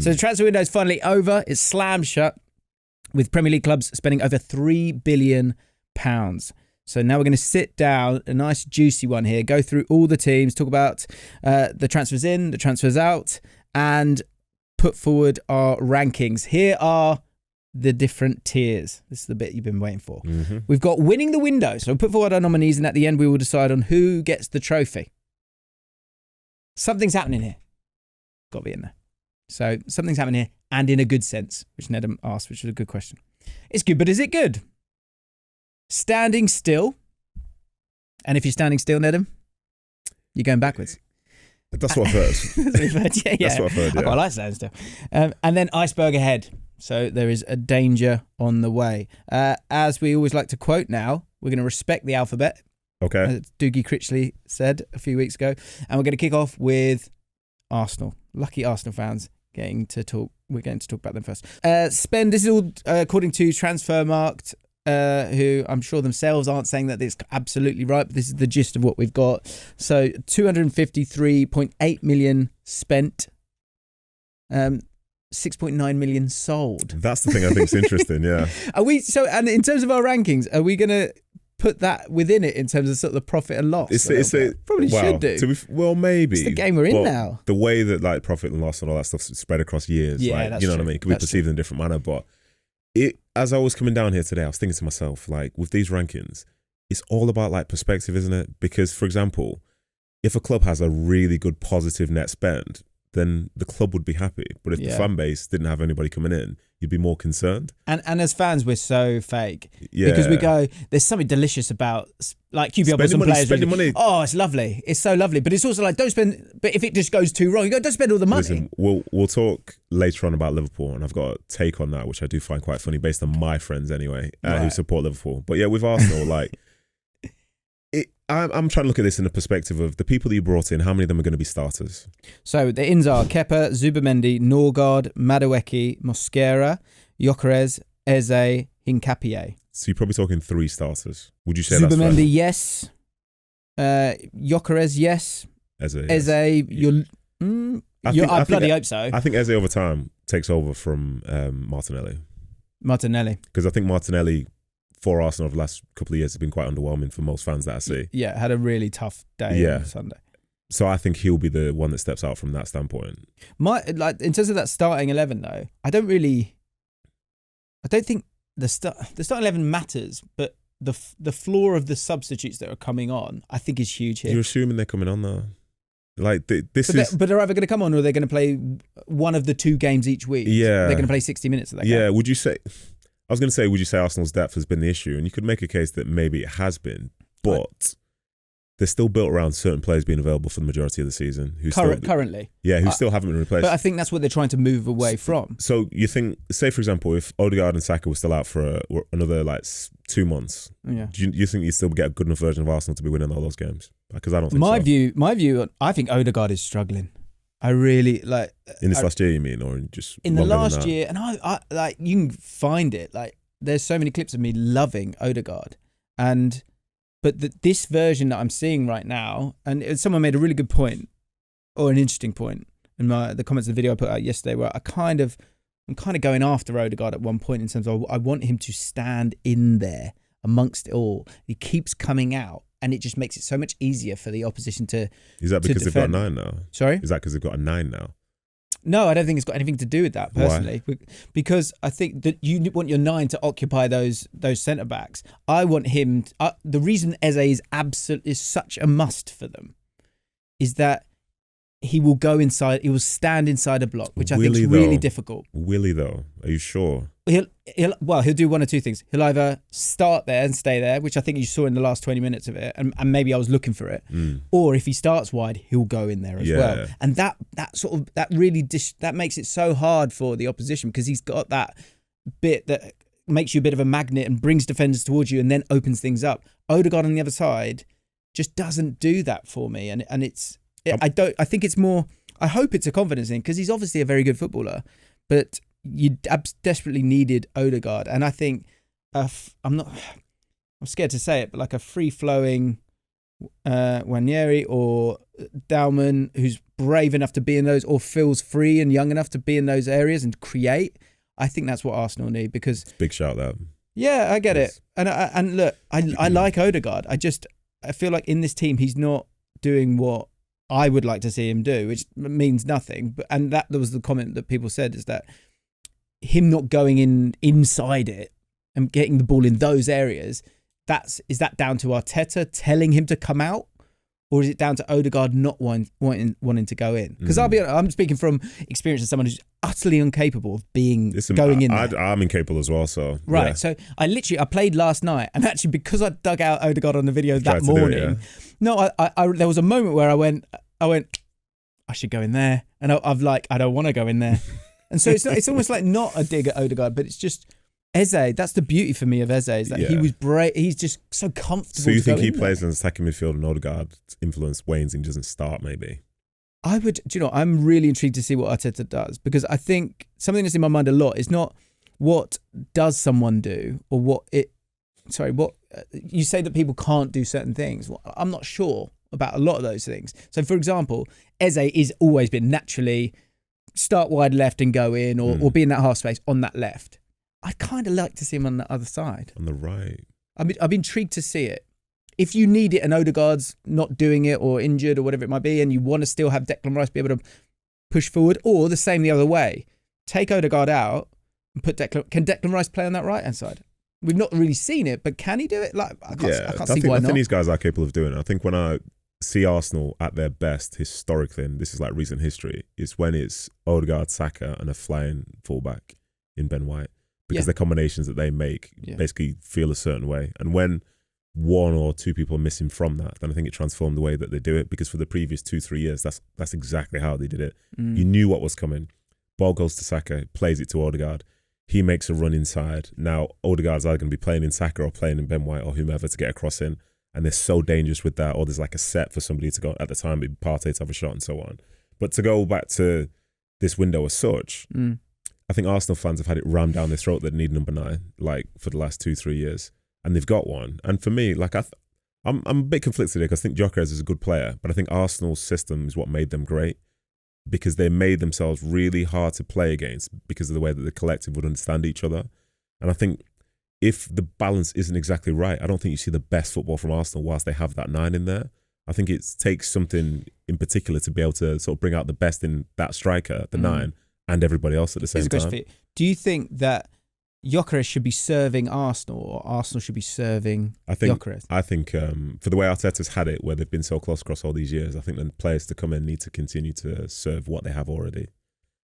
So the transfer window is finally over. It's slammed shut with Premier League clubs spending over £3 billion. So now we're going to sit down, a nice juicy one here, go through all the teams, talk about the transfers in, the transfers out, and put forward our rankings. Here are the different tiers. This is the bit you've been waiting for. Mm-hmm. We've got winning the window. So we'll put forward our nominees, and at the end we will decide on who gets the trophy. Something's happening here. Got to be in there. So something's happening here, and in a good sense, which Nedham asked, which was a good question. It's good, but is it good? Standing still. And if you're standing still, Nedham, you're going backwards. That's what I've heard. yeah. That's what I've heard, yeah. I quite like standing still. And then iceberg ahead. So there is a danger on the way. As we always like to quote now, we're going to respect the alphabet. Okay. As Doogie Critchley said a few weeks ago. And we're going to kick off with Arsenal. Lucky Arsenal fans we're going to talk about them first. Spend, this is all according to Transfermarkt, who I'm sure themselves aren't saying that it's absolutely right, but this is the gist of what we've got. So 253.8 million spent, 6.9 million sold. That's the thing I think is interesting, yeah. And in terms of our rankings, are we going to put that within it in terms of sort of the profit and loss? Probably should do. Maybe. It's the game we're in now. The way that like profit and loss and all that stuff spread across years, that's you know true. what I mean? It could be perceived in a different manner, but as I was coming down here today, I was thinking to myself, like with these rankings, it's all about like perspective, isn't it? Because for example, if a club has a really good positive net spend, then the club would be happy. But if the fan base didn't have anybody coming in, you'd be more concerned. And as fans, we're so fake. Yeah. Because we go, there's something delicious about like QPR with some players. Spending money. Oh, it's lovely. It's so lovely. But it's also like, don't spend, but if it just goes too wrong, you go, don't spend all the money. Listen, we'll talk later on about Liverpool, and I've got a take on that, which I do find quite funny based on my friends anyway, who support Liverpool. But yeah, with Arsenal, like, I'm trying to look at this in the perspective of the people that you brought in, how many of them are going to be starters? So the ins are Kepa, Zubamendi, Norgard, Madueke, Mosquera, Gyökeres, Eze, Hincapié. So you're probably talking 3 starters. Would you say that's fair? Zubamendi, yes. Gyökeres, yes. Eze, yes. I bloody hope so. I think Eze over time takes over from Martinelli. Because I think Martinelli for Arsenal over the last couple of years has been quite underwhelming for most fans that I see. Yeah, had a really tough day on Sunday. So I think he'll be the one that steps out from that standpoint. In terms of that starting 11 though, I don't think the starting 11 matters, but the floor of the substitutes that are coming on, I think is huge here. You're assuming they're coming on though. Like but they're either going to come on or they're going to play one of the 2 games each week. Yeah. They're going to play 60 minutes of that game. Yeah, would you say Arsenal's depth has been the issue? And you could make a case that maybe it has been, but they're still built around certain players being available for the majority of the season. Currently. Yeah, who still haven't been replaced. But I think that's what they're trying to move away from. So you think, say for example, if Odegaard and Saka were still out for another like 2 months, do you think you'd still get a good enough version of Arsenal to be winning all those games? Because I don't think My view, I think Odegaard is struggling. I really like in this last year. You mean, or just in the last year? And I like, you can find it. Like, there's so many clips of me loving Odegaard, but this version that I'm seeing right now, and someone made a really good point, or an interesting point in the comments of the video I put out yesterday, where I'm kind of going after Odegaard at one point in terms of I want him to stand in there amongst it all. He keeps coming out. And it just makes it so much easier for the opposition to. Is that because they've got a 9 now? Sorry? Is that because they've got a 9 now? No, I don't think it's got anything to do with that personally. Why? Because I think that you want your 9 to occupy those centre backs. I want him. The reason Eze is such a must for them is that he will go inside. He will stand inside a block, which I think is really difficult. Will he though? Are you sure? He'll do one or 2 things. He'll either start there and stay there, which I think you saw in the last 20 minutes of it, and maybe I was looking for it. Or if he starts wide, he'll go in there as well. And that makes it so hard for the opposition, because he's got that bit that makes you a bit of a magnet and brings defenders towards you and then opens things up. Odegaard on the other side just doesn't do that for me, and I think it's more. I hope it's a confidence thing, because he's obviously a very good footballer, but you desperately needed Odegaard, and I think I'm scared to say it, but like a free-flowing Nwaneri or Dauman, who's brave enough to be in those, or feels free and young enough to be in those areas and create. I think that's what Arsenal need, because big shout out. Yeah, I get it. And look, I like Odegaard. I feel like in this team he's not doing what I would like to see him do, which means nothing. And that was the comment that people said, is that him not going inside it and getting the ball in those areas, is that down to Arteta telling him to come out? Or is it down to Odegaard not wanting to go in? Because I'm speaking from experience as someone who's utterly incapable of going in there. I'm incapable as well, so... Right, yeah. so I played last night, and actually because I dug out Odegaard on the video that morning, there was a moment where I went, I should go in there, and I don't want to go in there. And so it's almost like not a dig at Odegaard, but it's just... Eze, that's the beauty for me of Eze, is that he was brave. He's just so comfortable. So you think he plays in attacking midfield and Odegaard's influence wanes and doesn't start, maybe? I'm really intrigued to see what Arteta does, because I think something that's in my mind a lot is not what does someone do, or what you say that people can't do certain things. Well, I'm not sure about a lot of those things. So, for example, Eze is always been naturally start wide left and go in, or be in that half space on that left. I'd kind of like to see him on the other side. On the right. I'm intrigued to see it. If you need it and Odegaard's not doing it or injured or whatever it might be, and you want to still have Declan Rice be able to push forward, or the same the other way, take Odegaard out and put Can Declan Rice play on that right-hand side? We've not really seen it, but can he do it? I can't see why not. I think these guys are capable of doing it. I think when I see Arsenal at their best historically, and this is like recent history, is when it's Odegaard, Saka and a flying fullback in Ben White. Because the combinations that they make basically feel a certain way. And when one or two people are missing from that, then I think it transformed the way that they do it. Because for the previous 2-3 years, that's exactly how they did it. You knew what was coming. Ball goes to Saka, plays it to Odegaard. He makes a run inside. Now, Odegaard's either going to be playing in Saka or playing in Ben White or whomever to get a cross in. And they're so dangerous with that. Or there's like a set for somebody to go, at the time, it'd be Partey to have a shot and so on. But to go back to this window as such... I think Arsenal fans have had it rammed down their throat that they need number 9, like for the last 2-3 years, and they've got one. And for me, like I'm a bit conflicted here, because I think Gyökeres is a good player, but I think Arsenal's system is what made them great, because they made themselves really hard to play against because of the way that the collective would understand each other. And I think if the balance isn't exactly right, I don't think you see the best football from Arsenal whilst they have that 9 in there. I think it takes something in particular to be able to sort of bring out the best in that striker, the 9. And everybody else at the same time. Do you think that Gyökeres should be serving Arsenal, or Arsenal should be serving Gyökeres? I think for the way Arteta's had it, where they've been so close across all these years, I think the players to come in need to continue to serve what they have already.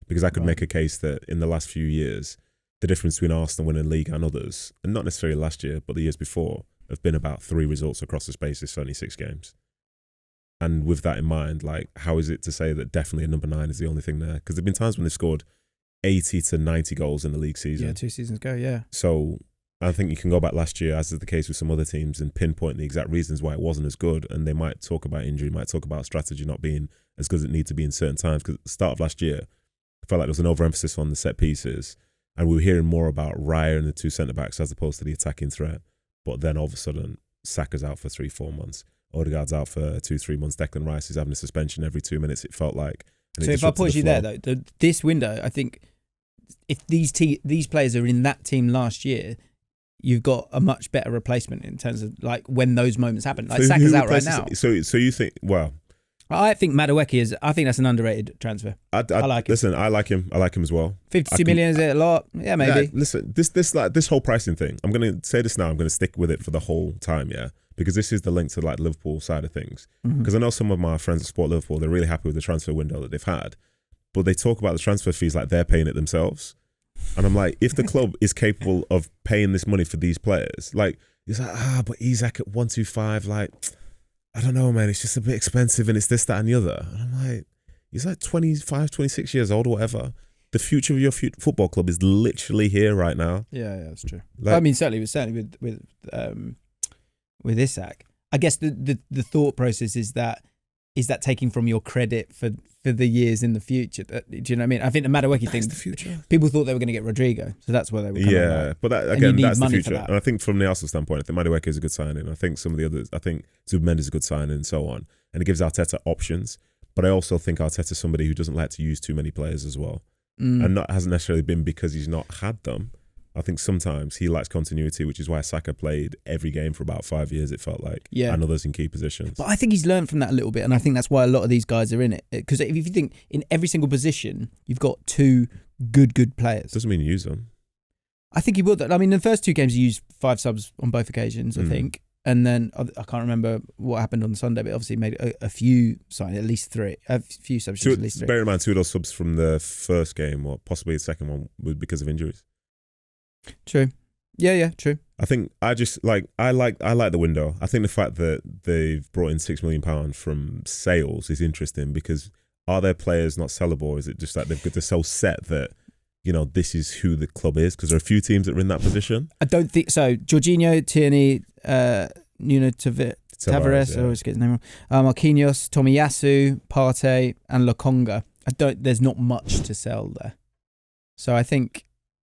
Because I could make a case that in the last few years, the difference between Arsenal winning league and others, and not necessarily last year, but the years before, have been about 3 results across the space of 76 games. And with that in mind, like, how is it to say that definitely a number 9 is the only thing there? Because there have been times when they've scored 80 to 90 goals in the league season. Yeah, 2 seasons ago, yeah. So I think you can go back last year, as is the case with some other teams, and pinpoint the exact reasons why it wasn't as good. And they might talk about injury, might talk about strategy not being as good as it needs to be in certain times. Because at the start of last year, I felt like there was an overemphasis on the set pieces. And we were hearing more about Raya and the 2 centre-backs as opposed to the attacking threat. But then all of a sudden, Saka's out for 3-4 months. Odegaard's out for 2-3 months. Declan Rice is having a suspension every 2 minutes, it felt like. So if I pause you there, though, this window, I think if these players are in that team last year, you've got a much better replacement in terms of like when those moments happen. Like, Saka's out right now. So you think, well... I think Madueke I think that's an underrated transfer. I like him. Listen, I like him as well. 52 million, is it a lot? Yeah, maybe. Yeah, listen, this whole pricing thing, I'm going to say this now, I'm going to stick with it for the whole time, yeah? Because this is the link to like Liverpool side of things. Because I know some of my friends at Sport Liverpool, they're really happy with the transfer window that they've had, but they talk about the transfer fees like they're paying it themselves. And I'm like, if the club is capable of paying this money for these players, like, it's like, but Isak at 125, like, I don't know, man, it's just a bit expensive and it's this, that and the other. And I'm like, he's like 25, 26 years old or whatever. The future of your football club is literally here right now. Yeah, that's true. Like, I mean, certainly with Isak, I guess the thought process is that taking from your credit for the years in the future. Do you know what I mean? I think the Madueke thing, the future. People thought they were going to get Rodrigo, so that's where they were coming out. But that, again, that's the future. And I think from the Arsenal standpoint, I think Madueke is a good signing. I think some of the others, I think Zubimendi is a good signing and so on. And it gives Arteta options. But I also think Arteta's somebody who doesn't like to use too many players as well. And that hasn't necessarily been because he's not had them. I think sometimes he likes continuity, which is why Saka played every game for about 5 years, it felt like. Yeah. And others in key positions. But I think he's learned from that a little bit, and I think that's why a lot of these guys are in it. Because if you think in every single position, you've got two good players. Doesn't mean you use them. I think he will. I mean, in the first 2 games, he used 5 subs on both occasions, I think. And then I can't remember what happened on Sunday, but obviously made a few signings, at least 3, a few substitutes, at least 3. Bear in mind, 2 of those subs from the first game, or possibly the second one, was because of injuries. True. Yeah, true. I think I like the window. I think the fact that they've brought in £6 million from sales is interesting, because are their players not sellable, or is it just that they've got to so set that, you know, this is who the club is? Because there are a few teams that are in that position. I don't think so. Jorginho, Tierney, Nuno Tavares, I always get his name wrong. Marquinhos, Tomiyasu, Partey, and Lokonga. There's not much to sell there. So I think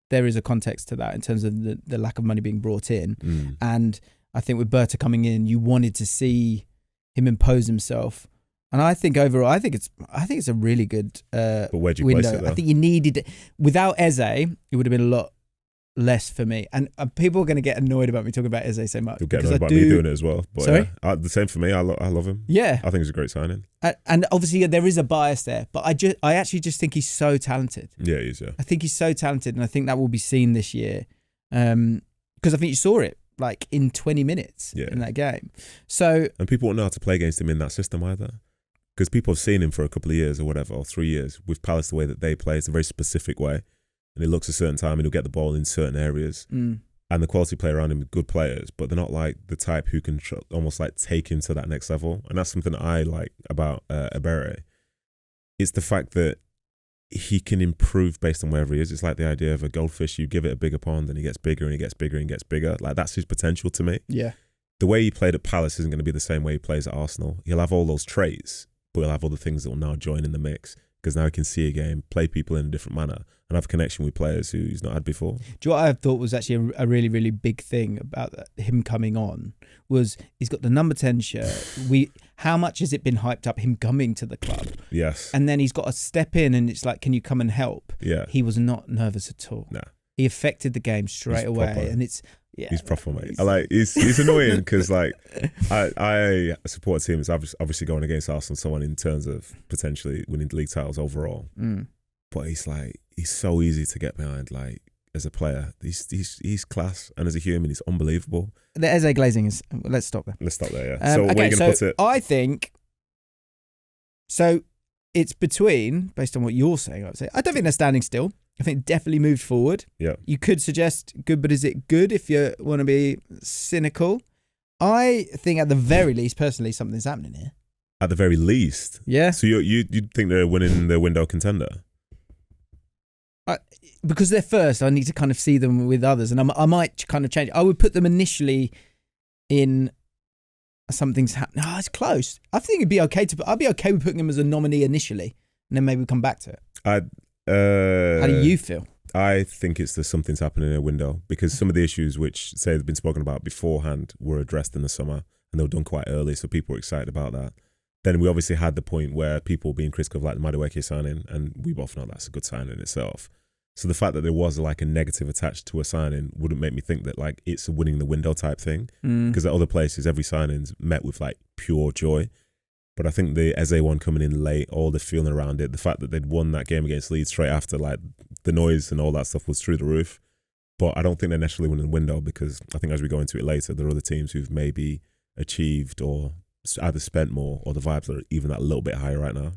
there is a context to that in terms of the lack of money being brought in. And I think with Berta coming in, you wanted to see him impose himself. And I think overall, I think it's a really good but where'd you window. place it, though? I think you needed, without Eze, it would have been a lot less for me. And people are going to get annoyed about me talking about Eze so much. You'll get annoyed about me doing it as well. But sorry? The same for me. I love him. Yeah. I think he's a great signing. And obviously there is a bias there, but I actually just think he's so talented. Yeah, he is, yeah. I think he's so talented, and I think that will be seen this year. Because I think you saw it like in 20 minutes in that game. So, and people won't know how to play against him in that system either. Because people have seen him for a couple of years or whatever, or 3 years. With Palace, the way that they play, it's a very specific way. And he looks a certain time and he'll get the ball in certain areas. And the quality play around him are good players, but they're not like the type who can almost like take him to that next level. And that's something that I like about Ebere. It's the fact that he can improve based on wherever he is. It's like the idea of a goldfish. You give it a bigger pond and he gets bigger and he gets bigger and gets bigger. Like, that's his potential to me. Yeah. The way he played at Palace isn't going to be the same way he plays at Arsenal. He'll have all those traits, but he'll have other things that will now join in the mix, because now he can see a game, play people in a different manner, and have a connection with players who he's not had before. Do you know what I thought was actually a really, really big thing about him coming on was he's got the number 10 shirt. How much has it been hyped up, him coming to the club? Yes. And then he's got to step in and it's like, can you come and help? Yeah. He was not nervous at all. Nah. He affected the game straight away. Proper. And it's... Yeah, he's proper, mate. He's annoying because I support a team that's obviously going against Arsenal, someone in terms of potentially winning league titles overall. But he's so easy to get behind. Like, as a player, he's class, and as a human, he's unbelievable. The Eze glazing is. Let's stop there. Let's stop there. Yeah. So where are you going to put it? I think. So it's between, based on what you're saying, I would say. I don't think they're standing still. I think it definitely moved forward. Yeah. You could suggest good, but is it good if you want to be cynical? I think at the very least, personally, something's happening here. At the very least? Yeah. So you think they're winning the window contender? Because they're first, I need to kind of see them with others, and I might kind of change. I would put them initially in something's happening. No, it's close. I think it'd be okay I'd be okay with putting them as a nominee initially, and then maybe we come back to it. How do you feel? I think it's there's something's happening in a window, because some of the issues which say have been spoken about beforehand were addressed in the summer, and they were done quite early, so people were excited about that. Then we obviously had the point where people were being critical of like the Madueke signing, and we both know that's a good signing in itself. So the fact that there was like a negative attached to a signing wouldn't make me think that like it's a winning the window type thing, because at other places every signing's met with like pure joy. But I think the Eze one coming in late, all the feeling around it, the fact that they'd won that game against Leeds straight after, like the noise and all that stuff was through the roof. But I don't think they're necessarily winning the window, because I think as we go into it later, there are other teams who've maybe achieved or either spent more, or the vibes are even that little bit higher right now.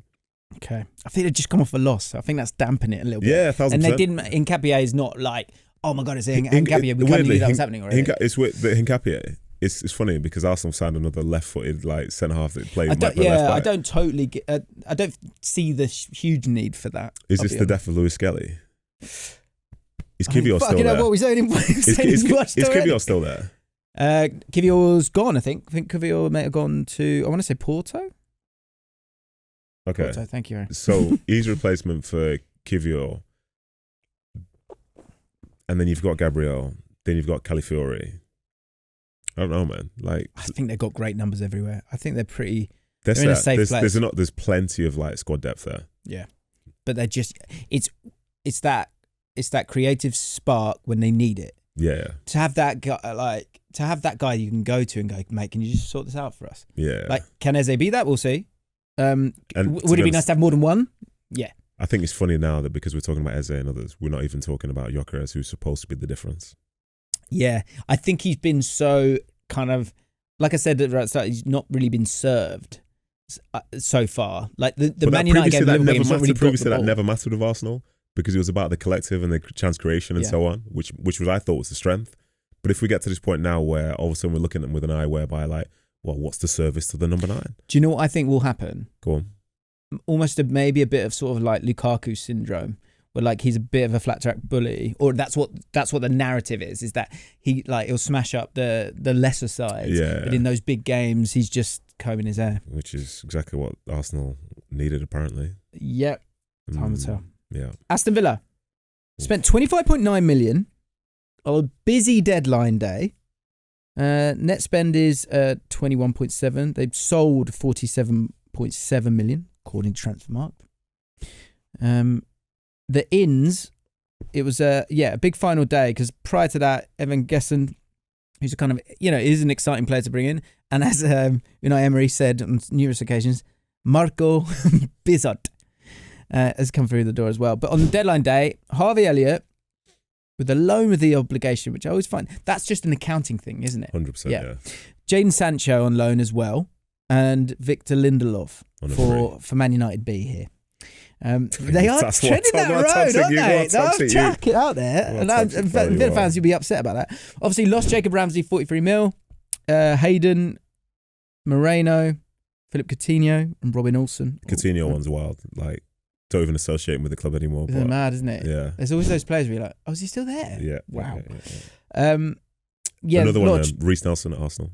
Okay. I think they've just come off a loss. I think that's dampening it a little bit. Yeah, 1,000%. And they didn't, Hincapié is not like, oh my God, it's Hincapié. We kind of knew that was happening already. It's weird, but Hincapié, it's funny because Arsenal signed another left-footed like centre-half that played. I don't totally get, I don't see the huge need for that. Is this the death of Louis Skelly? Is Kivior still there? What we saying? Is Kivior still there? Kivior's gone, I think. I think Kivior may have gone to, I want to say Porto. Okay. Porto, thank you, Aaron. So he's replacement for Kivior. And then you've got Gabriel. Then you've got Calafiori. I don't know, man. Like, I think they've got great numbers everywhere. I think they're pretty. They're in a safe place. There's plenty of like squad depth there. Yeah, but they're just it's that creative spark when they need it. Yeah. To have that guy you can go to and go, mate, can you just sort this out for us? Yeah. Like, can Eze be that? We'll see. And would it be nice to have more than one? Yeah. I think it's funny now that because we're talking about Eze and others, we're not even talking about Gyökeres, who's supposed to be the difference. Yeah, I think he's been so kind of, like I said at the start, he's not really been served so far. Like the Man United game, previously that never mattered with Arsenal because it was about the collective and the chance creation and so on, which was I thought was the strength. But if we get to this point now where all of a sudden we're looking at them with an eye whereby like, well, what's the service to the number 9? Do you know what I think will happen? Go on. Almost maybe a bit of sort of like Lukaku syndrome, where like he's a bit of a flat track bully, or that's what the narrative is that he'll smash up the lesser sides, but in those big games he's just combing his hair, which is exactly what Arsenal needed apparently. Yep, time will tell. Yeah. Aston Villa spent 25.9 million on a busy deadline day. Net spend is 21.7. They've sold 47.7 million according to Transfermarkt. The ins, it was a big final day because prior to that, Evan Gessen, who's a kind of, is an exciting player to bring in. And as Unai Emery said on numerous occasions, Marco Bizot has come through the door as well. But on the deadline day, Harvey Elliott with a loan with the obligation, which I always find, that's just an accounting thing, isn't it? 100%, yeah. Jadon Sancho on loan as well. And Victor Lindelof for Man United B here. They are treading that road, aren't they? They'll jack it out there. And Villa fans, you'll be upset about that. Obviously, lost Jacob Ramsey, 43 mil. Hayden, Moreno, Philip Coutinho, and Robin Olsen. Coutinho one's wild. Like, don't even associate him with the club anymore. It's mad, isn't it? Yeah. There's always those players where you're like, oh, is he still there? Yeah. Wow. Yeah. Another one, Reece Nelson at Arsenal.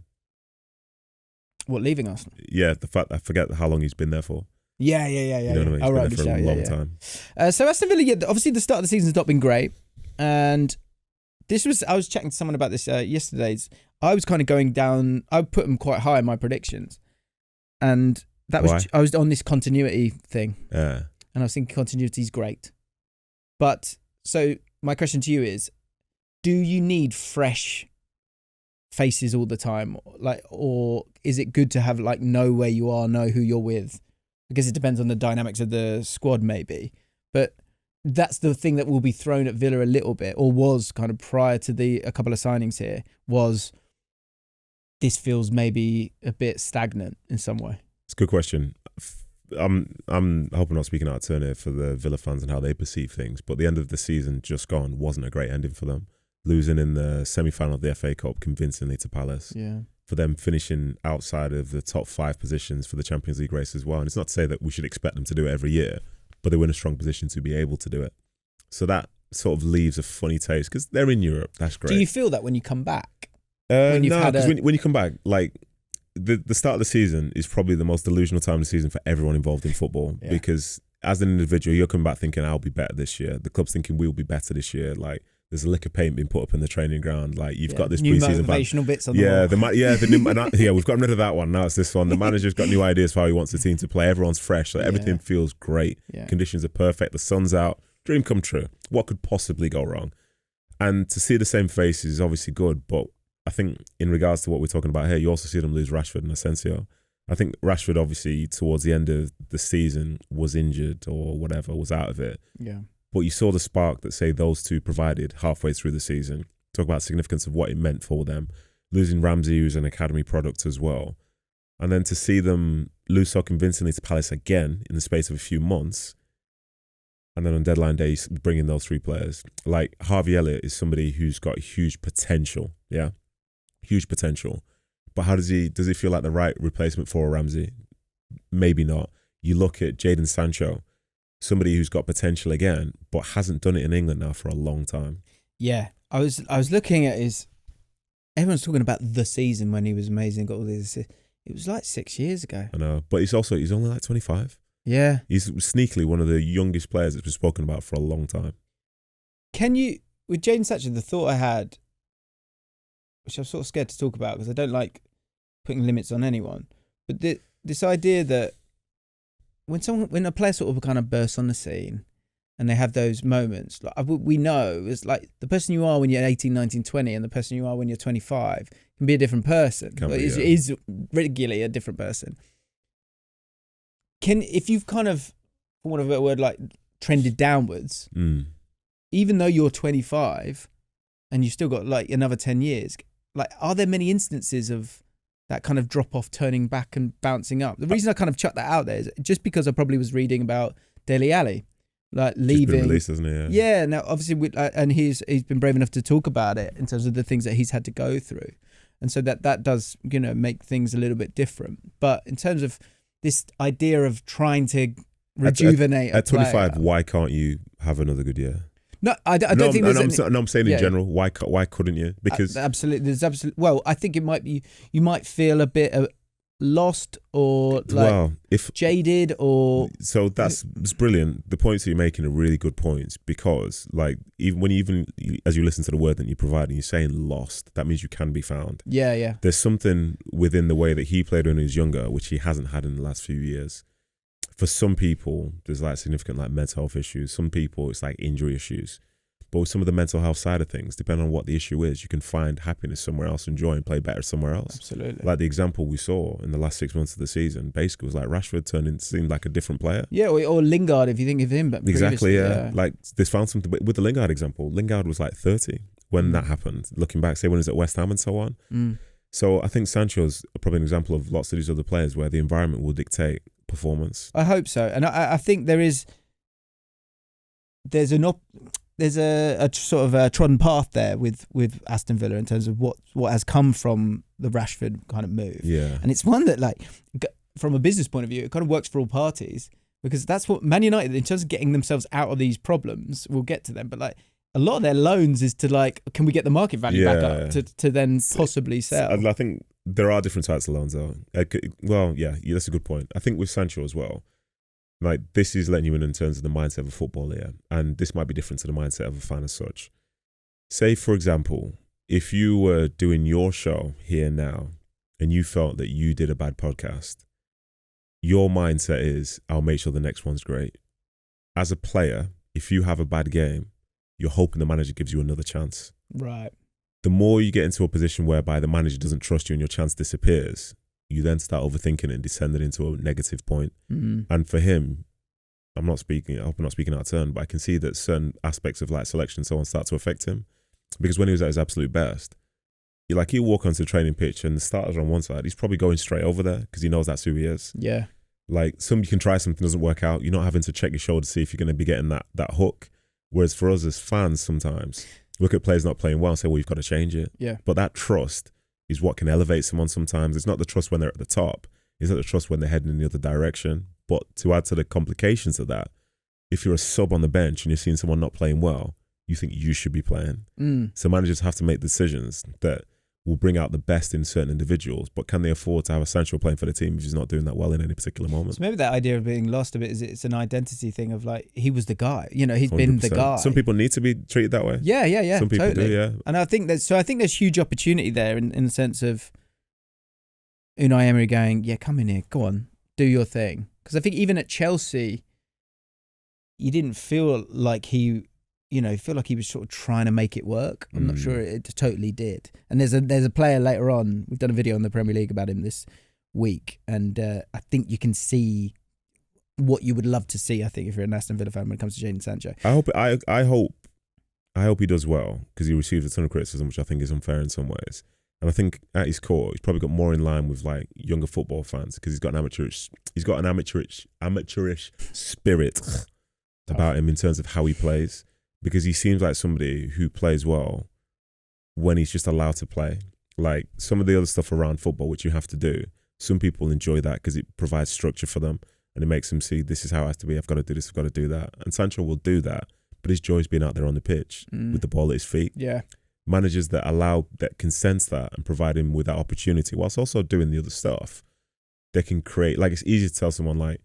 What, leaving Arsenal? Yeah, the fact I forget how long he's been there for. Yeah. You know what I mean? He's been there for a long time. So Aston Villa, obviously the start of the season's not been great. And I was chatting to someone about this yesterday. I was kind of going down, I put them quite high in my predictions. And I was on this continuity thing. Yeah. And I was thinking continuity is great. But, so my question to you is, do you need fresh faces all the time, or is it good to have know where you are, know who you're with? I guess it depends on the dynamics of the squad maybe, but that's the thing that will be thrown at Villa a little bit, or was kind of prior to a couple of signings here, was this feels maybe a bit stagnant in some way. It's a good question. I'm hoping I'm not speaking out of turn here for the Villa fans and how they perceive things, but the end of the season just gone wasn't a great ending for them. Losing in the semi-final of the FA Cup convincingly to Palace. Yeah. For them finishing outside of the top 5 positions for the Champions League race as well. And it's not to say that we should expect them to do it every year, but they were in a strong position to be able to do it. So that sort of leaves a funny taste because they're in Europe. That's great. Do you feel that when you come back? No, because when you come back, the start of the season is probably the most delusional time of the season for everyone involved in football because as an individual, you're coming back thinking, I'll be better this year. The club's thinking we'll be better this year. There's a lick of paint being put up in the training ground. You've got this new pre-season motivational bits on the wall. We've gotten rid of that one. Now it's this one. The manager's got new ideas for how he wants the team to play. Everyone's fresh. Everything feels great. Yeah. Conditions are perfect. The sun's out. Dream come true. What could possibly go wrong? And to see the same faces is obviously good, but I think in regards to what we're talking about here, you also see them lose Rashford and Asensio. I think Rashford obviously towards the end of the season was injured or whatever, was out of it. Yeah. But you saw the spark that, say, those two provided halfway through the season. Talk about significance of what it meant for them. Losing Ramsey, who's an academy product as well. And then to see them lose so convincingly to Palace again in the space of a few months. And then on deadline day, bringing those 3 players. Harvey Elliott is somebody who's got huge potential. Yeah. Huge potential. But how does he feel like the right replacement for Ramsey? Maybe not. You look at Jadon Sancho, somebody who's got potential again, but hasn't done it in England now for a long time. Yeah, I was looking at everyone's talking about the season when he was amazing, got all these assists. It was 6 years ago. I know, but he's only 25. Yeah. He's sneakily one of the youngest players that's been spoken about for a long time. With Jadon Sancho, the thought I had, which I'm sort of scared to talk about because I don't like putting limits on anyone, but this idea that when a player sort of kind of bursts on the scene and they have those moments, like we know it's like the person you are when you're 18, 19, 20 and the person you are when you're 25 can be a different person. Is regularly a different person. If you've kind of, for want of a better word, like trended downwards, even though you're 25 and you've still got like another 10 years, like are there many instances of that kind of drop off, turning back and bouncing up? The reason I kind of chucked that out there is just because I probably was reading about Dele Alli, like leaving. Just been released, hasn't he? Yeah. Now, obviously, and he's been brave enough to talk about it in terms of the things that he's had to go through, and so that does make things a little bit different. But in terms of this idea of trying to rejuvenate at 25, why can't you have another good year? No, I don't think there's I'm saying in general, why couldn't you? Because absolutely, there's absolutely. Well, I think it might be you might feel a bit lost or like jaded or. So it's brilliant. The points that you're making are really good points because, like, even as you listen to the word that you provide and you're saying lost, that means you can be found. Yeah. There's something within the way that he played when he was younger, which he hasn't had in the last few years. For some people, there's like significant like mental health issues. Some people, it's like injury issues. But with some of the mental health side of things, depending on what the issue is, you can find happiness somewhere else and joy and play better somewhere else. Absolutely. Like the example we saw in the last 6 months of the season, basically was like Rashford seemed like a different player. Yeah, or Lingard, if you think of him. But exactly, yeah. Like this found something with the Lingard example. Lingard was like 30 when that happened. Looking back, say when he was at West Ham and so on. So I think Sancho's probably an example of lots of these other players where the environment will dictate performance. I hope so, and I think there's a sort of a trodden path there with Aston Villa in terms of what has come from the Rashford kind of move. Yeah, and it's one that, like, from a business point of view, it kind of works for all parties because that's what Man United, in terms of getting themselves out of these problems, we'll get to them, but like a lot of their loans is to like, can we get the market value back up to then possibly sell? I think there are different types of loans though. Well, yeah, that's a good point. I think with Sancho as well, like this is letting you in terms of the mindset of a footballer, and this might be different to the mindset of a fan as such. Say, for example, if you were doing your show here now and you felt that you did a bad podcast, your mindset is, I'll make sure the next one's great. As a player, if you have a bad game, you're hoping the manager gives you another chance. Right. The more you get into a position whereby the manager doesn't trust you and your chance disappears, you then start overthinking it and descending into a negative point. And for him, I hope I'm not speaking out of turn, but I can see that certain aspects of like selection and so on start to affect him. Because when he was at his absolute best, he'll walk onto the training pitch and the starters are on one side. He's probably going straight over there because he knows that's who he is. Yeah. Like you can try something, doesn't work out. You're not having to check your shoulder to see if you're going to be getting that hook. Whereas for us as fans, sometimes look at players not playing well and say, well, you've got to change it. Yeah. But that trust is what can elevate someone sometimes. It's not the trust when they're at the top. It's not the trust when they're heading in the other direction. But to add to the complications of that, if you're a sub on the bench and you're seeing someone not playing well, you think you should be playing. So managers have to make decisions that will bring out the best in certain individuals, but can they afford to have a Sancho playing for the team if he's not doing that well in any particular moment? So maybe that idea of being lost a bit is it's an identity thing of like, he was the guy, he's 100%. Been the guy. Some people need to be treated that way. Yeah. Some people totally. do, yeah. And I think there's huge opportunity there in the sense of Unai Emery going, yeah, come in here, go on, do your thing. Because I think even at Chelsea, you didn't feel like he was sort of trying to make it work. I'm not sure it totally did. And there's a player later on, we've done a video on the Premier League about him this week, and I think you can see what you would love to see, I think, if you're an Aston Villa fan when it comes to Jadon Sancho. I hope he does well, because he received a ton of criticism, which I think is unfair in some ways. And I think at his core, he's probably got more in line with like younger football fans, because he's got an amateurish spirit about him in terms of how he plays. Because he seems like somebody who plays well when he's just allowed to play. Like some of the other stuff around football, which you have to do, some people enjoy that because it provides structure for them and it makes them see this is how it has to be. I've got to do this, I've got to do that. And Sancho will do that, but his joy is being out there on the pitch with the ball at his feet. Yeah. Managers that can sense that and provide him with that opportunity whilst also doing the other stuff, they can create, like it's easy to tell someone like,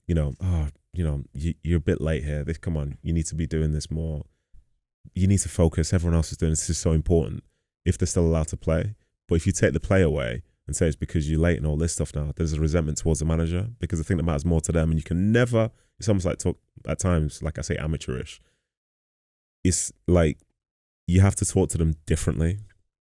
you're a bit late here. Come on, you need to be doing this more. You need to focus. Everyone else is doing this. This is so important if they're still allowed to play. But if you take the play away and say it's because you're late and all this stuff now. There's a resentment towards the manager because the thing that matters more to them, and you can never, it's almost like talk at times, like I say, amateurish. It's like you have to talk to them differently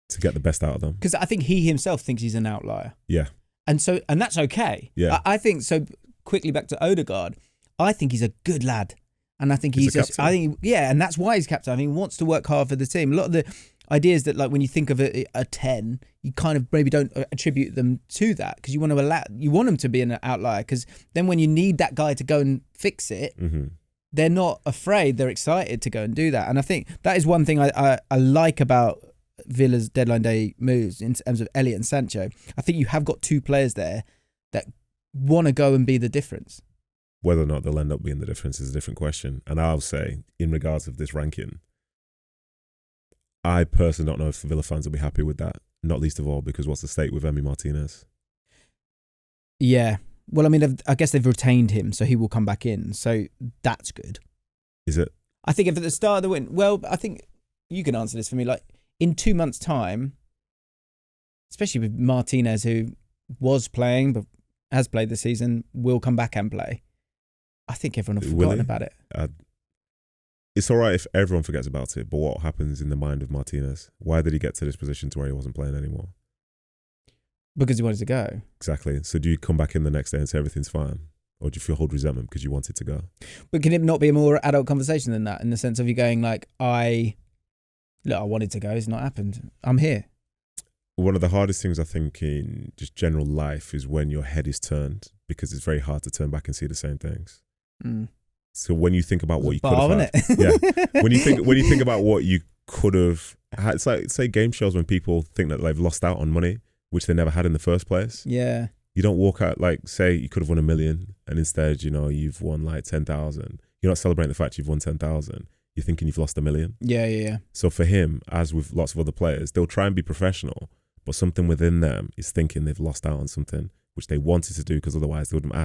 to get the best out of them. Because I think he himself thinks he's an outlier. Yeah. And that's okay. Yeah. I think, so quickly back to Odegaard, I think he's a good lad. And I think and that's why he's captain. I mean, he wants to work hard for the team. A lot of the ideas that, like, when you think of a 10, you kind of maybe don't attribute them to that because you want them to be an outlier, because then when you need that guy to go and fix it, they're not afraid, they're excited to go and do that. And I think that is one thing I like about Villa's deadline day moves in terms of Elliott and Sancho. I think you have got two players there that want to go and be the difference. Whether or not they'll end up being the difference is a different question. And I'll say, in regards of this ranking, I personally don't know if the Villa fans will be happy with that, not least of all because what's the stake with Emi Martinez? Yeah. Well, I mean, I guess they've retained him, so he will come back in. So that's good. Is it? I think if at the start of the win, well, I think you can answer this for me. Like, in 2 months' time, especially with Martinez, who was playing but has played this season, will come back and play. I think everyone will have forgotten about it. It's all right if everyone forgets about it, but what happens in the mind of Martinez? Why did he get to this position to where he wasn't playing anymore? Because he wanted to go. Exactly. So do you come back in the next day and say everything's fine? Or do you feel hold resentment because you wanted to go? But can it not be a more adult conversation than that, in the sense of you going like, I wanted to go, it's not happened. I'm here. One of the hardest things I think in just general life is when your head is turned, because it's very hard to turn back and see the same things. So when you think about what you could have had, yeah. When you think about what you could have had, it's like, say, game shows when people think that they've lost out on money, which they never had in the first place. Yeah. You don't walk out, like, say you could have won $1 million and instead, you've won like 10,000. You're not celebrating the fact you've won 10,000. You're thinking you've lost $1 million. Yeah. So for him, as with lots of other players, they'll try and be professional, but something within them is thinking they've lost out on something which they wanted to do, because otherwise they wouldn't have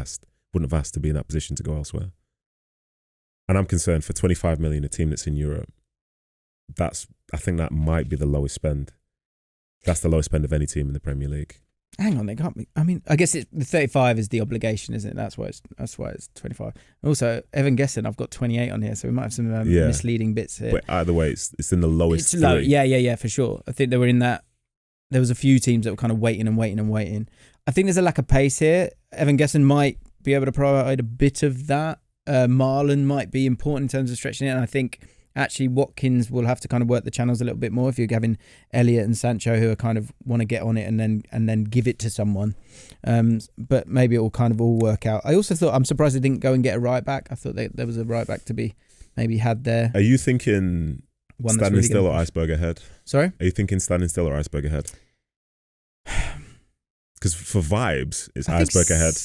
asked to be in that position to go elsewhere. And I'm concerned for 25 million, a team that's in Europe, I think that might be the lowest spend. That's the lowest spend of any team in the Premier League. Hang on, they can't be. I mean, I guess the 35 is the obligation, isn't it? That's why it's 25. Also, Evan guessing I've got 28 on here, so we might have some misleading bits here. But either way, it's in the lowest. It's low. Yeah, for sure. I think they were in that. There was a few teams that were kind of waiting. I think there's a lack of pace here. Evan guessing might be able to provide a bit of that. Marlon might be important in terms of stretching it, and I think actually Watkins will have to kind of work the channels a little bit more if you're having Elliott and Sancho who are kind of want to get on it and then give it to someone. But maybe it will kind of all work out. I also thought, I'm surprised they didn't go and get a right back. I thought there was a right back to be maybe had there. Are you thinking standing really still or iceberg ahead? Sorry? Are you thinking standing still or iceberg ahead? Because for vibes, it's iceberg ahead.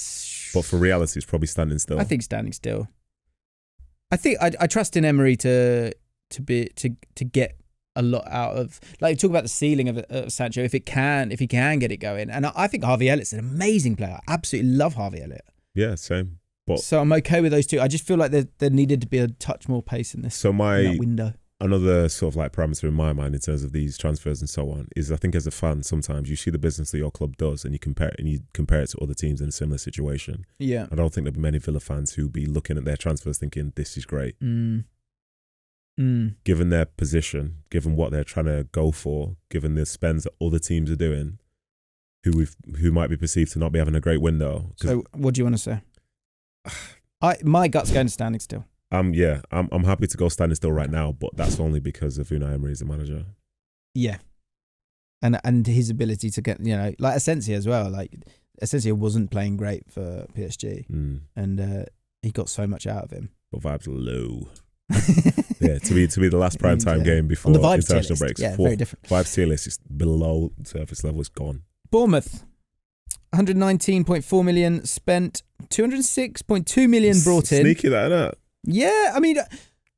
But for reality, it's probably standing still. I think standing still. I think I trust in Emery to get a lot out of, like, talk about the ceiling of Sancho if he can get it going. And I think Harvey Elliott's an amazing player. I absolutely love Harvey Elliott. Yeah, same. But so I'm okay with those two. I just feel like there needed to be a touch more pace in this. So in that window. Another sort of like parameter in my mind in terms of these transfers and so on is, I think as a fan, sometimes you see the business that your club does and you compare it to other teams in a similar situation. Yeah. I don't think there'll be many Villa fans who be looking at their transfers thinking this is great. Given their position, given what they're trying to go for, given the spends that other teams are doing, who might be perceived to not be having a great window. So what do you want to say? My gut's going to standing still. I'm happy to go standing still right now, but that's only because of Unai Emery as the manager. Yeah, and his ability to get, like Asensio as well. Like Asensio wasn't playing great for PSG, and he got so much out of him. But vibes are low. Yeah, to be the last prime time game before the international breaks. Yeah, very different. Vibes tier list is below surface level. It's gone. Bournemouth, 119.4 million spent, 206.2 million brought in. Sneaky that, innit? Yeah, I mean,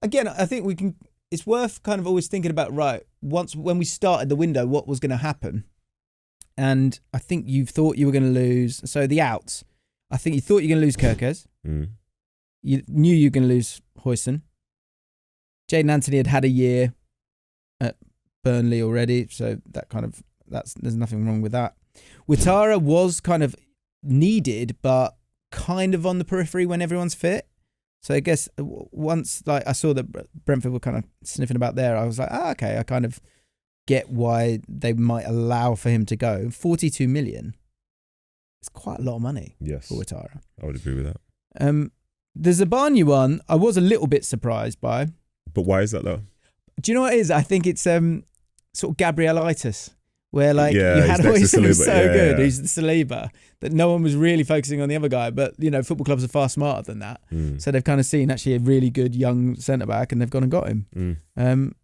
again, I think it's worth kind of always thinking about, right, when we started the window, what was going to happen. And I think you thought you were going to lose. So the outs, I think you thought you were going to lose Kirkes. You knew you were going to lose Huijsen. Jadon Anthony had a year at Burnley already, so that kind of, there's nothing wrong with that. Ouattara was kind of needed, but kind of on the periphery when everyone's fit. So I guess once I saw that Brentford were kind of sniffing about there, I was like, okay, I kind of get why they might allow for him to go. 42 million. It's quite a lot of money for Ouattara. I would agree with that. The Zabani one, I was a little bit surprised by. But why is that though? Do you know what it is? I think it's sort of Gabrielitis, where you had always who was so good. He's the Saliba, that no one was really focusing on the other guy. But, football clubs are far smarter than that. So they've kind of seen actually a really good young centre-back and they've gone and got him. And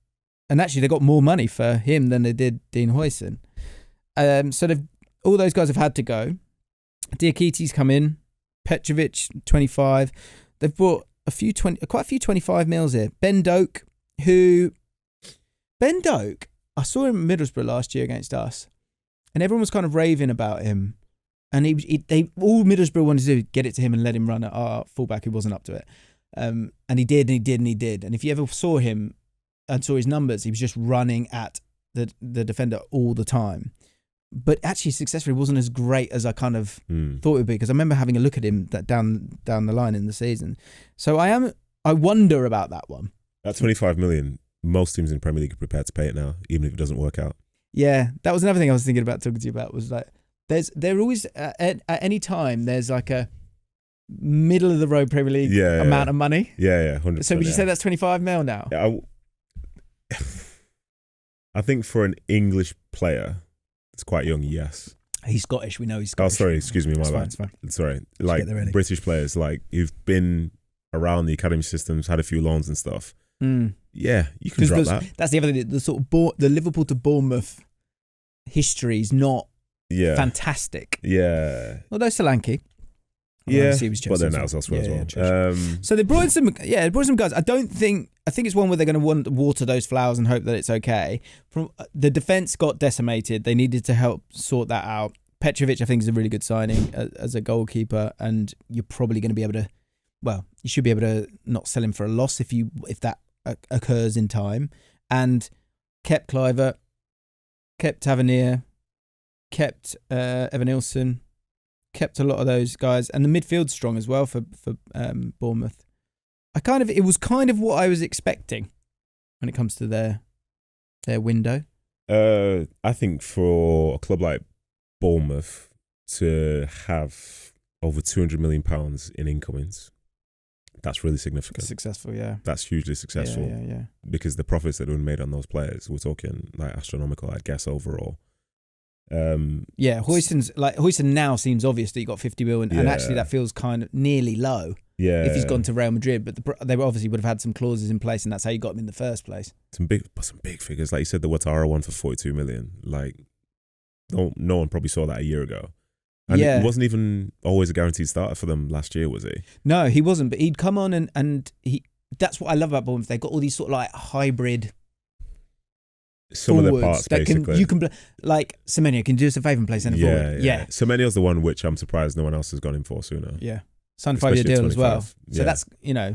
actually they got more money for him than they did Dean Huijsen. So all those guys have had to go. Diakite's come in. Petrovic, 25. They've brought quite a few 25 mils here. Ben Doak, I saw him at Middlesbrough last year against us, and everyone was kind of raving about him. And all Middlesbrough wanted to do, get it to him and let him run at our fullback who wasn't up to it. And he did. And if you ever saw him and saw his numbers, he was just running at the defender all the time. But actually, success rate wasn't as great as I kind of thought it would be, because I remember having a look at him down the line in the season. So I wonder about that one. At 25 million, most teams in the Premier League are prepared to pay it now, even if it doesn't work out. Yeah, that was another thing I was thinking about talking to you about, was like, there always, at any time, there's like a middle of the road Premier League amount of money. Yeah, 100%. So would you say that's 25 mil now? Yeah, I think for an English player, it's quite young, yes. He's Scottish, we know he's Scottish. Oh, sorry, excuse me, my bad. It's fine. Sorry, like British players, like who've been around the academy systems, had a few loans and stuff. Yeah, you can drop that. That's the other thing. The sort of the Liverpool to Bournemouth history is not fantastic. Yeah. Although Solanke. Yeah, but then that was elsewhere as well. So they brought in some guys. I think it's one where they're going to want to water those flowers and hope that it's okay. From the defense got decimated. They needed to help sort that out. Petrovic, I think, is a really good signing as a goalkeeper, and you're probably going to be able to. Well, you should be able to not sell him for a loss if that occurs in time. And kept Cliver, kept Tavernier, kept Evan Nilsson. Kept a lot of those guys, and the midfield's strong as well for Bournemouth. It was kind of what I was expecting when it comes to their window. I think for a club like Bournemouth to have over £200 million in incomings, that's really significant. Successful, yeah. That's hugely successful. Yeah. Because the profits that were made on those players, we're talking like astronomical, I guess, overall. Huijsen now seems obvious that he got 50 million, and actually that feels kind of nearly low. Yeah, if he's gone to Real Madrid, but they obviously would have had some clauses in place, and that's how you got him in the first place. Some big figures, like you said, the Ouattara one for 42 million. Like, no one probably saw that a year ago. And it wasn't even always a guaranteed starter for them last year, was he? No, he wasn't. But he'd come on and he. That's what I love about Bournemouth. They've got all these sort of like hybrid. Some of the parts, basically. You can like Semenyo can do us a favour and play centre forward. Yeah. Semenyo's the one which I'm surprised no one else has gone in for sooner. Yeah. Signed a 5-year deal as well. So that's,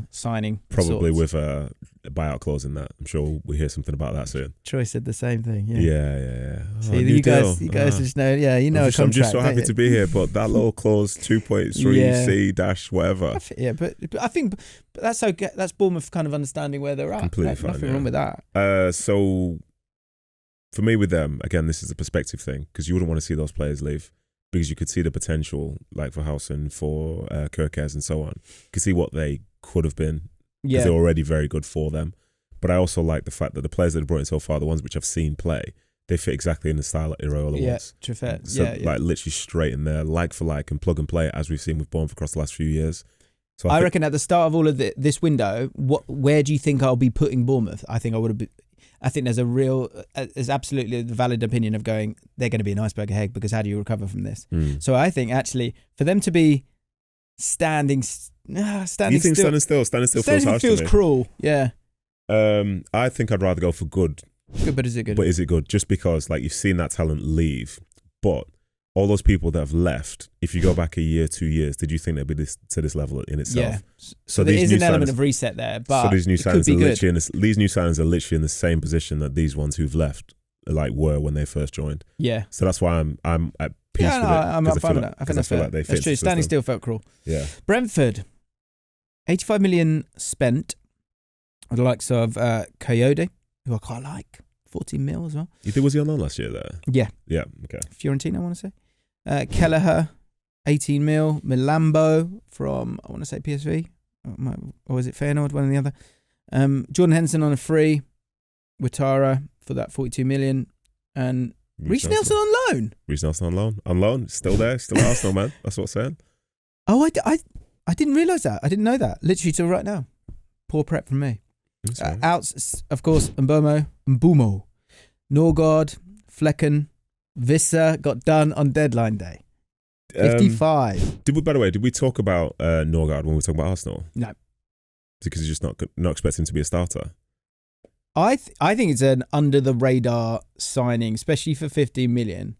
signing. Probably with a buyout clause in that. I'm sure we'll hear something about that soon. Troy said the same thing. Yeah. See, you guys just know, a contract. I'm just so happy to be here, but that little clause 2.3 C dash whatever. But I think that's okay. That's Bournemouth kind of understanding where they're at. Completely fine. Nothing wrong with that. So for me with them, again, this is a perspective thing, because you wouldn't want to see those players leave, because you could see the potential, like for Howson, for Kerkez and so on. You could see what they could have been, because they're already very good for them. But I also like the fact that the players that have brought in so far, the ones which I've seen play, they fit exactly in the style that Iraola was. True. So like literally straight in there, like for like, and plug and play, as we've seen with Bournemouth across the last few years. So I reckon at the start of all of this window, where do you think I'll be putting Bournemouth? I think there's absolutely the valid opinion of going, they're going to be an iceberg ahead, because how do you recover from this? So I think actually for them to be standing you think still. Standing still feels cruel. Yeah. I think I'd rather go for good. Good, but is it good? But is it good? Just because like you've seen that talent leave, but all those people that have left, if you go back a year, 2 years, did you think they'd be to this level in itself? Yeah. So there is an element of reset there, but so these new signings are literally in the same position that these ones who've left were when they first joined. Yeah. So that's why I'm peace Yeah, no, with it. I'm 'Cause fine with like, that. I think that's feel fair. like they That's fit true. the Standing system. still felt cruel. Yeah. Brentford, 85 million spent with the likes of Coyote, who I quite like, 14 mil as well. Was he on loan last year there? Yeah. Yeah, okay. Fiorentina, I want to say. Kelleher, 18 mil. Milambo from, I want to say PSV. Or is it Feyenoord? One or the other. Jordan Henderson on a free. Watara for that 42 million. And Reece Nelson on loan. Reece Nelson on loan. On loan. Still there. Still Arsenal, man. That's what I'm saying. Oh, I didn't realise that. I didn't know that. Literally till right now. Poor prep from me. Outs, of course, Mbumo, Norgard, Flecken, Visser got done on deadline day. 55. By the way, did we talk about Norgard when we were talking about Arsenal? No. Because you're just not expecting to be a starter. I think it's an under the radar signing, especially for 15 million.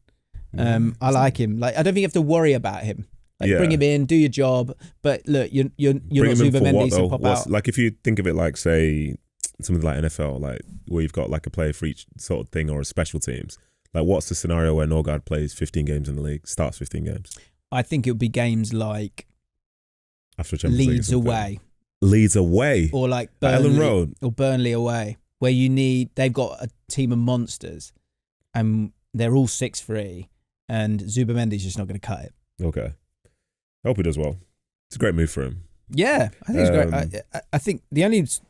I like him. Like, I don't think you have to worry about him. Like, bring him in, do your job. But look, you're not Zuba Mendy, so pop out. Like, if you think of it like, say, something like NFL, like where you've got like a player for each sort of thing, or a special teams. Like, what's the scenario where Norgard plays 15 games in the league, starts 15 games? I think it would be games like after Champions League Leeds away. Leeds away? Or like Ellen Road? Or Burnley away, where they've got a team of monsters and they're all 6'3", and Zubamendi's just not going to cut it. Okay. I hope he does well. It's a great move for him. Yeah, I think it's great. I think the only person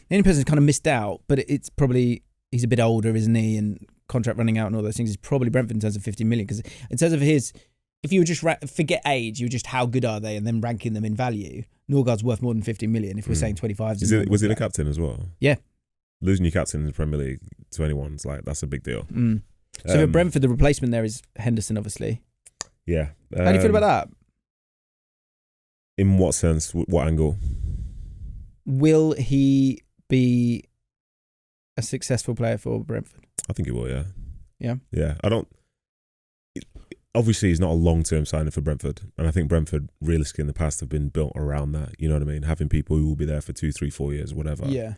who's kind of missed out, but it's probably, he's a bit older, isn't he? And contract running out and all those things, is probably Brentford in terms of 50 million. Because in terms of his, if you were just forget age, you were just how good are they, and then ranking them in value, Norgard's worth more than 50 million if we're saying 25. Was he the captain as well? Yeah. Losing your captain in the Premier League to anyone's like, that's a big deal. So for Brentford, the replacement there is Henderson, obviously. Yeah. How do you feel about that? In what sense? What angle? Will he be a successful player for Brentford? I think he will, yeah. Yeah? Yeah. Obviously, he's not a long-term signing for Brentford. And I think Brentford, realistically, in the past have been built around that. You know what I mean? Having people who will be there for 2, 3, 4 years, whatever. Yeah.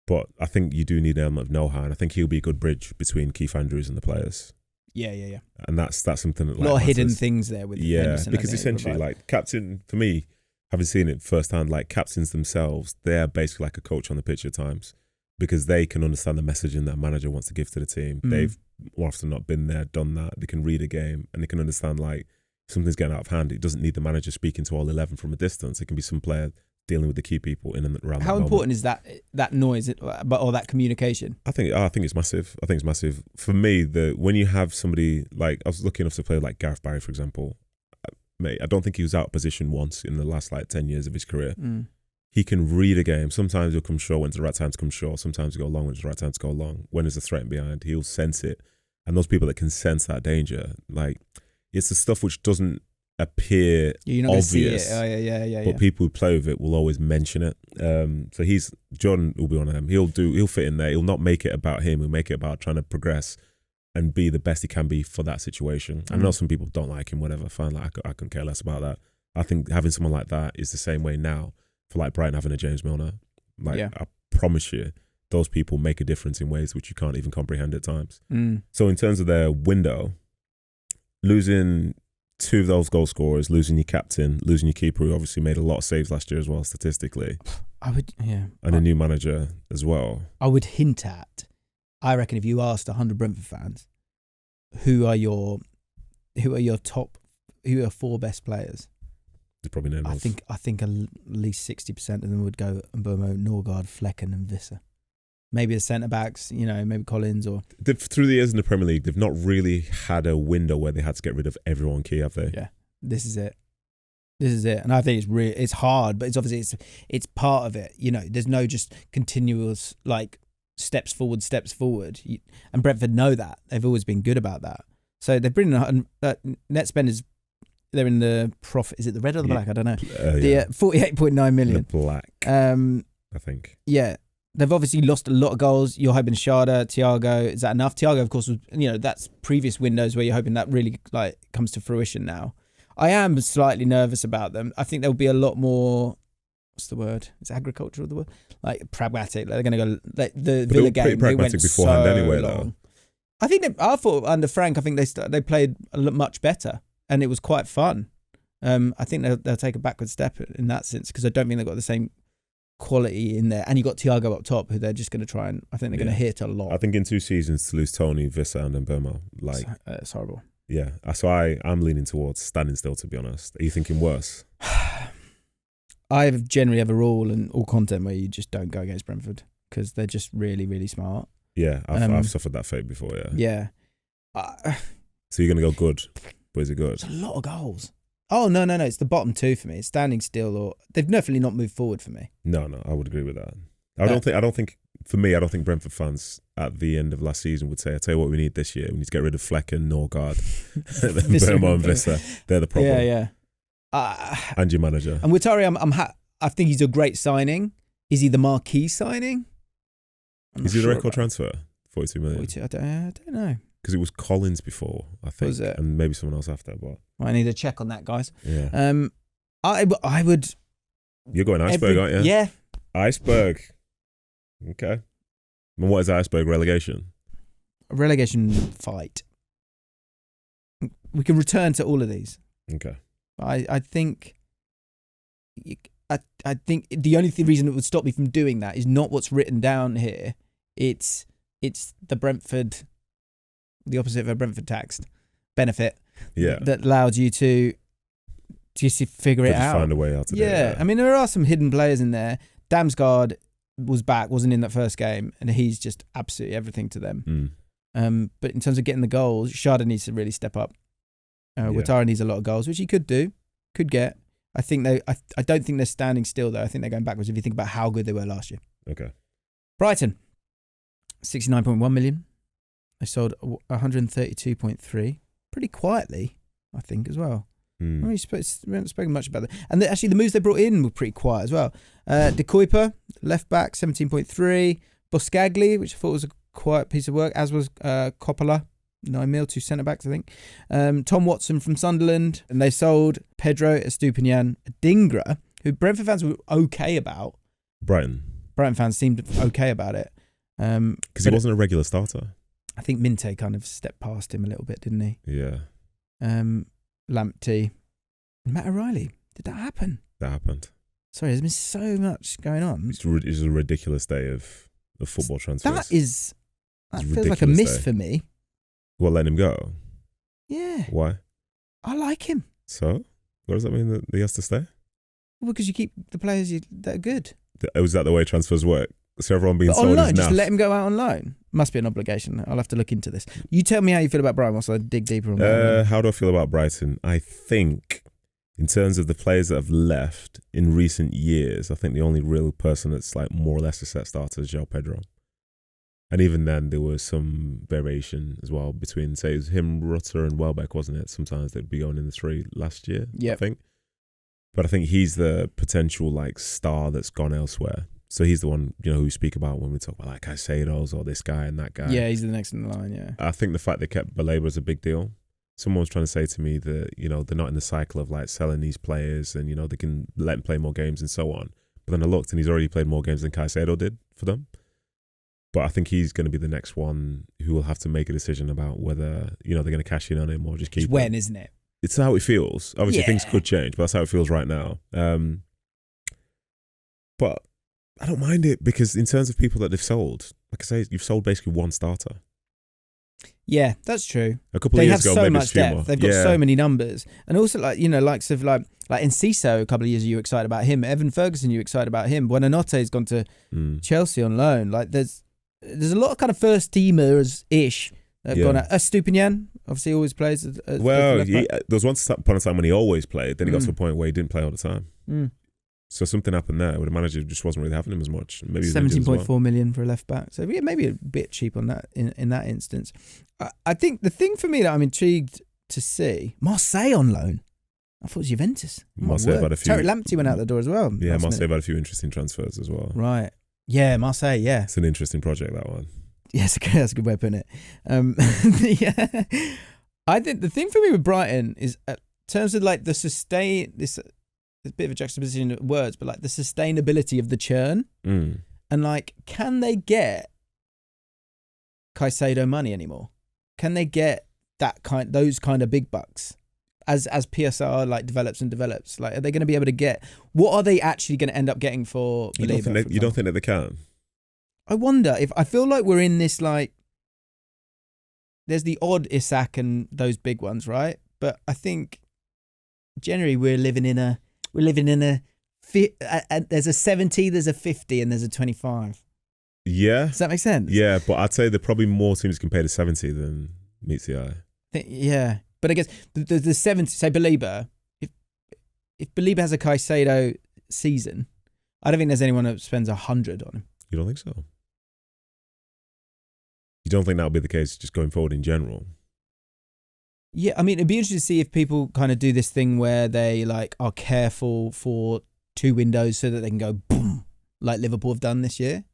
But I think you do need an element of know-how. And I think he'll be a good bridge between Keith Andrews and the players. Yeah. And that's something that, like, a lot of hidden things there with Henderson. Because essentially, like, captain, for me, having seen it firsthand, like, captains themselves, they're basically like a coach on the pitch at times, because they can understand the messaging that a manager wants to give to the team. They've more often not been there, done that. They can read a game and they can understand, like, something's getting out of hand. It doesn't need the manager speaking to all 11 from a distance. It can be some player dealing with the key people in and around. How important is that noise or that communication? I think it's massive. I think it's massive. For me, when you have somebody like, I was lucky enough to play like Gareth Barry, for example. Mate, I don't think he was out of position once in the last like 10 years of his career. He can read a game. Sometimes he'll come short when it's the right time to come short. Sometimes he'll go long when it's the right time to go long. When there's a threat behind, he'll sense it. And those people that can sense that danger, like, it's the stuff which doesn't appear obvious. See it. Oh, yeah. But people who play with it will always mention it. So Jordan will be one of them. He'll fit in there. He'll not make it about him. He'll make it about trying to progress and be the best he can be for that situation. I know some people don't like him, whatever. Fine, like, I couldn't care less about that. I think having someone like that is the same way now for like Brighton having a James Milner. Like, I promise you, those people make a difference in ways which you can't even comprehend at times. So in terms of their window, losing 2 of those goal scorers, losing your captain, losing your keeper, who obviously made a lot of saves last year as well, statistically. And a new manager as well. I would hint at, I reckon if you asked 100 Brentford fans, who are your 4 best players? They probably know. I think at least 60% of them would go Mbumo, Norgard, Flecken, and Visser. Maybe the centre backs, maybe Collins or. Through the years in the Premier League, they've not really had a window where they had to get rid of everyone key, have they? Yeah, this is it, and I think it's hard, but it's obviously it's part of it. There's no just continuous like steps forward, and Brentford know that. They've always been good about that. So they've been net spenders. They're in the profit. Is it the red or the black? I don't know. The 48.9 million. The black. I think. Yeah. They've obviously lost a lot of goals. You're hoping Shada, Thiago, is that enough? Thiago, of course, was, that's previous windows where you're hoping that really like comes to fruition now. I am slightly nervous about them. I think there'll be a lot more, what's the word? Is agricultural the word? Like pragmatic. They're going to go, like the Villa game, they went beforehand so anyway, long. I think I thought under Frank, I think they played much better, and it was quite fun. I think they'll take a backward step in that sense because I don't think they've got the same quality in there. And you got Thiago up top, who they're just going to try and I think they're going to hit a lot. I think in 2 seasons to lose Tony, Vissa, and then Burma, it's horrible. Yeah, so I'm leaning towards standing still. To be honest, are you thinking worse? I generally have a rule in all content where you just don't go against Brentford because they're just really, really smart. Yeah, I've suffered that fate before. Yeah. So you're gonna go good, but is it good? It's a lot of goals. Oh no! It's the bottom 2 for me. It's standing still, or they've definitely not moved forward for me. No, I would agree with that. I don't think for me, I don't think Brentford fans at the end of last season would say, "I tell you what, we need this year. We need to get rid of Flecken, Norgard, Burma, and Vissa. They're the problem." Yeah. And your manager. And Watari, I think he's a great signing. Is he the marquee signing? Is he the record transfer? 42 million. 42, I don't know. Because it was Collins before, I think, Was it? And maybe someone else after. But I need to check on that, guys. Yeah. I would. You're going iceberg, aren't you? Yeah. Iceberg. Okay. And what is iceberg? Relegation? A relegation fight. We can return to all of these. Okay. I think the only reason it would stop me from doing that is not what's written down here. It's the Brentford, the opposite of a Brentford tax benefit. Yeah. That allows you to just figure it out. Find a way out of it. Yeah. I mean, there are some hidden players in there. Damsgaard was back, wasn't in that first game, and he's just absolutely everything to them. But in terms of getting the goals, Sharda needs to really step up. Watara needs a lot of goals, which he could get. I think I don't think they're standing still though. I think they're going backwards if you think about how good they were last year. Okay. Brighton, 69.1 million. They sold 132.3. Pretty quietly, I think, as well. We haven't spoken much about that. And actually, the moves they brought in were pretty quiet as well. De Kuyper, left back, 17.3. Boscagli, which I thought was a quiet piece of work, as was Coppola. 9 mil, 2 centre-backs, I think. Tom Watson from Sunderland. And they sold Pedro Estupinian Dingra, who Brentford fans were okay about. Brighton fans seemed okay about it. Because he wasn't a regular starter. I think Minte kind of stepped past him a little bit, didn't he? Yeah. Lamptey. Matt O'Reilly. Did that happen? That happened. Sorry, there's been so much going on. It's a ridiculous day of football transfers. That feels like a miss for me. Well, let him go. Yeah. Why? I like him. So, what does that mean that he has to stay? Well, because you keep the players that are good. Was that the way transfers work? So everyone being sold on loan, is just naff. let him go out on loan. Must be an obligation. I'll have to look into this. You tell me how you feel about Brighton whilst I dig deeper on that. How do I feel about Brighton? I think, in terms of the players that have left in recent years, I think the only real person that's like more or less a set starter is João Pedro. And even then, there was some variation as well between, say, it was him, Rutter, and Welbeck, wasn't it? Sometimes they'd be going in the 3 last year, I think. But I think he's the potential like star that's gone elsewhere. So he's the one, who we speak about when we talk about like Caicedo's or this guy and that guy. Yeah, he's the next in the line, yeah. I think the fact they kept Baleba is a big deal. Someone was trying to say to me that, they're not in the cycle of like selling these players and, they can let him play more games and so on. But then I looked and he's already played more games than Caicedo did for them. But I think he's going to be the next one who will have to make a decision about whether, they're going to cash in on him or just keep him. It's when, isn't it? It's how it feels. Obviously, things could change, but that's how it feels right now. But I don't mind it because in terms of people that they've sold, like I say, you've sold basically one starter. Yeah, that's true. A couple of years ago, they have so maybe much depth. more. They've got so many numbers, and also like likes of like Enciso. A couple of years you were excited about him. Evan Ferguson, you were excited about him. Buonanotte gone to Chelsea on loan. Like there's a lot of kind of first teamers ish that have gone out. Estupinian obviously always plays. There was once upon a time when he always played. Then he got to the point where he didn't play all the time. So something happened there where the manager just wasn't really having him as much. Maybe 17.4 million for a left back. So yeah, maybe a bit cheap on that in that instance. I think the thing for me that I'm intrigued to see, Marseille on loan. I thought it was Juventus. Marseille had a few. Terry Lamptey went out the door as well. Yeah, Marseille had a few interesting transfers as well. Right. Yeah, Marseille. Yeah, it's an interesting project, that one. Yes, that's a good way of putting it. Yeah, I think the thing for me with Brighton is in terms of like the sustain this. It's a bit of a juxtaposition of words, but like the sustainability of the churn and like, can they get Caicedo money anymore? Can they get those kind of big bucks as PSR like develops and develops? Like, are they going to be able to get? What are they actually going to end up getting for? You don't think that they can? I wonder I feel like we're in this like. There's the odd Isak and those big ones, right? But I think generally we're living in a there's a 70, there's a 50, and there's a 25. Yeah. Does that make sense? Yeah, but I'd say there are probably more teams can pay the 70 than meets the eye. Yeah. But I guess the 70, say Belieber, if Belieber has a Caicedo season, I don't think there's anyone that spends 100 on him. You don't think so? You don't think that would be the case just going forward in general? Yeah, I mean, it'd be interesting to see if people kind of do this thing where they like are careful for 2 windows so that they can go boom, like Liverpool have done this year.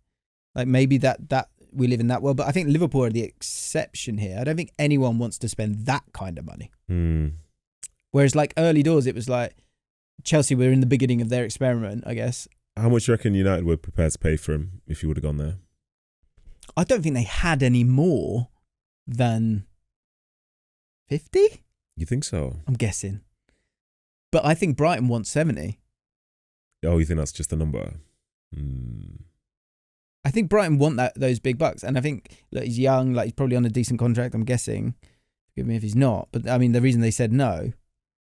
Like maybe that we live in that world, but I think Liverpool are the exception here. I don't think anyone wants to spend that kind of money. Whereas like early doors, it was like Chelsea were in the beginning of their experiment, I guess. How much do you reckon United were prepared to pay for him if you would have gone there? I don't think they had any more than 50. You think so? I'm guessing. But I think Brighton wants 70. Oh, you think that's just a number? I think Brighton want those big bucks. And I think, look, he's young, like he's probably on a decent contract, I'm guessing. Forgive me if he's not. But I mean, the reason they said no.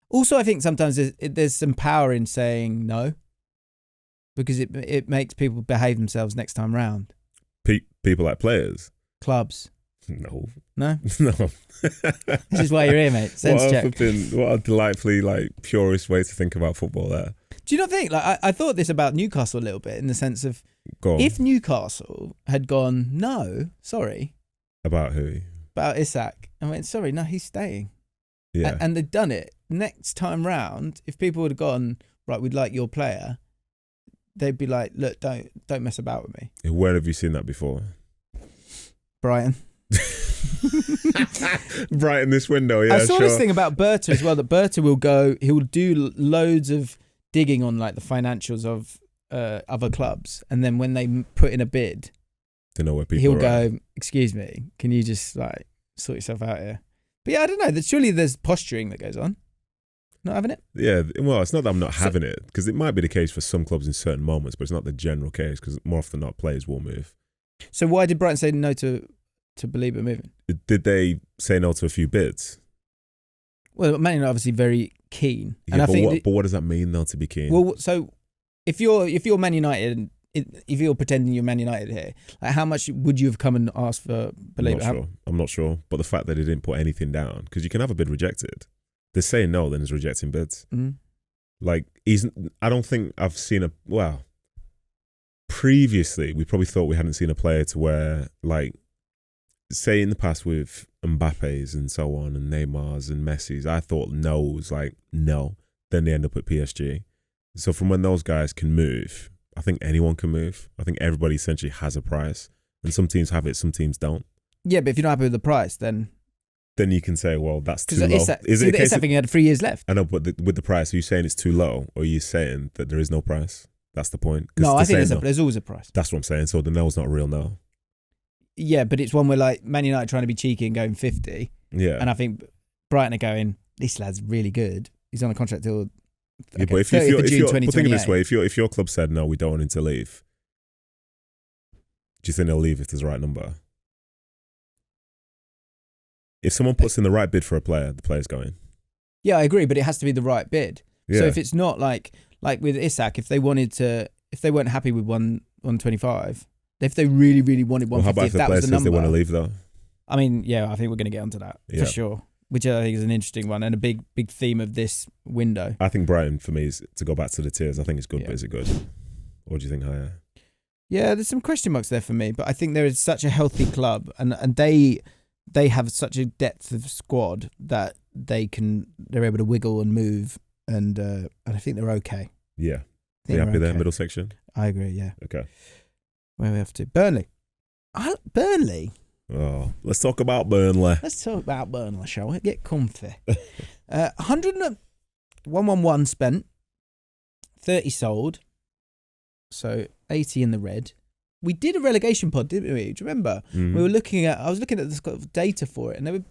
Also, I think sometimes there's some power in saying no. Because it makes people behave themselves next time round. People like players? Clubs. No. No? No. This is why you're here, mate. Sense check. What a delightfully like purist way to think about football there. Do you not think, like, I thought this about Newcastle a little bit in the sense of, if Newcastle had gone, no, sorry. About who? About Isak. I went, sorry, no, he's staying. Yeah. And they'd done it. Next time round, if people would have gone, right, we'd like your player, they'd be like, look, don't mess about with me. Where have you seen that before? Brighton. Brighton this window, yeah. I saw this thing about Berta as well, that Berta he'll do loads of digging on like the financials of other clubs, and then when they put in a bid, they know where people he'll are. Go, excuse me, can you just like sort yourself out here? But yeah, I don't know. Surely there's posturing that goes on. Not having it? Yeah, well, it's not that I'm not having it, because it might be the case for some clubs in certain moments, but it's not the general case, because more often than not, players will move. So why did Brighton say no to Belieber moving? Did they say no to a few bids? Well, Man United are obviously very keen. Yeah, and I think but what does that mean though, to be keen? Well, so if you're Man United, if you're pretending you're Man United here, like how much would you have come and asked for Belieber? I'm not sure. But the fact that they didn't put anything down, because you can have a bid rejected. They're saying no, then it's rejecting bids. Mm-hmm. Like, I don't think I've seen previously, we probably thought we hadn't seen a player to where, like, say in the past with Mbappe's and so on, and Neymar's and Messi's, I thought no was like, no. Then they end up at PSG. So from when those guys can move, I think anyone can move. I think everybody essentially has a price. And some teams have it, some teams don't. Yeah, but if you're not happy with the price, then you can say, well, that's too low. Is it a case of you had 3 years left? I know, but with the price, are you saying it's too low, or are you saying that there is no price? That's the point. No, I think there's always a price. That's what I'm saying. So the no's not a real no. Yeah, but it's one where like Man United trying to be cheeky and going 50. Yeah. And I think Brighton are going, this lad's really good. He's on a contract till but if you're think of it this way, if your club said no, we don't want him to leave, do you think they'll leave if there's the right number? If someone puts in the right bid for a player, the player's going. Yeah, I agree, but it has to be the right bid. Yeah. So if it's not like with Isak, if they weren't happy with 125, if they really, really wanted 150, how about if the player says they want to leave though? I mean, yeah, I think we're going to get onto that for sure, which I think is an interesting one and a big theme of this window. I think Brighton, for me, is to go back to the tiers. I think it's good, but is it good? Or do you think higher? Yeah, there's some question marks there for me, but I think there is such a healthy club, and they have such a depth of squad that they're able to wiggle and move, and I think they're okay. Yeah. Are you happy there, middle section? I agree, yeah. Okay. Where we have to? Burnley. Burnley? Oh, let's talk about Burnley. Let's talk about Burnley, shall we? Get comfy. 111 spent, 30 sold, so 80 in the red. we did a relegation pod, didn't we? Do you remember? Mhm. I was looking at the data for it, and they were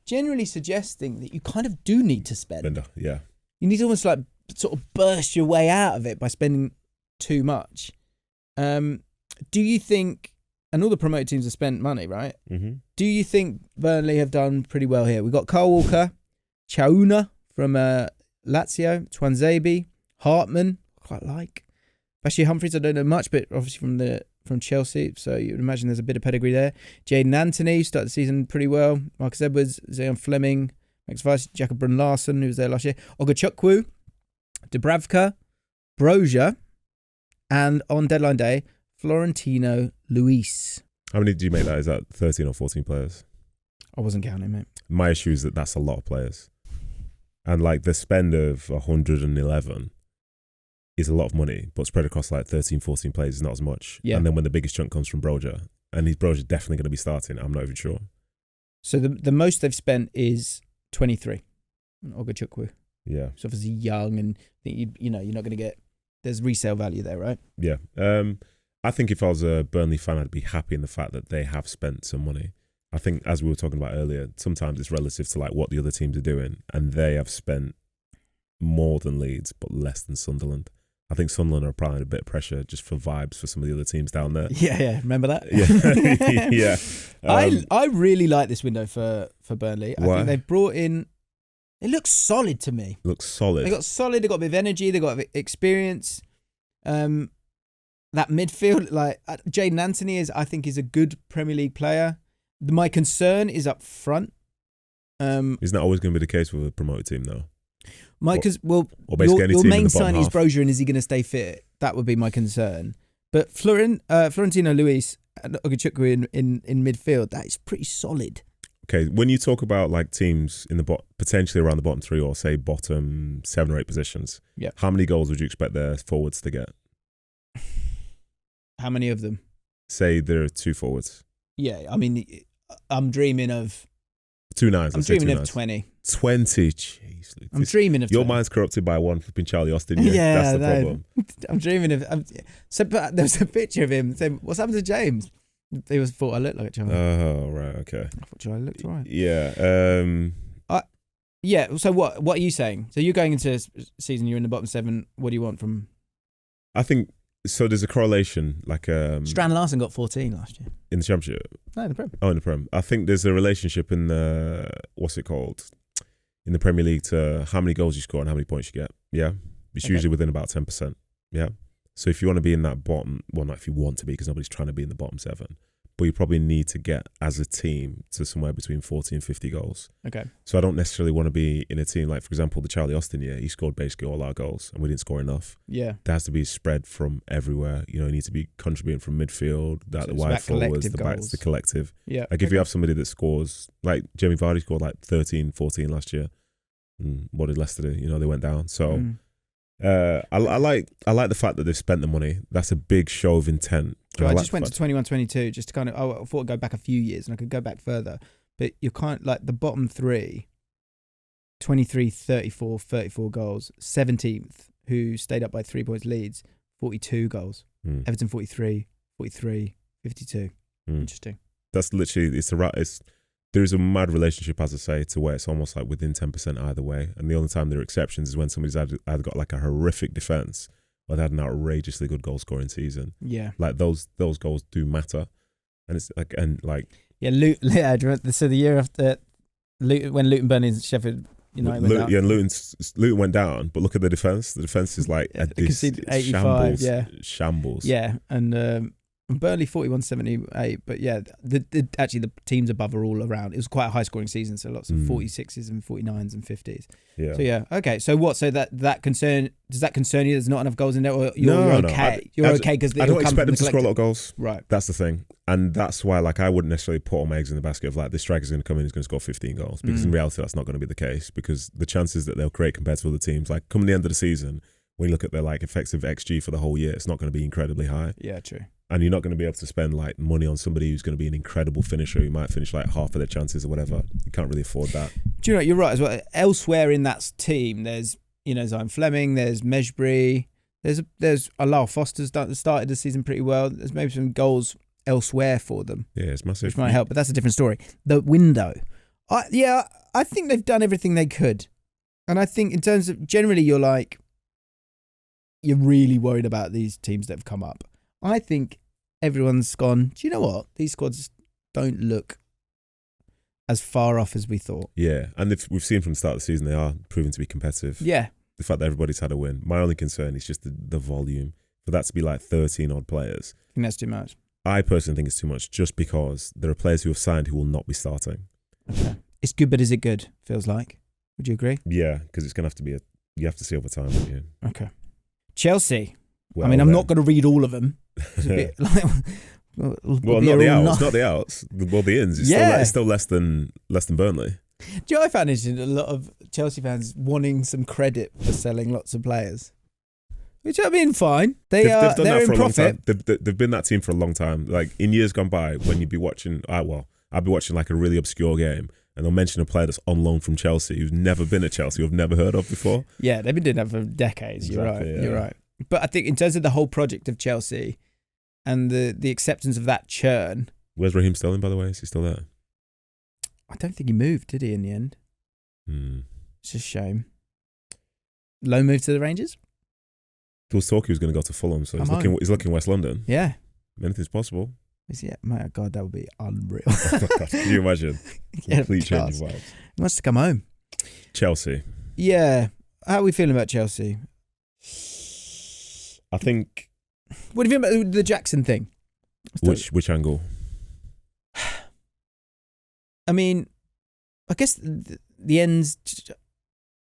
generally suggesting that you kind of do need to spend. Bender, yeah. You need to almost like sort of burst your way out of it by spending too much. Do you think, and all the promoted teams have spent money, right? Mm-hmm. Do you think Burnley have done pretty well here? We've got Kyle Walker, Chauna from Lazio, Twanzebe, Hartman, quite like. Bashir Humphries, I don't know much, but obviously from Chelsea, so you would imagine there's a bit of pedigree there. Jaden Anthony started the season pretty well. Marcus Edwards, Zion Fleming, Max Weiss, Jacob Brun Larson, who was there last year. Ogachukwu, Dubravka, Brozier, and on deadline day, Florentino Luis. How many do you make that? Is that 13 or 14 players? I wasn't counting, mate. My issue is that that's a lot of players. And like the spend of 111 is a lot of money, but spread across like 13, 14 players is not as much. Yeah. And then when the biggest chunk comes from Brozier, and Brozier's definitely going to be starting, I'm not even sure. So the most they've spent is 23 on Ogachukwu. Yeah. It's obviously young, and I think you're not going to get, there's resale value there, right? Yeah. I think if I was a Burnley fan, I'd be happy in the fact that they have spent some money. I think, as we were talking about earlier, sometimes it's relative to like what the other teams are doing, and they have spent more than Leeds, but less than Sunderland. I think Sunderland are applying a bit of pressure just for vibes for some of the other teams down there. Yeah. Remember that? Yeah. Yeah. I really like this window for Burnley. I think they've brought in, it looks solid to me. Looks solid. They got solid, they got a bit of energy, they got experience. That midfield, like Jaden Anthony I think is a good Premier League player. My concern is up front. Isn't that always going to be the case with a promoted team though? Your main sign is Brozier, and is he going to stay fit? That would be my concern. But Florentino Luis and Ogachukwu in midfield, that is pretty solid. Okay, when you talk about like teams in the potentially around the bottom three, or say bottom 7 or 8 positions, yeah, how many goals would you expect their forwards to get? How many of them? Say there are 2 forwards. Yeah, I mean, I'm dreaming of 2 nines. I'm dreaming of 20. 20, jeez. I'm dreaming of your 20. mind's corrupted by one flipping Charlie Austin. Yeah, that's the problem. I'm dreaming of. But there was a picture of him saying, "What's happened to James?" He thought I looked like Charlie. Oh right, okay. I thought Charlie looked right. Yeah. Yeah. So what are you saying? So you're going into a season, you're in the bottom 7. What do you want from? I think so. There's a correlation, like Strand Larson got 14 last year in the Championship. No, in the Prem. Oh, in the Prem. I think there's a relationship in the in the Premier League to how many goals you score and how many points you get. Yeah, it's usually within about 10%. Yeah. So if you want to be in that bottom, well, not if you want to be, because nobody's trying to be in the bottom 7, but you probably need to get as a team to somewhere between 40 and 50 goals. Okay. So I don't necessarily want to be in a team like, for example, the Charlie Austin year. He scored basically all our goals and we didn't score enough. Yeah. There has to be spread from everywhere. You need to be contributing from midfield, the wide forwards, the backs, the collective. Yeah. Like if you have somebody that scores, like Jamie Vardy scored like 13, 14 last year. What did Leicester do? They went down. So I like the fact that they've spent the money. That's a big show of intent. I just went to 21-22 just to kind of, I thought I'd go back a few years and I could go back further. But you're kind of like the bottom 3, 23, 34, 34 goals. 17th, who stayed up by 3 points, Leeds, 42 goals. Everton 43, 43, 52. Interesting. That's literally, there's a mad relationship, as I say, to where it's almost like within 10% either way. And the only time there are exceptions is when somebody's either got like a horrific defence or they had an outrageously good goal scoring season. Yeah. Like those goals do matter. And it's like, yeah, Luton, so the year after when Luton, Burnley and Sheffield United went down. Yeah, and Luton went down, but look at the defence. The defence is like this 85, shambles. Yeah, and Burnley 41-78, but yeah, actually the teams above are all around. It was quite a high scoring season, so lots of 46s and 49s and 50s. Yeah. So yeah, okay. So what? So that does that concern you? There's not enough goals in there, or you're okay? No. You're okay because I don't expect them to score a lot of goals. Right. That's the thing, and that's why I wouldn't necessarily put all my eggs in the basket of like this striker's going to come in, he's going to score 15 goals, because in reality that's not going to be the case, because the chances that they'll create compared to other teams, like come the end of the season, when you look at their like effective XG for the whole year, it's not going to be incredibly high. Yeah, true. And you're not going to be able to spend like money on somebody who's going to be an incredible finisher who might finish like half of their chances or whatever. You can't really afford that. Do you know, you're right as well. Elsewhere in that team, there's Zion Fleming, there's Mejbri, There's Allow Foster's started the season pretty well. There's maybe some goals elsewhere for them. Yeah, it's massive. Which might help, but that's a different story. The window. I think they've done everything they could. And I think in terms of, generally you're really worried about these teams that have come up. I think everyone's gone, do you know what? These squads don't look as far off as we thought. Yeah, and we've seen from the start of the season they are proving to be competitive. Yeah. The fact that everybody's had a win. My only concern is just the volume. For that to be like 13 odd players. I think that's too much. I personally think it's too much just because there are players who have signed who will not be starting. Okay. It's good, but is it good? Feels like. Would you agree? Yeah, because it's going to have to be you have to see over time. Yeah. Okay. Chelsea. Well, I mean, I'm not going to read all of them. It's a bit like, well, not the outs, not the outs. Well, the ins. It's still less than Burnley. Do you know what I found interesting? A lot of Chelsea fans wanting some credit for selling lots of players. Which, I mean, fine. They've done that for a long time. They've been that team for a long time. Like, in years gone by, when you'd be watching, I'd be watching like a really obscure game, and they'll mention a player that's on loan from Chelsea who's never been at Chelsea, who've never heard of before. Yeah, they've been doing that for decades. Exactly, You're right. But I think in terms of the whole project of Chelsea and the acceptance of that churn. Where's Raheem Sterling, by the way? Is he still there? I don't think he moved, did he, in the end? It's a shame. Low move to the Rangers? There was talk he was going to go to Fulham, so he's looking West London. Yeah. Anything's possible. My God, that would be unreal. Can you imagine? Complete change of vibes. He wants to come home. Chelsea. Yeah. How are we feeling about Chelsea? I think... What do you think about the Jackson thing? Which angle? I mean, I guess the ends,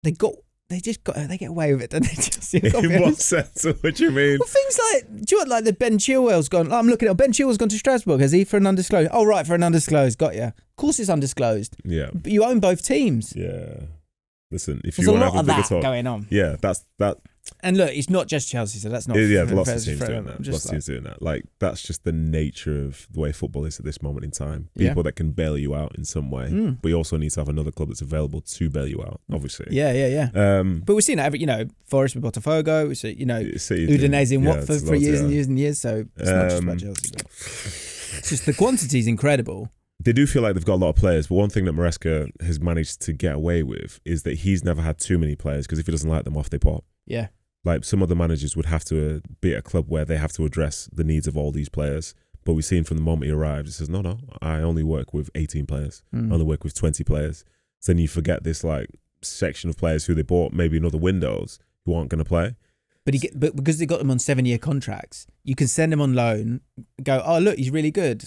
they get away with it, don't they? Chelsea? In what sense? What do you mean? Well, things like, do you know, like the Ben Chilwell's gone, I'm looking at Ben Chilwell's gone to Strasbourg, has he, for an undisclosed? Oh, right, for an undisclosed, got you. Of course it's undisclosed. Yeah. But you own both teams. Yeah. Listen, if There's you want to have a bigger lot of that talk, going on. Yeah, that. And look, it's not just Chelsea, so that's not. Yeah, lots of teams doing that. Lots of teams doing that. Like, that's just the nature of the way football is at this moment in time. People that can bail you out in some way, but you also need to have another club that's available to bail you out. Obviously. Yeah. But we've seen that Forest with Botafogo. We see, Udinese in Watford for years and years and years. So it's not just about Chelsea. But it's just the quantity is incredible. They do feel like they've got a lot of players, but one thing that Maresca has managed to get away with is that he's never had too many players, because if he doesn't like them, off they pop. Yeah. Like, some other managers would have to be at a club where they have to address the needs of all these players. But we've seen from the moment he arrived, he says, no, I only work with 18 players. I only work with 20 players. So then you forget this like section of players who they bought maybe in other windows who aren't going to play. But because they got them on 7-year contracts, you can send them on loan, go, oh, look, he's really good.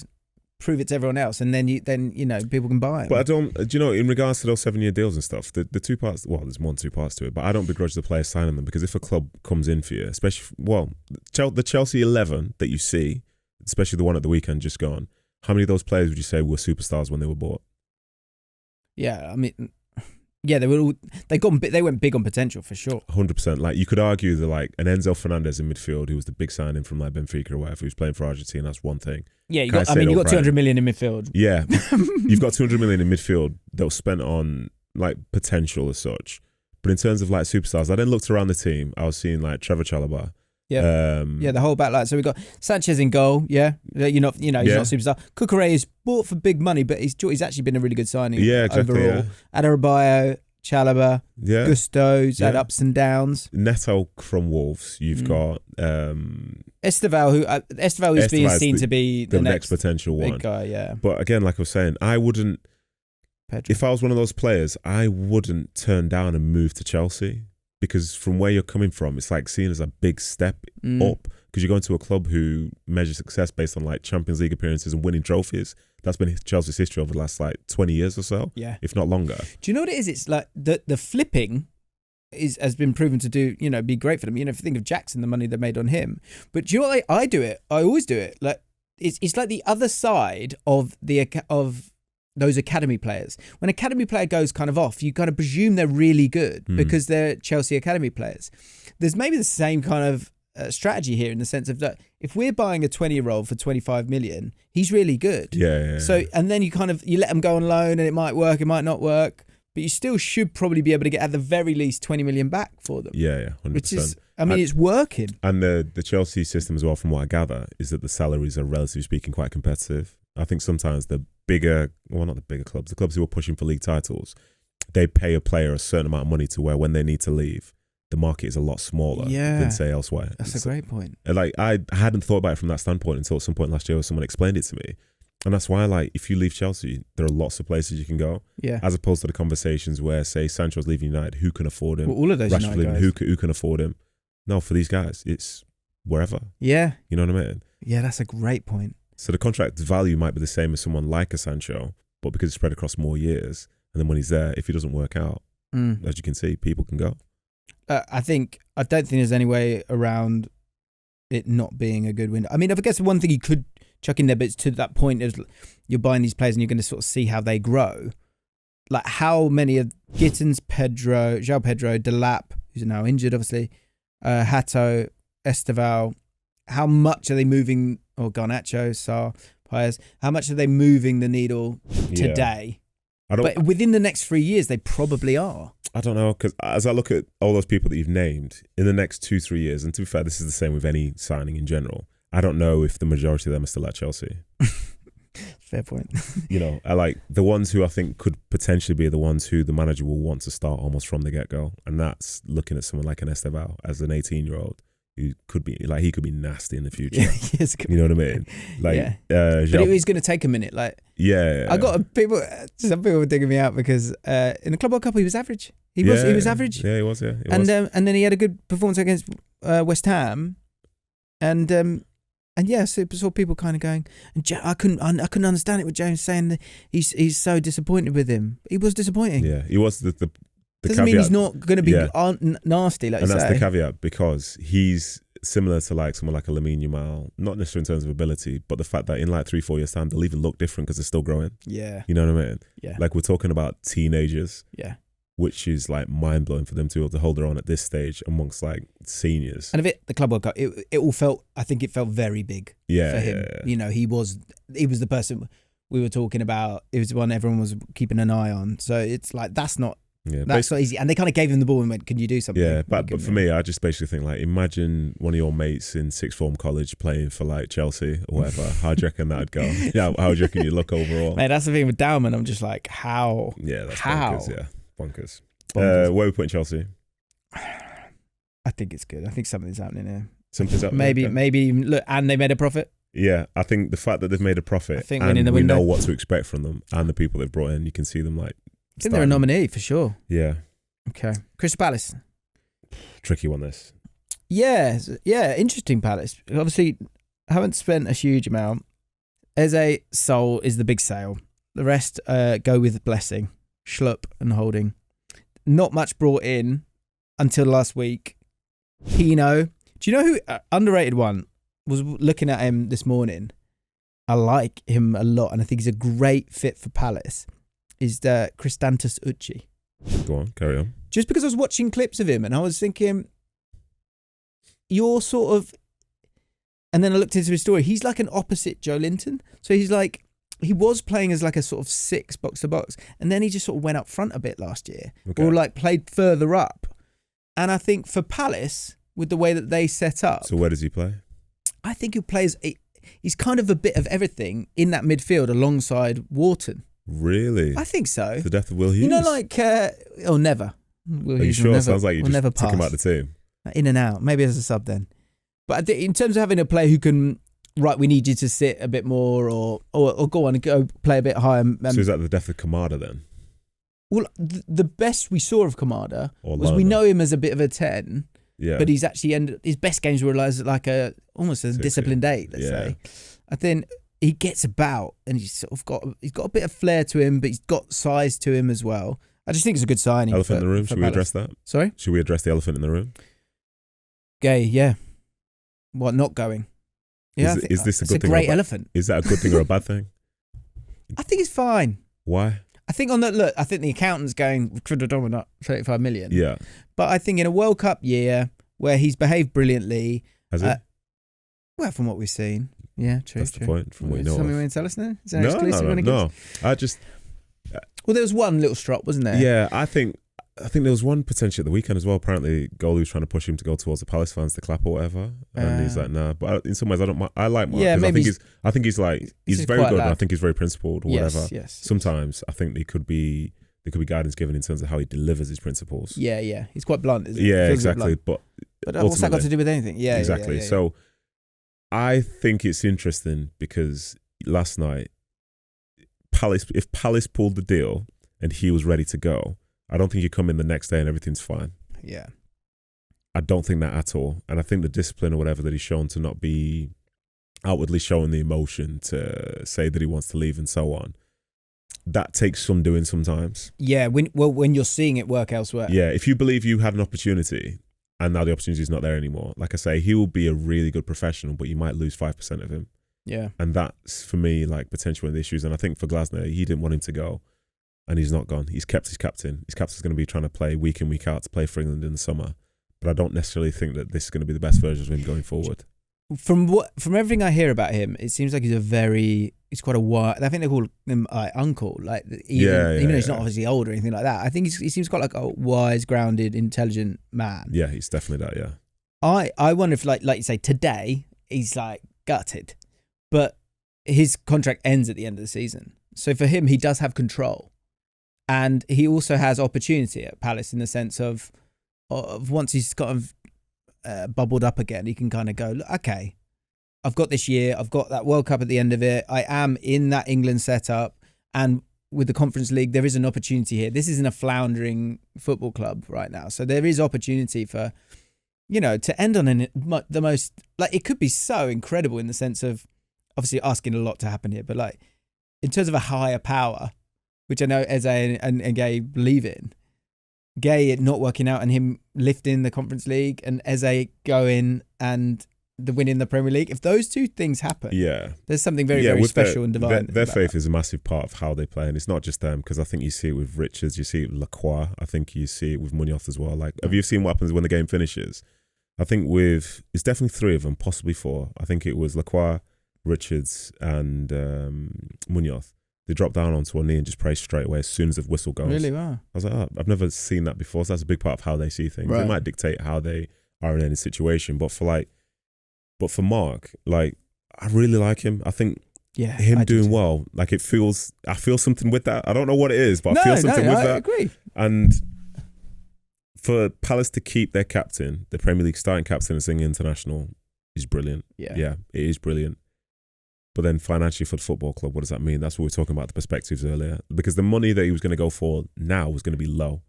Prove it to everyone else, and then people can buy it. But do you know, in regards to those 7-year deals and stuff, the two parts, well, there's more than two parts to it, but I don't begrudge the players signing them, because if a club comes in for you, especially, the Chelsea 11 that you see, especially the one at the weekend just gone, how many of those players would you say were superstars when they were bought? Yeah, I mean, yeah, they went big on potential for sure. 100%. Like, you could argue that like an Enzo Fernandez in midfield, who was the big signing from like Benfica or whatever, who's playing for Argentina, that's one thing. Yeah, you got 200 million in midfield. Yeah, you've got 200 million in midfield that was spent on like potential as such. But in terms of like superstars, I then looked around the team. I was seeing like Trevor Chalobah. Yeah, the whole back line. So we got Sanchez in goal. Yeah, he's not a superstar. Cucurella is bought for big money, but he's actually been a really good signing. Yeah, exactly. Overall, Adebayo, Chalobah, Gusto's had ups and downs. Neto from Wolves. You've got Esteval is being seen to be the next potential big one. Guy, yeah. But again, like I was saying, I wouldn't. Pedro. If I was one of those players, I wouldn't turn down and move to Chelsea, because from where you're coming from, it's like seen as a big step up, because you're going to a club who measures success based on like Champions League appearances and winning trophies. That's been Chelsea's history over the last like 20 years or so, if not longer. Do you know what it is? It's like the flipping has been proven to do, be great for them. If you think of Jackson, the money they made on him. But do you know what I do it? I always do it. Like it's like the other side of those academy players. When an academy player goes kind of off, you kind of presume they're really good because they're Chelsea academy players. There's maybe the same kind of strategy here, in the sense of that if we're buying a 20-year-old for 25 million, he's really good. Yeah. So, and then you let him go on loan, and it might work, it might not work, but you still should probably be able to get at the very least 20 million back for them. Yeah, 100%. I mean, it's working. And the Chelsea system as well, from what I gather, is that the salaries are relatively speaking quite competitive. I think sometimes the bigger, well, not the bigger clubs, the clubs who are pushing for league titles, they pay a player a certain amount of money to where when they need to leave, the market is a lot smaller than say elsewhere. That's a great point. Like I hadn't thought about it from that standpoint until at some point last year, someone explained it to me. And that's why, like, if you leave Chelsea, there are lots of places you can go. Yeah. As opposed to the conversations where, say, Sancho's leaving United, who can afford him? Well, all of those Rashford's United leaving, guys. who can afford him? No, for these guys, it's wherever. Yeah. You know what I mean? Yeah, that's a great point. So the contract value might be the same as someone like a Sancho, but because it's spread across more years, and then when he's there, if he doesn't work out, as you can see, people can go. I don't think there's any way around it not being a good window. I mean, I guess one thing you could chuck in there, but it's to that point is you're buying these players and you're going to sort of see how they grow. Like how many of Gittins, Pedro, João Pedro, Delap, who's now injured, obviously, Hato, Esteval, how much are they moving, or Garnacho, Sarr, Paez, how much are they moving the needle today? But within the next 3 years, they probably are. I don't know, because as I look at all those people that you've named, in the next 2-3 years, and to be fair, this is the same with any signing in general, I don't know if the majority of them are still at Chelsea. Fair point. You know, I like the ones who I think could potentially be the ones who the manager will want to start almost from the get-go, and that's looking at someone like an Esteval as an 18-year-old who could be, like, he could be nasty in the future. You know what I mean? Like, but it is going to take a minute. Like, I got some people were digging me out because in the Club World Cup he was average. He was average. Yeah, he was. Yeah, and then he had a good performance against West Ham, and so saw people kind of going. And I couldn't understand it with James saying that he's so disappointed with him. He was disappointing. Yeah, he was. The doesn't caveat, mean he's not going to be nasty. Like, and you that's say. the caveat, because he's similar to like someone like a Lamine Yamal, not necessarily in terms of ability, but the fact that in like 3-4 years time they'll even look different because they're still growing. Yeah, you know what I mean? Yeah, like we're talking about teenagers. Yeah. Which is like mind blowing for them to be able to hold their own at this stage amongst like seniors. And the Club World Cup, it all felt, I think it felt very big for him. Yeah. You know, he was the person we were talking about. It was the one everyone was keeping an eye on. So it's like, that's not easy. And they kind of gave him the ball and went, can you do something? Yeah, but for me, I just basically think like, imagine one of your mates in sixth form college playing for like Chelsea or whatever. How do you reckon that'd go? Yeah, how do you reckon you look overall? Man, that's the thing with Dowman. I'm just like, how? Yeah, that's how? Bonkers, yeah. Bonkers. Where are we putting Chelsea? I think it's good. I think something's happening here. Something's happening. Maybe look, and they made a profit. Yeah, I think the fact that they've made a profit, and we know what to expect from them, and the people they've brought in, you can see them like. I think they're a nominee for sure. Yeah. Okay. Crystal Palace. Tricky one, this. Yeah, interesting Palace. Obviously, haven't spent a huge amount. Eze, Sol is the big sale. The rest go with Blessing, Schlupp and Holding. Not much brought in until last week. Pino. Do you know who underrated one? Was looking at him this morning. I like him a lot, and I think he's a great fit for Palace. Is the Kristantos Uchi. Go on, carry on. Just because I was watching clips of him, and I was thinking, you're sort of, and then I looked into his story. He's like an opposite Joe Linton. So he's like, he was playing as like a sort of 6 box to box, and then he just sort of went up front a bit last year, or like played further up. And I think for Palace, with the way that they set up, so where does he play? I think he plays. He's kind of a bit of everything in that midfield alongside Wharton. Really? I think so. The death of Will Hughes. You know, like never. Will Hughes sure? Sounds like you just took him out the team. In and out, maybe as a sub then. But in terms of having a player who can. Right, we need you to sit a bit more, or go on and go play a bit higher. So is that the death of Kamada then? Well, the best we saw of Kamada was we know him as a bit of a 10, but he's actually his best games were like almost a disciplined 8, let's say. I think he gets about, and he's got a bit of flair to him, but he's got size to him as well. I just think it's a good signing. Elephant in the room. Should we address that? Sorry? Should we address the elephant in the room? Gay, yeah. What, not going? Yeah, is this a good thing? It's a great elephant. Is that a good thing or a bad thing? I think it's fine. Why? I think I think the accountant's going, could have done 35 million. Yeah. But I think in a World Cup year where he's behaved brilliantly. Has he? Well, from what we've seen. Yeah, true. That's the point, from what you know. Something you want to tell us now? Is there No. I just. Well, there was one little strop, wasn't there? Yeah, I think I think there was one potential at the weekend as well. Apparently, goalie was trying to push him to go towards the Palace fans to clap or whatever, and he's like, "Nah." But in some ways, I don't. I like Mark. Yeah, maybe I think he's like he's very good. And I think he's very principled or whatever. Yes. Sometimes I think there could be guidance given in terms of how he delivers his principles. Yeah. He's quite blunt, isn't he? Yeah, exactly. But what's that got to do with anything? Yeah, exactly. Yeah. So I think it's interesting because last night, if Palace pulled the deal and he was ready to go, I don't think you come in the next day and everything's fine. Yeah. I don't think that at all. And I think the discipline or whatever that he's shown to not be outwardly showing the emotion to say that he wants to leave and so on, that takes some doing sometimes. Yeah, when you're seeing it work elsewhere. Yeah, if you believe you had an opportunity and now the opportunity is not there anymore, like I say, he will be a really good professional, but you might lose 5% of him. Yeah. And that's, for me, like potential one of the issues. And I think for Glasner, he didn't want him to go. And he's not gone. He's kept his captain. His captain's going to be trying to play week in, week out to play for England in the summer. But I don't necessarily think that this is going to be the best version of him going forward. From everything I hear about him, it seems like he's quite a wise. I think they call him uncle. Like even though he's not obviously old or anything like that. I think he seems quite like a wise, grounded, intelligent man. Yeah, he's definitely that. Yeah. I wonder if like you say today he's like gutted, but his contract ends at the end of the season. So for him, he does have control. And he also has opportunity at Palace in the sense of once he's kind of bubbled up again, he can kind of go, okay, I've got this year, I've got that World Cup at the end of it, I am in that England setup, and with the Conference League, there is an opportunity here. This isn't a floundering football club right now. So there is opportunity for, to end on the most, like, it could be so incredible in the sense of, obviously asking a lot to happen here, but like, in terms of a higher power, which I know Eze and Gay believe in. Gay not working out and him lifting the Conference League and Eze going and the winning the Premier League. If those two things happen, there's something very special and divine. Their faith is a massive part of how they play, and it's not just them, because I think you see it with Richards, you see it with Lacroix, I think you see it with Munoz as well. Like, have you seen what happens when the game finishes? I think it's definitely three of them, possibly four. I think it was Lacroix, Richards, and Munoz. They drop down onto a knee and just pray straight away as soon as the whistle goes. Really? Wow. I was like, I've never seen that before. So that's a big part of how they see things. Right. They might dictate how they are in any situation. But for Mark, like, I really like him. I think him doing well, like, I feel something with that. I don't know what it is, but I feel something with that. I agree. And for Palace to keep their captain, the Premier League starting captain and singing international, is brilliant. Yeah, it is brilliant. But then financially for the football club, what does that mean? That's what we were talking about, the perspectives earlier. Because the money that he was going to go for now was going to be low.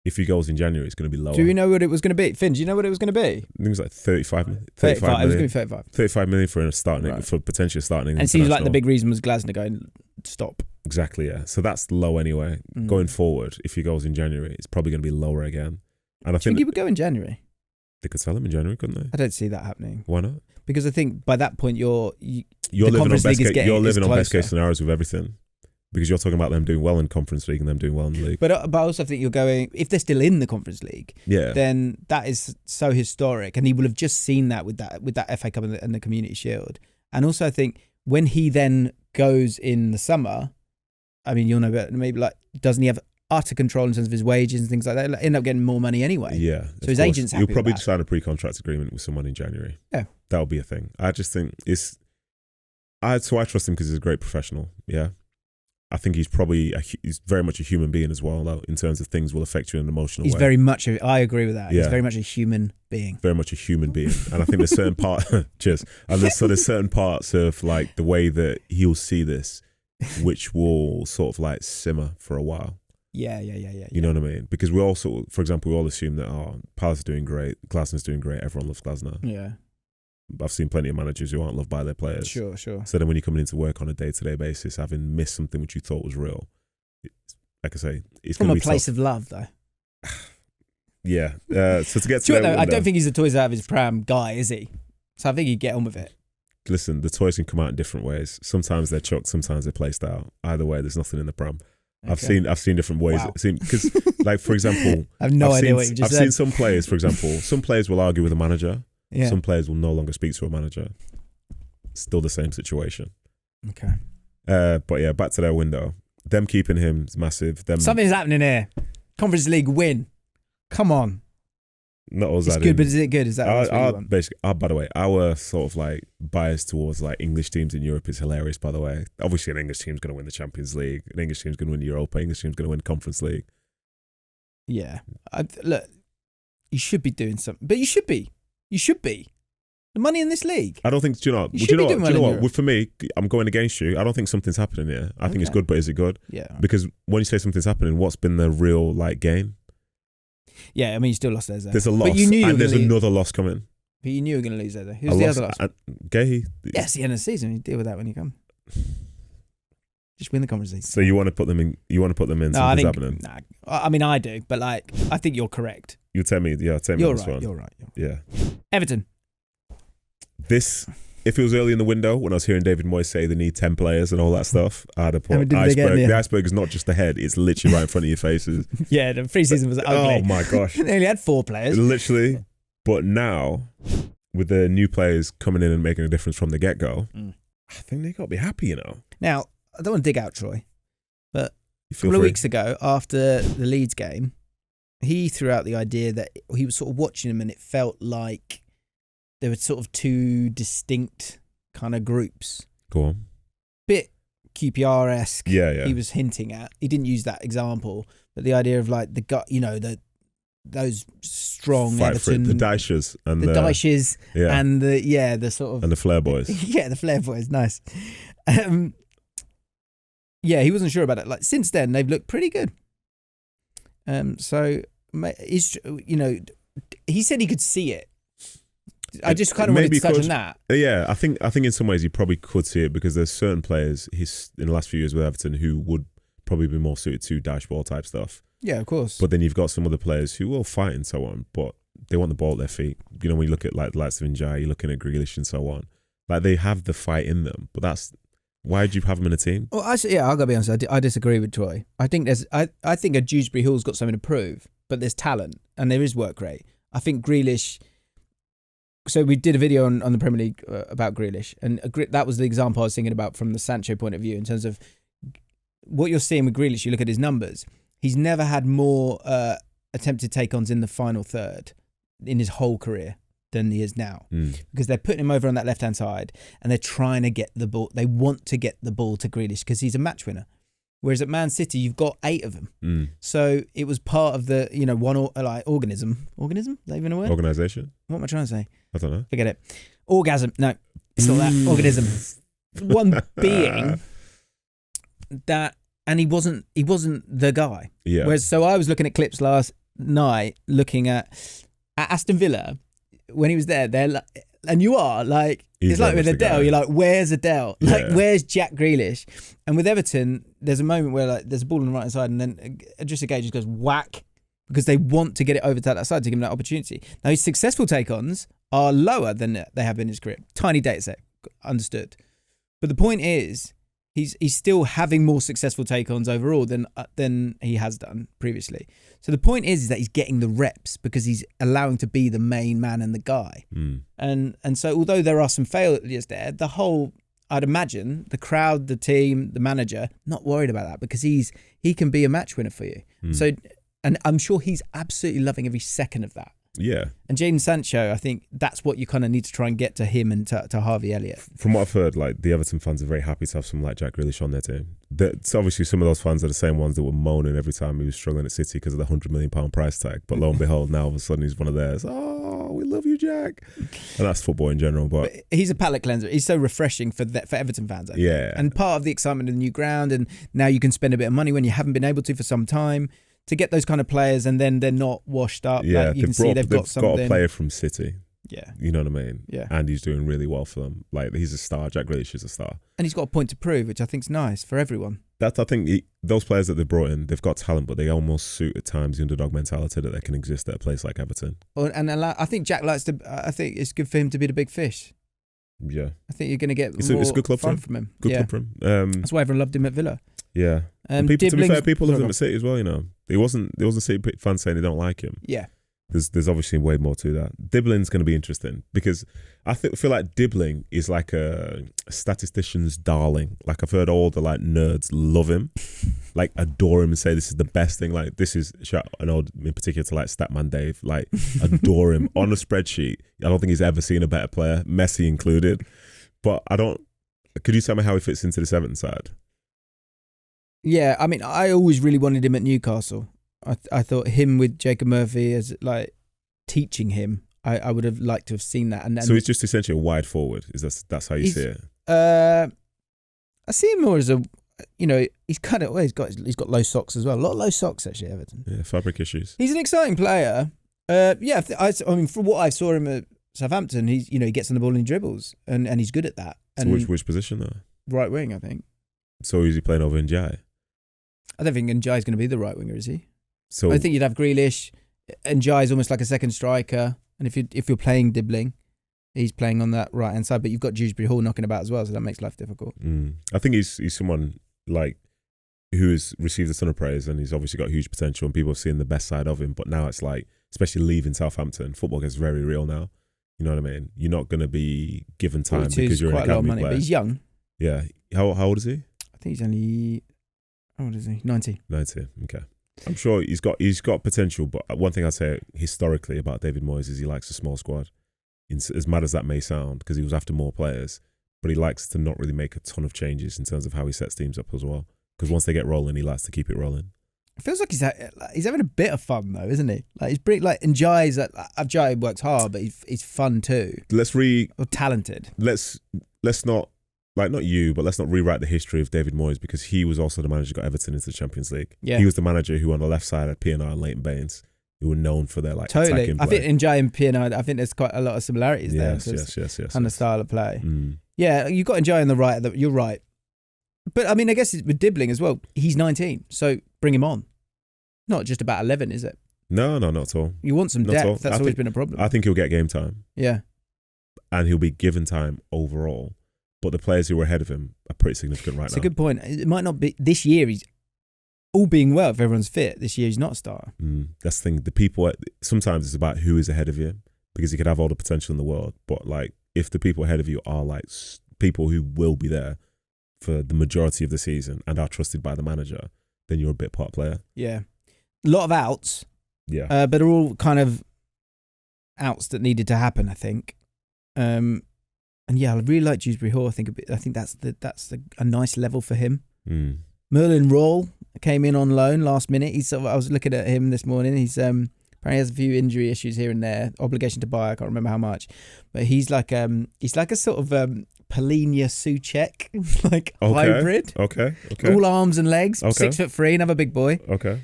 If he goes in January, it's going to be lower. Do we know what it was going to be? Finn, do you know what it was going to be? I think it was like 35 million. 35 million. It was going to be 35. 35 million for potentially starting. And it seems like the big reason was Glasner going, stop. Exactly, yeah. So that's low anyway. Going forward, if he goes in January, it's probably going to be lower again. And I think he would go in January? They could sell him in January, couldn't they? I don't see that happening. Why not? Because I think by that point you're living on best case scenarios with everything, because you're talking about them doing well in Conference League and them doing well in the league. But I also think you're going, if they're still in the Conference League, then that is so historic, and he will have just seen that with that FA Cup and the Community Shield. And also I think when he then goes in the summer, I mean, you'll know better, maybe, like, doesn't he have utter control in terms of his wages and things like that? He'll end up getting more money anyway. Yeah. So his agent's happy. He'll probably sign a pre-contract agreement with someone in January. Yeah. That'll be a thing. I just think I trust him because he's a great professional. Yeah. I think he's very much a human being as well, though, in terms of things will affect you in an emotional way. I agree with that. Yeah. He's very much a human being. Very much a human being. And I think there's certain there's certain parts of, like, the way that he'll see this, which will sort of like simmer for a while. Yeah. You know what I mean? Because we also, for example, we all assume that Palace is doing great, Glasner's doing great, everyone loves Glasner. Yeah. I've seen plenty of managers who aren't loved by their players. Sure. So then when you're coming into work on a day-to-day basis, having missed something which you thought was real, like I say, it's from a place of love, though. Yeah. So to get to that, I don't think he's a toys out of his pram guy, is he? So I think he'd get on with it. Listen, the toys can come out in different ways. Sometimes they're chucked, sometimes they're placed out. Either way, there's nothing in the pram. Okay. I've seen different ways. Because, like, for example, I have no idea what you just said. I've seen some players, for example, some players will argue with a manager. Yeah. Some players will no longer speak to a manager. Still the same situation. Okay. But yeah, back to their window. Them keeping him is massive. Something's happening here. Conference League win. Come on. Not all It's that. good, but is it good? Is that what you want? Basically, by the way, our sort of like bias towards like English teams in Europe is hilarious. By the way, obviously an English team's going to win the Champions League, an English team's going to win Europa, English team's going to win Conference League. Yeah, look, you should be doing something, but you should be. The money in this league. I don't think. Do you know? You Do you know what? Well, for me, I'm going against you. I don't think something's happening here. I think it's good, but is it good? Yeah. Because when you say something's happening, what's been the real like gain? Yeah, I mean, you still lost there. There's a loss, but you knew and there's another loss coming. But you knew you were going to lose there. Who's the other loss? Gay. Yeah, it's the end of the season. You deal with that when you come. Just win the Conference League. So you want to put them in? You want to put them in? No, something's happening. Nah, I mean, I do, but like, I think you're correct. You tell me. Yeah, tell me. You're on this right. one. You're right. Yeah. Everton. This, if it was early in the window when I was hearing David Moyes say they need 10 players and all that stuff, I'd have put iceberg. The iceberg is not just the head; it's literally right in front of your faces. Yeah, the pre-season was ugly. Oh my gosh! They only had 4 players. Literally, but now with the new players coming in and making a difference from the get-go, I think they got to be happy. You know. Now, I don't want to dig out Troy, but a couple of weeks ago, after the Leeds game, he threw out the idea that he was sort of watching them and it felt like there were sort of 2 distinct kind of groups. Go on. Bit QPR-esque. Yeah. He was hinting at. He didn't use that example, but the idea of like the gut, you know, those strong Fight Everton, the Dyches and the Dyches, and the sort of and the Flair boys. Yeah, the Flair boys, nice. Yeah, he wasn't sure about it. Like since then, they've looked pretty good. So is, you know, he said he could see it. I just kind of wanted to touch on that. Yeah, I think in some ways you probably could see it because there's certain players in the last few years with Everton who would probably be more suited to dashball type stuff. Yeah, of course. But then you've got some other players who will fight and so on, but they want the ball at their feet. You know, when you look at like the likes of Njai, you're looking at Grealish and so on. Like they have the fight in them, but that's why do you have them in a team? Well, I'll gotta be honest. I disagree with Troy. I think I think a Dewsbury Hall's got something to prove, but there's talent and there is work rate. I think Grealish. So we did a video on the Premier League about Grealish, and that was the example I was thinking about from the Sancho point of view in terms of what you're seeing with Grealish. You look at his numbers; he's never had more attempted take-ons in the final third in his whole career than he is now, because they're putting him over on that left-hand side, and they're trying to get the ball. They want to get the ball to Grealish because he's a match winner. Whereas at Man City, you've got 8 of them. So it was part of the, you know, one organism. Organism? Is that even a word? Organisation? What am I trying to say? I don't know. Forget it. Orgasm. No, it's not that. Organism. One being that, and he wasn't the guy. Yeah. Whereas, so I was looking at clips last night, looking at Aston Villa when he was there. And you are like, it's like with Adele. You're like, where's Adele? Like, where's Jack Grealish? And with Everton, there's a moment where like there's a ball on the right hand side, and then Idrissa Gueye just goes whack because they want to get it over to that side to give him that opportunity. Now his successful take-ons are lower than they have in his career. Tiny data set, understood. But the point is, he's still having more successful take-ons overall than he has done previously. So the point is that he's getting the reps because he's allowing to be the main man and the guy. And so although there are some failures there, the whole, I'd imagine, the crowd, the team, the manager, not worried about that because he can be a match winner for you. So, and I'm sure he's absolutely loving every second of that. Yeah. And Jadon Sancho, I think that's what you kind of need to try and get to him and to Harvey Elliott. From what I've heard, like the Everton fans are very happy to have someone like Jack Grealish on their team. It's obviously some of those fans are the same ones that were moaning every time he was struggling at City because of the £100 million price tag. But lo and behold, now all of a sudden he's one of theirs. Oh, we love you, Jack. And that's football in general. But he's a palate cleanser. He's so refreshing for Everton fans, I think. Yeah. And part of the excitement of the new ground, and now you can spend a bit of money when you haven't been able to for some time, to get those kind of players, and then they're not washed up. Yeah, like you can see they've got something. Got a player from City. Yeah. You know what I mean? Yeah. And he's doing really well for them. Like, he's a star. Jack Grealish is a star. And he's got a point to prove, which I think is nice for everyone. I think those players that they brought in, they've got talent, but they almost suit at times the underdog mentality that they can exist at a place like Everton. And I think Jack likes to. I think it's good for him to be the big fish. Yeah. I think you're going to get it's more a good club fun from him. Good club for him. That's why everyone loved him at Villa. Yeah. And to be fair, people loved him at City as well, you know. There wasn't City fans saying they don't like him. Yeah. There's obviously way more to that. Dibbling's going to be interesting because I feel like dibbling is like a statistician's darling. Like I've heard all the like nerds love him, like adore him and say this is the best thing. Like this is, I know in particular to like Statman Dave, like adore him on a spreadsheet. I don't think he's ever seen a better player, Messi included. But could you tell me how he fits into this Everton side? Yeah, I mean, I always really wanted him at Newcastle. I thought him with Jacob Murphy as like teaching him. I would have liked to have seen that. And so he's just essentially a wide forward. That's how you see it? I see him more as a, he's kind of he's got low socks as well. A lot of low socks actually, Everton. Yeah, fabric issues. He's an exciting player. I mean, from what I saw him at Southampton, he gets on the ball and he dribbles, and he's good at that. And so which position though? Right wing, I think. So is he playing over Njai? I don't think Njai's going to be the right winger, is he? So I think you'd have Grealish. Njai's almost like a second striker, and if you're playing Dibbling, he's playing on that right hand side. But you've got Dewsbury Hall knocking about as well, so that makes life difficult. I think he's someone like who has received a ton of praise, and he's obviously got huge potential, and people have seen the best side of him. But now it's like, especially leaving Southampton, football gets very real now. You know what I mean? You're not going to be given time because you're an academy player. But he's young. Yeah. How old is he? I think he's only. How old is he? 90. 90. Okay. I'm sure he's got potential, but one thing I'd say historically about David Moyes is he likes a small squad. As mad as that may sound, because he was after more players, but he likes to not really make a ton of changes in terms of how he sets teams up as well. Because once they get rolling, he likes to keep it rolling. It feels like he's having a bit of fun though, isn't he? Like he's pretty Njai works hard, but he's fun too. Or talented. Let's not. Like, not you, but let's not rewrite the history of David Moyes, because he was also the manager who got Everton into the Champions League. Yeah. He was the manager who on the left side had Pienaar and Leighton Baines, who were known for their attacking play. I think Njai and Pienaar, I think there's quite a lot of similarities there. Yes. Kind of style of play. Yeah, you've got Njai on the right. You're right. But, I mean, I guess with Dibbling as well, he's 19, so bring him on. Not just about 11, is it? No, not at all. You want some depth. That's always been a problem. I think he'll get game time. Yeah. And he'll be given time overall. But the players who were ahead of him are pretty significant right now. It's a good point. It might not be this year. He's all being well if everyone's fit. This year he's not a starter. That's the thing. The people. Sometimes it's about who is ahead of you, because you could have all the potential in the world, but like if the people ahead of you are like people who will be there for the majority of the season and are trusted by the manager, then you're a bit part player. Yeah, a lot of outs. Yeah, but are all kind of outs that needed to happen, I think. And yeah, I really like Dewsbury Hall. I think that's a nice level for him. Merlin Roll came in on loan last minute. I was looking at him this morning. He's apparently has a few injury issues here and there. Obligation to buy. I can't remember how much, but he's like a sort of Polinia Souček hybrid. Okay. All arms and legs. Okay. 6'3", another big boy. Okay.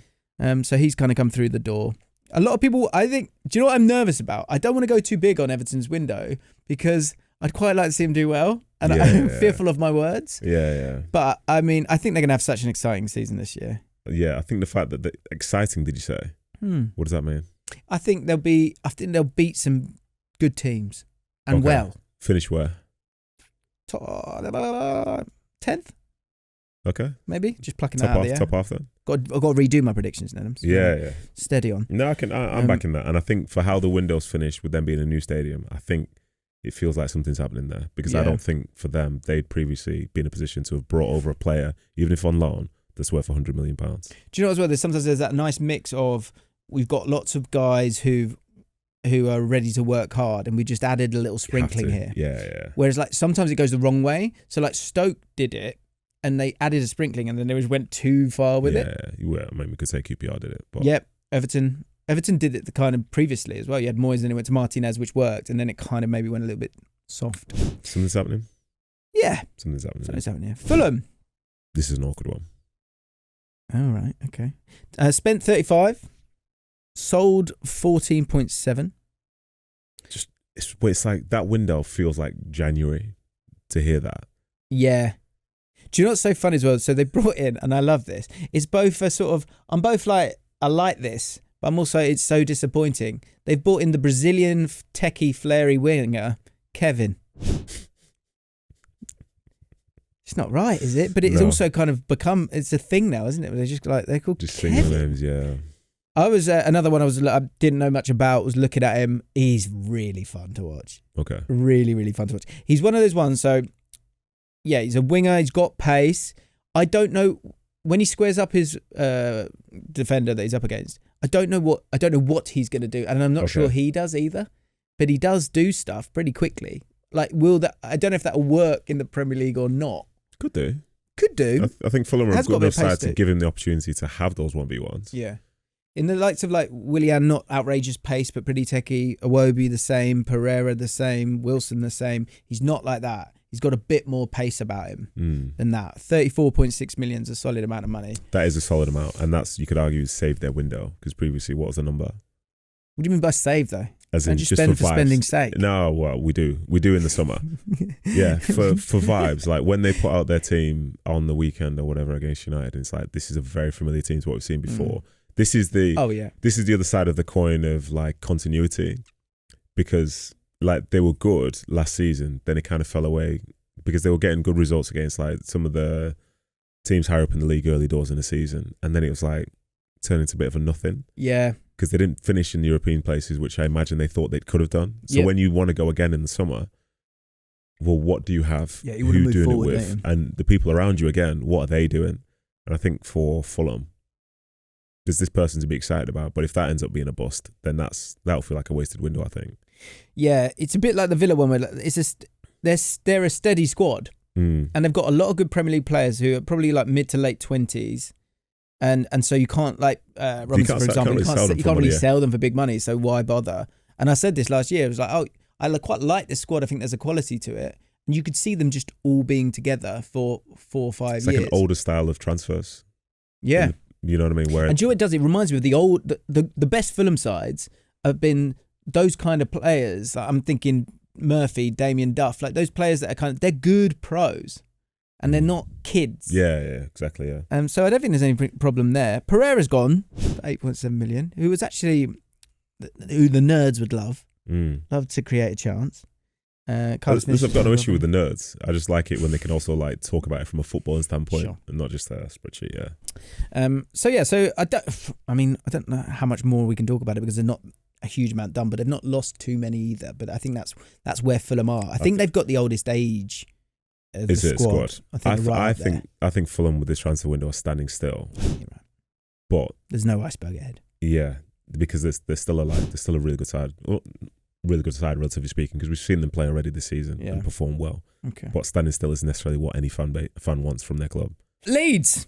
So he's kind of come through the door. A lot of people, I think. Do you know what I'm nervous about? I don't want to go too big on Everton's window because I'd quite like to see him do well, and I'm fearful of my words. Yeah. But I mean, I think they're going to have such an exciting season this year. Yeah, I think the fact that exciting. Did you say? What does that mean? I think they'll beat some good teams and well. Finish where? 10th. Okay. Maybe just plucking that out of the air. Top half then. I've got to redo my predictions then. Yeah. Steady on. No, I'm backing that, and I think for how the window's finished with them being a new stadium, I think it feels like something's happening there, because I don't think for them they'd previously been in a position to have brought over a player, even if on loan, that's worth £100 million. Do you know as well? There's that nice mix of we've got lots of guys who are ready to work hard, and we just added a little sprinkling here. Yeah. Whereas like sometimes it goes the wrong way. So like Stoke did it, and they added a sprinkling, and then they just went too far with it. Yeah, I mean we could say QPR did it. But yep, Everton did it the kind of previously as well. You had Moyes and it went to Martinez, which worked, and then it kind of maybe went a little bit soft. Something's happening? Yeah. Something's happening. Yeah. Fulham. This is an awkward one. All right, okay. Spent 35, sold 14.7. It's like that window feels like January to hear that. Yeah. Do you know what's so funny as well? So they brought in, and I love this, it's both a sort of, I'm both like, I like this, but I'm also, it's so disappointing. They've brought in the Brazilian techie flary winger, Kevin. It's not right, is it? But it's also kind of become, it's a thing now, isn't it? They're just like, they're called just Kevin. single names, yeah. I was another one I didn't know much about, was looking at him. He's really fun to watch. Okay. Really, really fun to watch. He's one of those ones, so yeah, he's a winger, he's got pace. I don't know, when he squares up his defender that he's up against, I don't know what he's going to do, and I'm not sure he does either, but he does do stuff pretty quickly. Like, I don't know if that'll work in the Premier League or not. Could do. I think Fulham are a good enough side to give him the opportunity to have those 1v1s. Yeah. In the likes of like Willian, not outrageous pace, but pretty techie. Iwobi the same. Pereira the same. Wilson the same. He's not like that. He's got a bit more pace about him than that. 34.6 million is a solid amount of money. That is a solid amount. And that's, you could argue, saved their window. Because previously, what was the number? What do you mean by save, though? As in, just spend for vibes. spending's sake. No, well, we do. We do in the summer. Yeah, for vibes. Like when they put out their team on the weekend or whatever against United, it's like, this is a very familiar team to what we've seen before. This is the other side of the coin of like continuity, because like they were good last season, then it kind of fell away because they were getting good results against like some of the teams higher up in the league early doors in the season, and then it was like turned into a bit of a nothing. Yeah, because they didn't finish in the European places, which I imagine they thought they could have done. So when you want to go again in the summer, well, what do you have? Yeah, you want to move forward, it with? And the people around you again, what are they doing? And I think for Fulham, there's this person to be excited about, but if that ends up being a bust, then that'll feel like a wasted window, I think. Yeah, it's a bit like the Villa one, where they're a steady squad, and they've got a lot of good Premier League players who are probably like mid to late 20s, and so you can't, like Robinson, for example, you can't really sell them for big money, so why bother? And I said this last year, it was like, oh, I quite like this squad, I think there's a quality to it, and you could see them just all being together for 4 or 5 years. It's like an older style of transfers. Yeah. You know what I mean? Where, and do you know what it does? It reminds me of the best Fulham sides have been those kind of players. Like, I'm thinking Murphy, Damien Duff, like those players that are they're good pros, and they're not kids. Yeah, exactly. Yeah. So I don't think there's any problem there. Pereira's gone for 8.7 million. Who was actually who the nerds would love to create a chance. I've got no issue with the nerds. I just like it when they can also like talk about it from a footballing standpoint and not just a spreadsheet. So I don't know how much more we can talk about it because they're not a huge amount done, but they've not lost too many either. But I think that's where Fulham are. I think they've got the oldest age of the squad. I think Fulham with this transfer window are standing still. You're right. But there's no iceberg ahead. Yeah, because they're still alive. They're still a really good side. Well, really good side, relatively speaking, because we've seen them play already this season and perform well. Okay. But standing still isn't necessarily what any fan wants from their club. Leeds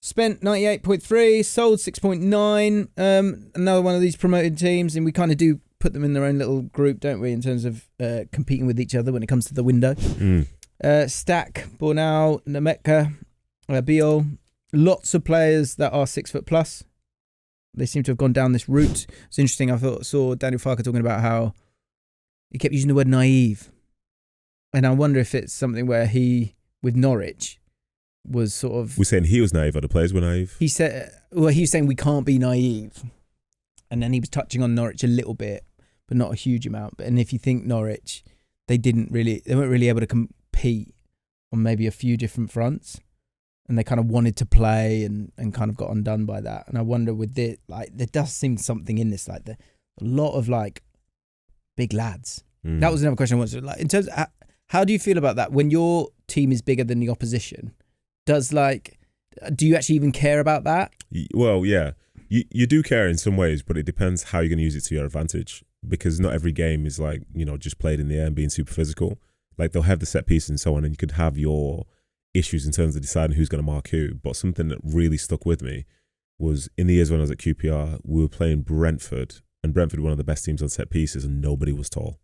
spent 98.3, sold 6.9. Another one of these promoted teams, and we kind of do put them in their own little group, don't we, in terms of competing with each other when it comes to the window. Stack, Bornau, Nametka, Biol, lots of players that are 6 foot plus. They seem to have gone down this route. It's interesting. I saw Daniel Farker talking about how he kept using the word naive. And I wonder if it's something where he, with Norwich, was sort of... We're saying he was naive, or the players were naive? He was saying we can't be naive. And then he was touching on Norwich a little bit, but not a huge amount. And if you think Norwich, they weren't really able to compete on maybe a few different fronts. And they kind of wanted to play and kind of got undone by that. And I wonder with it, like, there does seem something in this, like a lot of like big lads. That was another question I wanted to, like, in terms of, how do you feel about that when your team is bigger than the opposition? Do you actually even care about that? Well, yeah, you do care in some ways, but it depends how you're going to use it to your advantage, because not every game is like, just played in the air and being super physical. Like, they'll have the set piece and so on, and you could have your issues in terms of deciding who's going to mark who. But something that really stuck with me was in the years when I was at QPR, we were playing Brentford, and Brentford were one of the best teams on set pieces, and nobody was tall.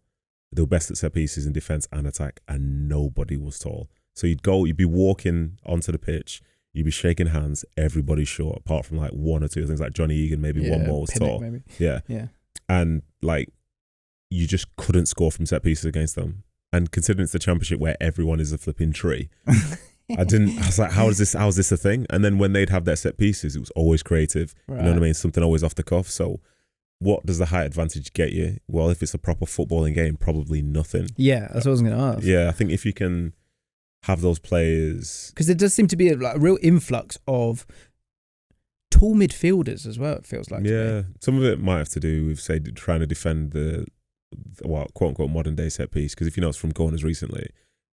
They were best at set pieces in defence and attack, and nobody was tall. So you'd be walking onto the pitch, you'd be shaking hands, everybody's short, apart from like one or two things, like Johnny Egan, maybe one more was Pinnock, tall. Maybe. Yeah. And like, you just couldn't score from set pieces against them. And considering it's the Championship where everyone is a flipping tree, I was like, how is this a thing? And then when they'd have their set pieces, it was always creative. Right. You know what I mean? Something always off the cuff. So what does the height advantage get you? Well, if it's a proper footballing game, probably nothing. Yeah, that's what I was going to ask. Yeah, I think if you can have those players... Because there does seem to be a real influx of poor midfielders as well, it feels like. Yeah, some of it might have to do with, say, trying to defend the quote-unquote modern day set piece, because if you notice from corners recently,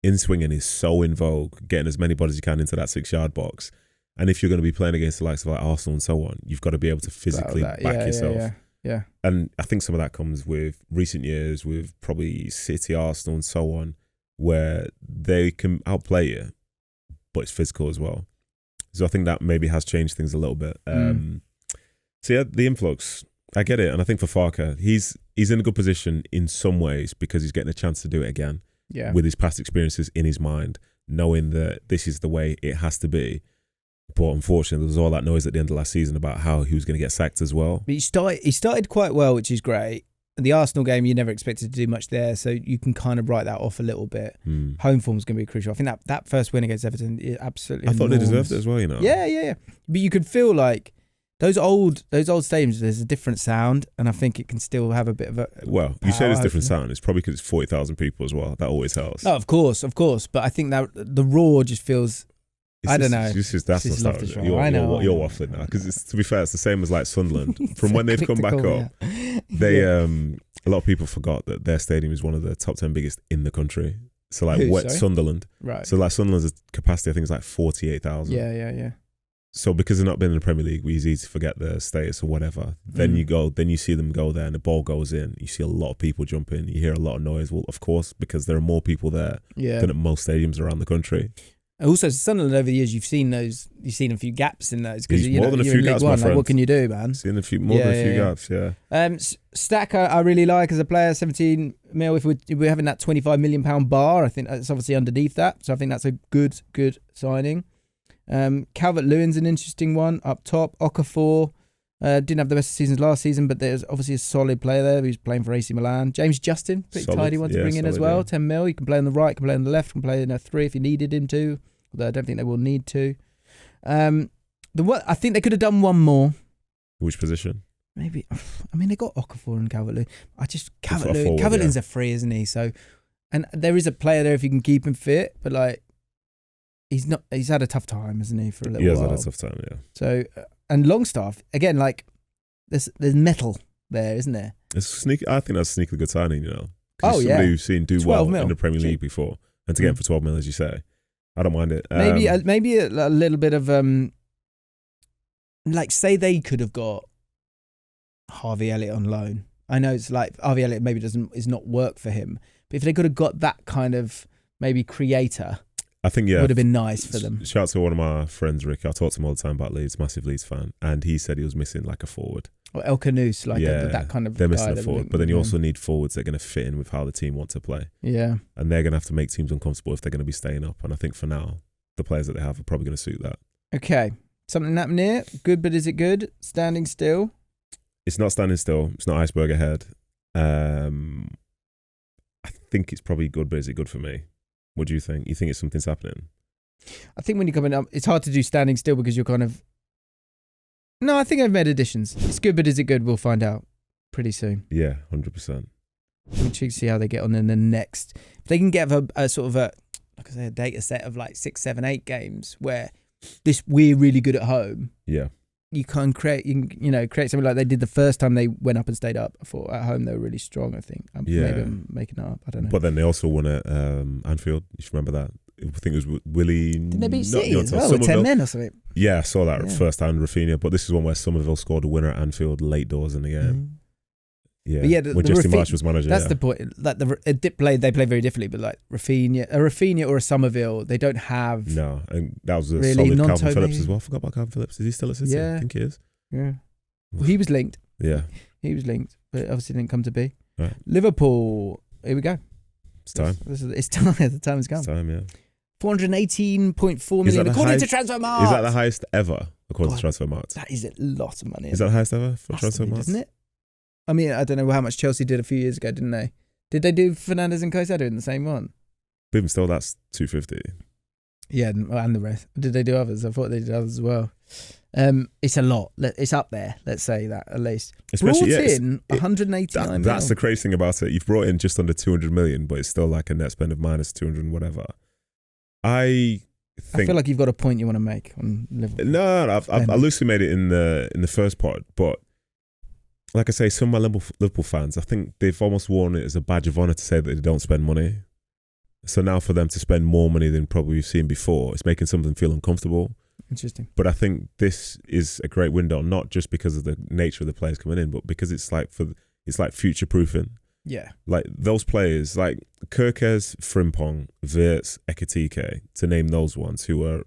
in-swinging is so in vogue, getting as many bodies as you can into that 6-yard box. And if you're going to be playing against the likes of like Arsenal and so on, you've got to be able to physically back yourself. Yeah. And I think some of that comes with recent years, with probably City, Arsenal and so on, where they can outplay you, but it's physical as well. So I think that maybe has changed things a little bit. So yeah, the influx, I get it. And I think for Farke, he's in a good position in some ways because he's getting a chance to do it again with his past experiences in his mind, knowing that this is the way it has to be. But unfortunately, there was all that noise at the end of last season about how he was going to get sacked as well. But he started quite well, which is great. The Arsenal game, you never expected to do much there, so you can kind of write that off a little bit. Home form is going to be crucial. I think that first win against Everton is absolutely I thought enormous. they deserved it as well, you know. Yeah. But you could feel like those old stadiums, there's a different sound, and I think it can still have a bit of a Well, you say there's a different sound. It's probably because it's 40,000 people as well. That always helps. Oh, of course. But I think that the roar just feels... don't know. That's nostalgia. You're waffling now, because to be fair, it's the same as like Sunderland. From when they've come back up, they a lot of people forgot that their stadium is one of the top 10 biggest in the country. So like Sunderland, right? So like Sunderland's capacity, I think, is like 48,000. Yeah. So because they're not been in the Premier League, we easy to forget their status or whatever. Then you see them go there, and the ball goes in. You see a lot of people jump in. You hear a lot of noise. Well, of course, because there are more people there than at most stadiums around the country. Also, Sunderland over the years, you've seen a few gaps in those, because more than a few gaps, my friend. What can you do, man? Seen more than a few gaps, yeah. Stack, I really like as a player. 17 mil. If we're having that £25 million bar, I think that's obviously underneath that. So I think that's a good signing. Calvert-Lewin's an interesting one up top. Okafor didn't have the best seasons last season, but there's obviously a solid player there who's playing for AC Milan. James Justin, pretty tidy one to bring in as well. 10 mil. He can play on the right, can play on the left, can play in a 3 if you needed him to. Although I don't think they will need to. I think they could have done one more. Which position? Maybe. I mean, they got Okafor and Calvert-Lewin. Calvert-Lewin's a free, isn't he? So, and there is a player there if you can keep him fit, but like, he's not. He's had a tough time, hasn't he, for a little while? He has had a tough time, yeah. So, and Longstaff again, like, there's metal there, isn't there? It's sneaky. I think that's a sneaky good signing, you know. Somebody who's seen do well in the Premier League before, and to get him for 12 mil, as you say, I don't mind it. Maybe a little bit of like, say they could have got Harvey Elliott on loan. I know it's like Harvey Elliott maybe is not work for him, but if they could have got that kind of maybe creator, I think it would have been nice for them. Shout out to one of my friends, Rick. I talk to him all the time about Leeds, massive Leeds fan, and he said he was missing like a forward. Or El Canoes, like that kind of they're missing a forward, but then you also need forwards that are going to fit in with how the team want to play. Yeah. And they're going to have to make teams uncomfortable if they're going to be staying up. And I think for now, the players that they have are probably going to suit that. Okay. Something happened here. Good, but is it good? Standing still? It's not standing still. It's not iceberg ahead. I think it's probably good, but is it good for me? What do you think? You think it's something's happening? I think when you're coming up, it's hard to do standing still because you're kind of... No, I think I've made additions. It's good, but is it good? We'll find out pretty soon. Yeah, 100%. We should see how they get on in the next. If they can get a sort of a data set of like 6, 7, 8 games where we're really good at home. Yeah. You can create something like they did the first time they went up and stayed up. I thought at home they were really strong, I think. Maybe I'm making that up. I don't know. But then they also won at Anfield. You should remember that. I think it was Willie. Didn't they beat City as well with 10 men or something? Yeah, I saw that first time, Rafinha. But this is one where Somerville scored a winner at Anfield late doors in the game. Yeah, when Jesse Marsh was manager. That's the point. Like they play very differently. But like Rafinha or a Somerville, they don't have. No, and that was a really solid Calvin Phillips as well. I forgot about Calvin Phillips. Is he still at City? Yeah. I think he is. Yeah. Well, he was linked. Yeah. He was linked, but obviously didn't come to be. Right. Liverpool. Here we go. It's time. It's time. The time has come. It's time. Yeah. 418.4 million according to Transfermarkt. Is that the highest ever according to Transfermarkt? That is a lot of money. Is that the highest ever for Transfermarkt? Isn't it? I mean, I don't know how much Chelsea did a few years ago, didn't they? Did they do Fernandes and Caicedo in the same one? But even still, that's 250. Yeah, and the rest. Did they do others? I thought they did others as well. It's a lot. It's up there. Let's say that at least. Especially, brought in 189 That's the crazy thing about it. You've brought in just under 200 million, but it's still like a net spend of minus 200 and whatever. I I feel like you've got a point you want to make on Liverpool. No, I loosely made it in the first pod, but like I say, some of my Liverpool fans, I think they've almost worn it as a badge of honour to say that they don't spend money. So now for them to spend more money than probably we've seen before, it's making some of them feel uncomfortable. Interesting. But I think this is a great window, not just because of the nature of the players coming in, but because it's like future proofing. Yeah. Like those players, like Kirkes, Frimpong, Wirtz, Ekitike, to name those ones who are,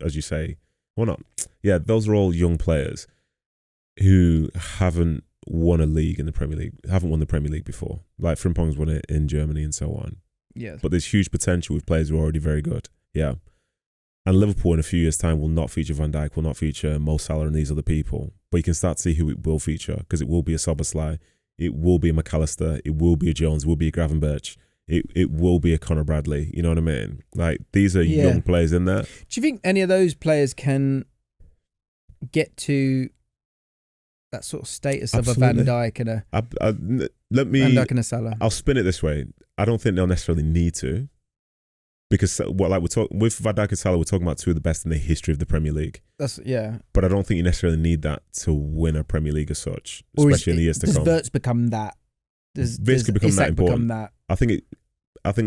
as you say, well not, yeah, those are all young players who haven't won a league in the Premier League, haven't won the Premier League before. Like Frimpong's won it in Germany and so on. Yeah. But there's huge potential with players who are already very good. Yeah. And Liverpool in a few years' time will not feature Van Dijk, will not feature Mo Salah and these other people. But you can start to see who it will feature, because it will be a SUBSTACK, it will be a McAllister, it will be a Jones, it will be a Gravenberch, it will be a Conor Bradley. You know what I mean? Like, these are young players in there. Do you think any of those players can get to that sort of status Absolutely. of a Van Dijk and a Van Dijk and a Salah? I'll spin it this way. I don't think they'll necessarily need to, because with Van Dijk and Salah, we're talking about two of the best in the history of the Premier League. But I don't think you necessarily need that to win a Premier League as such, especially in the years to come. Does Wirtz become that? Wirtz could become that important. That? I think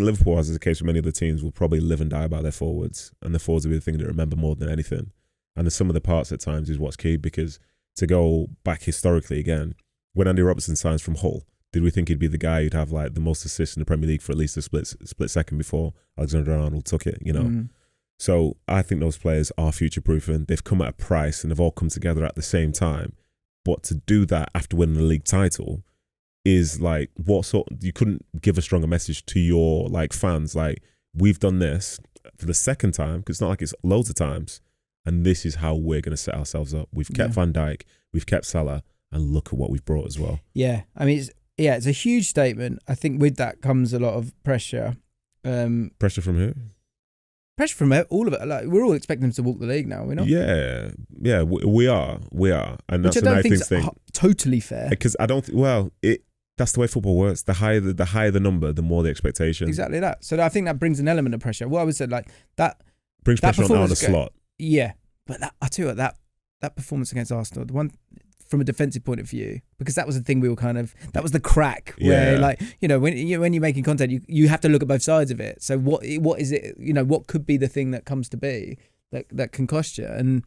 Liverpool, as is the case with many other teams, will probably live and die by their forwards, and the forwards will be the thing they remember more than anything. And the sum of the parts at times is what's key, because to go back historically again, when Andy Robertson signs from Hull, did we think he'd be the guy who'd have like the most assists in the Premier League for at least a split second before Alexander-Arnold took it, you know? Mm. So I think those players are future-proofing. They've come at a price and they've all come together at the same time. But to do that after winning the league title is like, you couldn't give a stronger message to your like fans. Like, we've done this for the second time, because it's not like it's loads of times, and this is how we're going to set ourselves up. We've kept Van Dijk, we've kept Salah, and look at what we've brought as well. Yeah, I mean, it's a huge statement. I think with that comes a lot of pressure. Pressure from who? Pressure from all of it. Like, we're all expecting them to walk the league now, we're not? Yeah, we are, and that's which I don't think thing. Totally fair. Because I don't. That's the way football works. The higher the number, the more the expectation. Exactly that. So I think that brings an element of pressure. What I would say, like that brings pressure on the slot. Yeah, but I tell you what, that performance against Arsenal, the one from a defensive point of view, because that was the thing we were that was the crack where, like, you know, when you're making content, you have to look at both sides of it. So what is it? You know, what could be the thing that comes to be that can cost you? And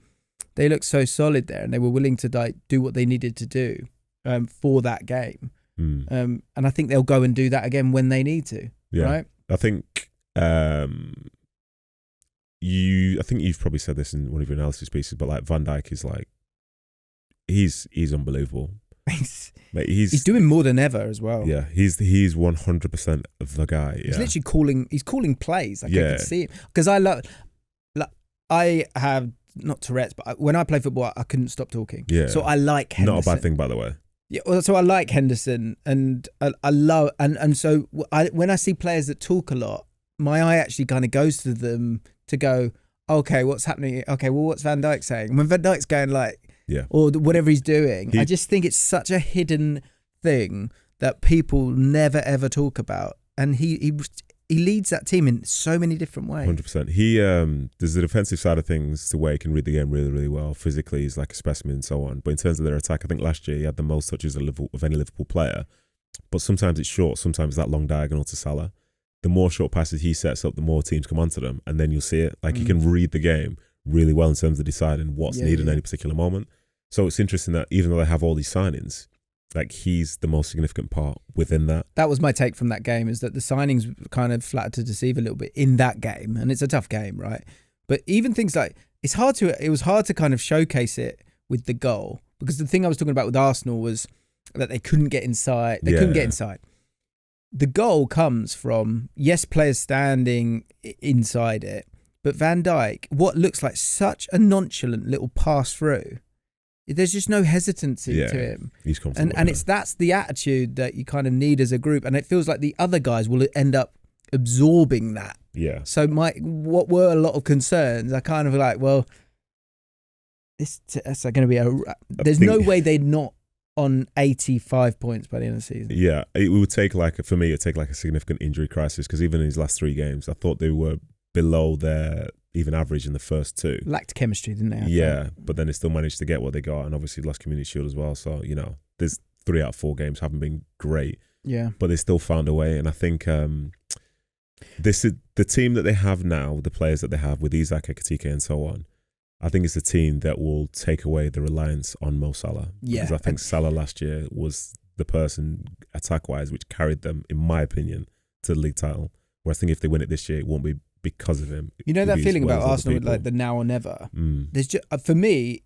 they looked so solid there, and they were willing to like do what they needed to do for that game. And I think they'll go and do that again when they need to. Yeah, right. I think you've probably said this in one of your analysis pieces, but like Van Dijk is like, he's unbelievable. He's doing more than ever as well. Yeah, he's 100% the guy. Yeah. He's literally calling plays. Like, I can see it, because I have not Tourette's, but when I play football, I couldn't stop talking. Yeah. So I like Henderson. Not a bad thing, by the way. Yeah, well, so I like Henderson, and I love, and so when I see players that talk a lot, my eye actually kind of goes to them to go, okay, what's happening? Okay, well, what's Van Dijk saying? And when Van Dijk's going like, or whatever he's doing, I just think it's such a hidden thing that people never ever talk about, and he leads that team in so many different ways. 100%. He there's the defensive side of things, the way he can read the game really, really well. Physically, he's like a specimen and so on. But in terms of their attack, I think last year he had the most touches of any Liverpool player. But sometimes it's short, sometimes that long diagonal to Salah. The more short passes he sets up, the more teams come onto them, and then you'll see it. Like, he can read the game really well in terms of deciding what's needed in any particular moment. So it's interesting that even though they have all these signings, like, he's the most significant part within that. That was my take from that game, is that the signings kind of flattered to deceive a little bit in that game, and it's a tough game, right? But even things like, it was hard to kind of showcase it with the goal, because the thing I was talking about with Arsenal was that they couldn't get inside. The goal comes from, players standing inside it, but Van Dijk, what looks like such a nonchalant little pass through, there's just no hesitancy to him. He's confident. And that's the attitude that you kind of need as a group. And it feels like the other guys will end up absorbing that. Yeah. So what were a lot of concerns, I kind of like, well, that's going to be there's no way they're not on 85 points by the end of the season. Yeah. It would take a significant injury crisis, because even in his last 3 games, I thought they were below their even average in the first two. Lacked chemistry, didn't they? Yeah, but then they still managed to get what they got, and obviously lost Community Shield as well. So, there's 3 out of 4 games haven't been great. Yeah. But they still found a way, and I think this is the team that they have now, the players that they have with Isak, Ekitike and so on. I think it's a team that will take away the reliance on Mo Salah. Yeah. Because I think Salah last year was the person, attack-wise, which carried them, in my opinion, to the league title. Where I think if they win it this year, it won't be because of him. You know that feeling about Arsenal with like the now or never? There's just, for me,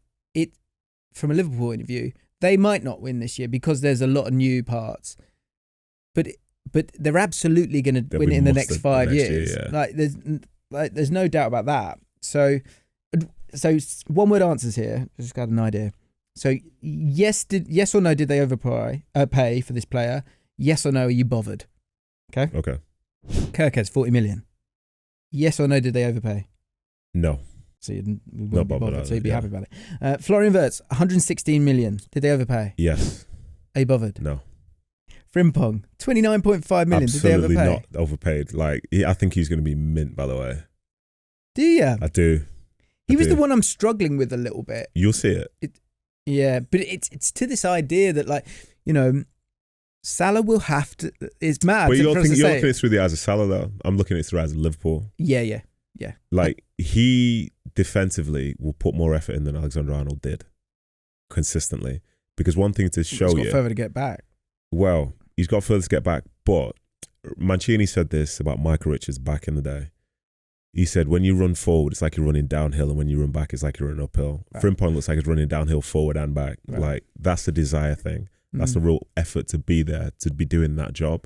from a Liverpool point of view, they might not win this year because there's a lot of new parts. But they're absolutely going to win it in the next 5 years. Year, yeah. There's no doubt about that. So one word answers here. Just got an idea. So yes or no? Did they pay for this player? Yes or no? Are you bothered? Okay. Kirkhead's 40 million. Yes or no? Did they overpay? No. So you wouldn't be bothered. So you'd be happy about it. Florian Wirtz, 116 million. Did they overpay? Yes. Are you bothered? No. Frimpong, 29.5 million. Absolutely Did they overpay? not overpaid. I think he's going to be mint, by the way. Do you? I do. He was the one I'm struggling with a little bit. You'll see it. Yeah, but it's to this idea that, Salah will have to. It's mad. But you're looking at it through the eyes of Salah, though. I'm looking at it through the eyes of Liverpool. Yeah. He defensively will put more effort in than Alexander-Arnold did consistently. Because one thing to show He's got further to get back. Well, he's got further to get back, but Mancini said this about Michael Richards back in the day. He said, when you run forward, it's like you're running downhill, and when you run back, it's like you're running uphill. Right. Frimpong looks like he's running downhill, forward and back. Right. That's the desire thing. That's the real effort to be there, to be doing that job.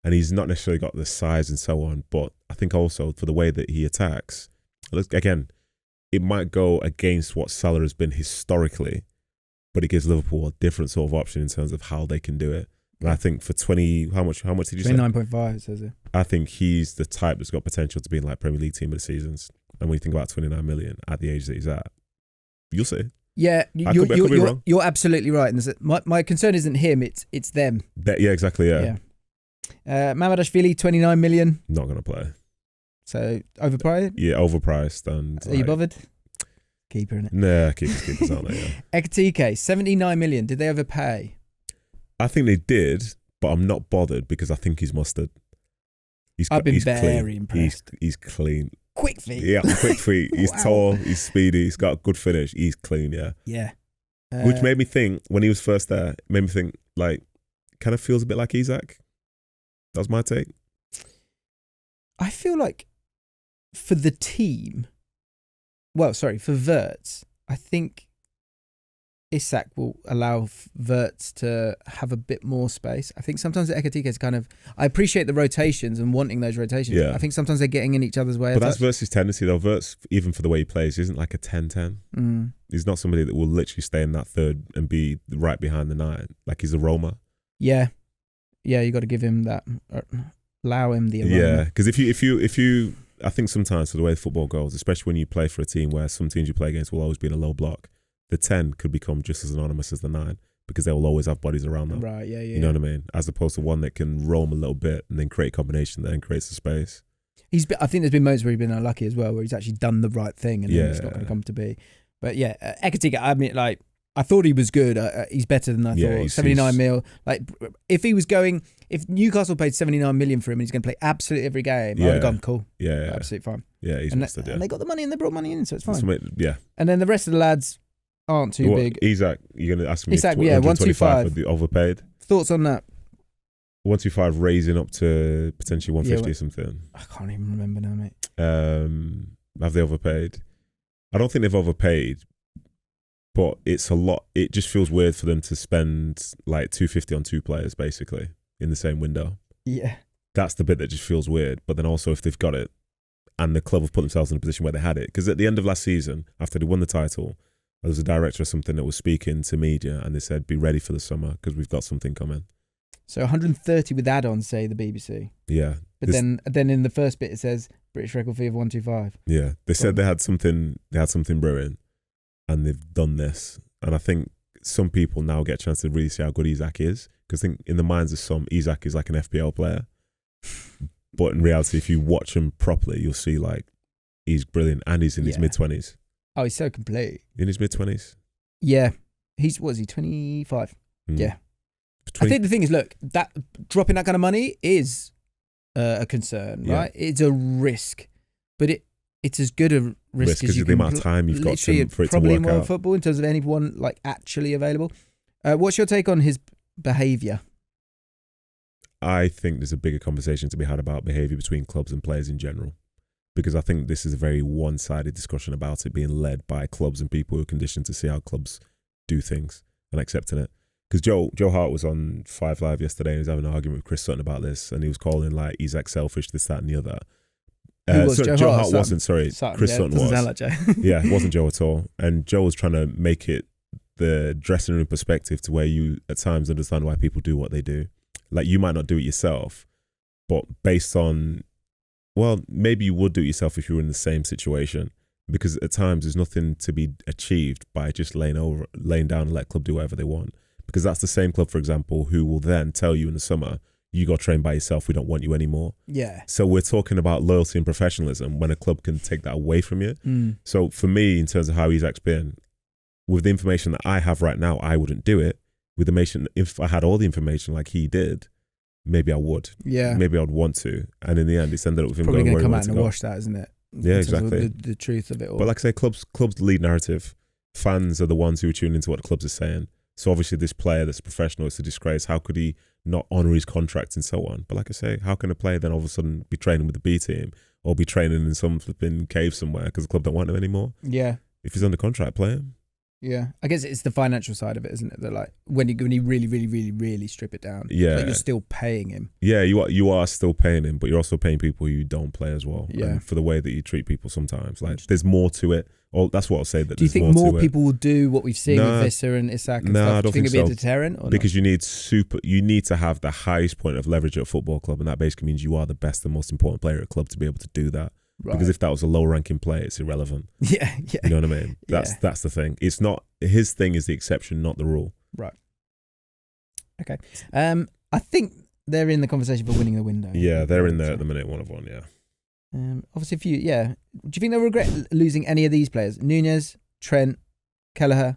And he's not necessarily got the size and so on, but I think also for the way that he attacks, again, it might go against what Salah has been historically, but it gives Liverpool a different sort of option in terms of how they can do it. And I think for 20, how much did you say? 29.5, it says it. I think he's the type that's got potential to be in Premier League team of the seasons. And when you think about 29 million at the age that he's at, you'll see. Yeah, you're absolutely right. And my concern isn't him, it's them. Yeah, exactly, yeah. Mamadashvili, 29 million. Not going to play. So, overpriced? Yeah, overpriced. And are you bothered? Keeper, innit? Nah, keepers aren't they? Yeah. Ekitike, 79 million. Did they overpay? I think they did, but I'm not bothered because I think he's mustard. I've been very clean. impressed. He's clean. Quick feet. Yeah, quick feet. He's tall, he's speedy, he's got a good finish. He's clean, yeah. Yeah. Which made me think, when he was first there, kind of feels a bit like Isak. That was my take. I feel like for the team, for Wirtz, I think Isak will allow Wirtz to have a bit more space. I think sometimes Ekitike is I appreciate the rotations and wanting those rotations. Yeah. I think sometimes they're getting in each other's way. But that's Wirtz's tendency though. Wirtz, even for the way he plays, isn't like a 10-10. He's not somebody that will literally stay in that third and be right behind the 9. Like he's a Roma. Yeah. Yeah, you got to give him that, allow him the aroma. Yeah, because if you, I think sometimes for the way football goes, especially when you play for a team where some teams you play against will always be in a low block, the 10 could become just as anonymous as the 9 because they will always have bodies around them. Right, yeah. You know what I mean? As opposed to one that can roam a little bit and then create a combination that then creates the space. I think there's been moments where he's been unlucky as well, where he's actually done the right thing and then it's not going to come to be. But yeah, Ekitike, I mean, I thought he was good. He's better than I thought. 79 mil. If Newcastle paid 79 million for him and he's going to play absolutely every game, I would have gone, cool. Yeah. Absolutely fine. Yeah, he's mustard, and they got the money and they brought money in, so it's fine. Yeah. And then the rest of the lads aren't too big. Isak, you're going to ask me Isak, 125 for the overpaid? Thoughts on that? 125 raising up to potentially 150 or something. I can't even remember now, mate. Have they overpaid? I don't think they've overpaid. But it's a lot. It just feels weird for them to spend like 250 on 2 players basically in the same window. Yeah. That's the bit that just feels weird. But then also if they've got it and the club have put themselves in a position where they had it. Because at the end of last season, after they won the title, there was a director or something that was speaking to media and they said, be ready for the summer because we've got something coming. So 130 with add-ons, say the BBC. Yeah. But then in the first bit it says British record fee of 125. Yeah. They said they had something brewing. And they've done this. And I think some people now get a chance to really see how good Isak is. Because I think in the minds of some, Isak is like an FPL player. But in reality, if you watch him properly, you'll see like He's brilliant, and he's in his mid-20s. Oh, he's so complete. In his mid-20s? Yeah. What is he, 25? Yeah. I think the thing is, look, that dropping that kind of money is a concern, right? It's a risk, but it's as good a risk as you the can. Amount of time you've got for it to work out. Probably in world football in terms of anyone like actually available. What's your take on his behaviour? I think there's a bigger conversation to be had about behaviour between clubs and players in general, because I think this is a very one-sided discussion about it being led by clubs and people who are conditioned to see how clubs do things and accepting it. Because Joe Hart was on 5 Live yesterday and he was having an argument with Chris Sutton about this, and he was calling like he's selfish, this, that and the other. Who was Joe Hart wasn't, sorry. Sutton, Chris Sutton was. Sound like Joe. Yeah, it wasn't Joe at all. And Joe was trying to make it the dressing room perspective to where you at times understand why people do what they do. Like, you might not do it yourself, but based on, well, maybe you would do it yourself if you were in the same situation, because at times there's nothing to be achieved by just laying down and let club do whatever they want. Because that's the same club, for example, who will then tell you in the summer, you got trained by yourself, we don't want you anymore. Yeah. So we're talking about loyalty and professionalism when a club can take that away from you. So for me, in terms of how he's been, with the information that I have right now, I wouldn't do it. With the information, if I had all the information like he did, maybe I would. Yeah. Maybe I'd want to. And in the end, it's ended up with him probably going where he come wanted out to and go. wash that, isn't it? Yeah, exactly. The truth of it all. But like I say, clubs lead narrative. Fans are the ones who are tuning into what the clubs are saying. So obviously this player that's professional, it's a disgrace. How could he not honour his contract and so on? But like I say, how can a player then all of a sudden be training with the B team or be training in some flipping cave somewhere because the club don't want him anymore? Yeah. If he's under contract, play him. Yeah, I guess it's the financial side of it, isn't it? That like when you really, really, really, really strip it down, yeah, but you're still paying him. Yeah, you are still paying him, but you're also paying people who don't play as well. Yeah, and for the way that you treat people sometimes, like there's more to it. Or that's what I'll say. That do you think more people will do what we've seen with Visser and Isak and stuff? I don't do you think it'll so. be a deterrent? Or because not? you need to have the highest point of leverage at a football club, and that basically means you are the best and most important player at a club to be able to do that. Right. Because if that was a low-ranking player, it's irrelevant. Yeah. You know what I mean? That's the thing. It's not his thing is the exception, not the rule. Right. Okay. I think they're in the conversation for winning the window. Yeah, they're in there at the minute, one of one. Yeah. Obviously, do you think they'll regret losing any of these players? Nunez, Trent, Kelleher,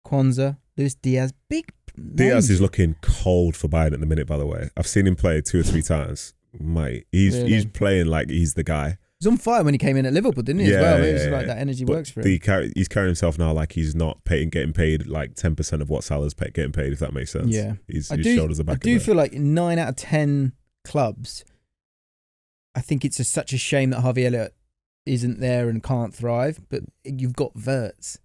Kwanzaa, Luis Diaz, big names. Diaz is looking cold for Bayern at the minute. By the way, I've seen him play 2 or 3 times. Mate, he's playing like he's the guy. He was on fire when he came in at Liverpool, didn't he? As well, it was like that energy works for him. He's carrying himself now like he's not getting paid like 10% of what Salah's getting paid. If that makes sense. Yeah, his shoulders are back. I do feel like 9 out of 10 clubs. I think it's such a shame that Harvey Elliott isn't there and can't thrive. But you've got Wirtz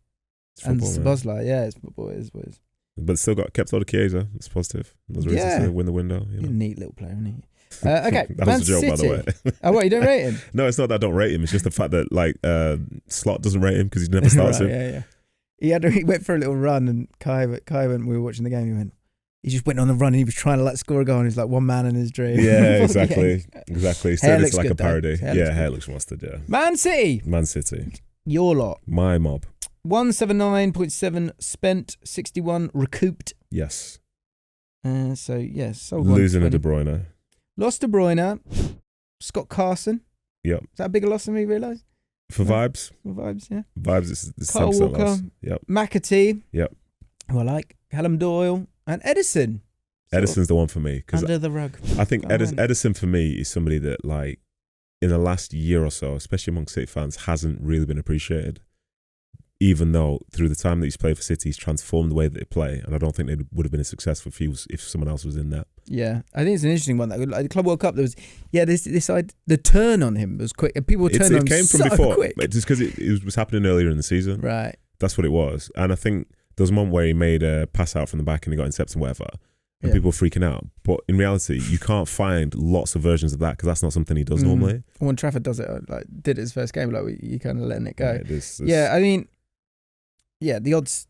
and Szoboszlai. Yeah, it's football. It is what it is. But still kept all the Chiesa. That's positive. There's reasons to win the window. He's a neat little player, isn't he? Okay, that was a joke, by the way. Oh, what, you don't rate him? No, it's not that I don't rate him. It's just the fact that like Slot doesn't rate him because he never starts him. Yeah. He went for a little run, and Kai went. We were watching the game. He just went on the run, and he was trying to like score a goal, and he's like one man in his dream. Yeah, exactly. He said it's like a parody. Hair looks mustard. Yeah. Man City. Your lot. My mob. 179.7 spent, 61 recouped. Yes. Sold losing a De Bruyne. Lost De Bruyne. Scott Carson. Yep. Is that a bigger loss than we realised? For vibes? For vibes, yeah. Vibes is Kyle 10% Walker. loss. Yep. McAtee. Yep. Who I like. Callum Doyle. And Edison. Edison's the one for me. Under the rug. I think Edison for me is somebody that like in the last year or so, especially among City fans, hasn't really been appreciated. Even though through the time that he's played for City, he's transformed the way that they play, and I don't think they would have been as successful if someone else was in there. Yeah, I think it's an interesting one. Like the Club World Cup, there was the turn on him was quick, and people were turning on him so quick. It came from before, just because it was happening earlier in the season. Right, that's what it was. And I think there was a moment where he made a pass out from the back and he got intercepted and whatever, and people were freaking out. But in reality, you can't find lots of versions of that because that's not something he does normally. When Trafford does it, did it his first game, you kind of letting it go. Yeah, I mean. Yeah, the odds.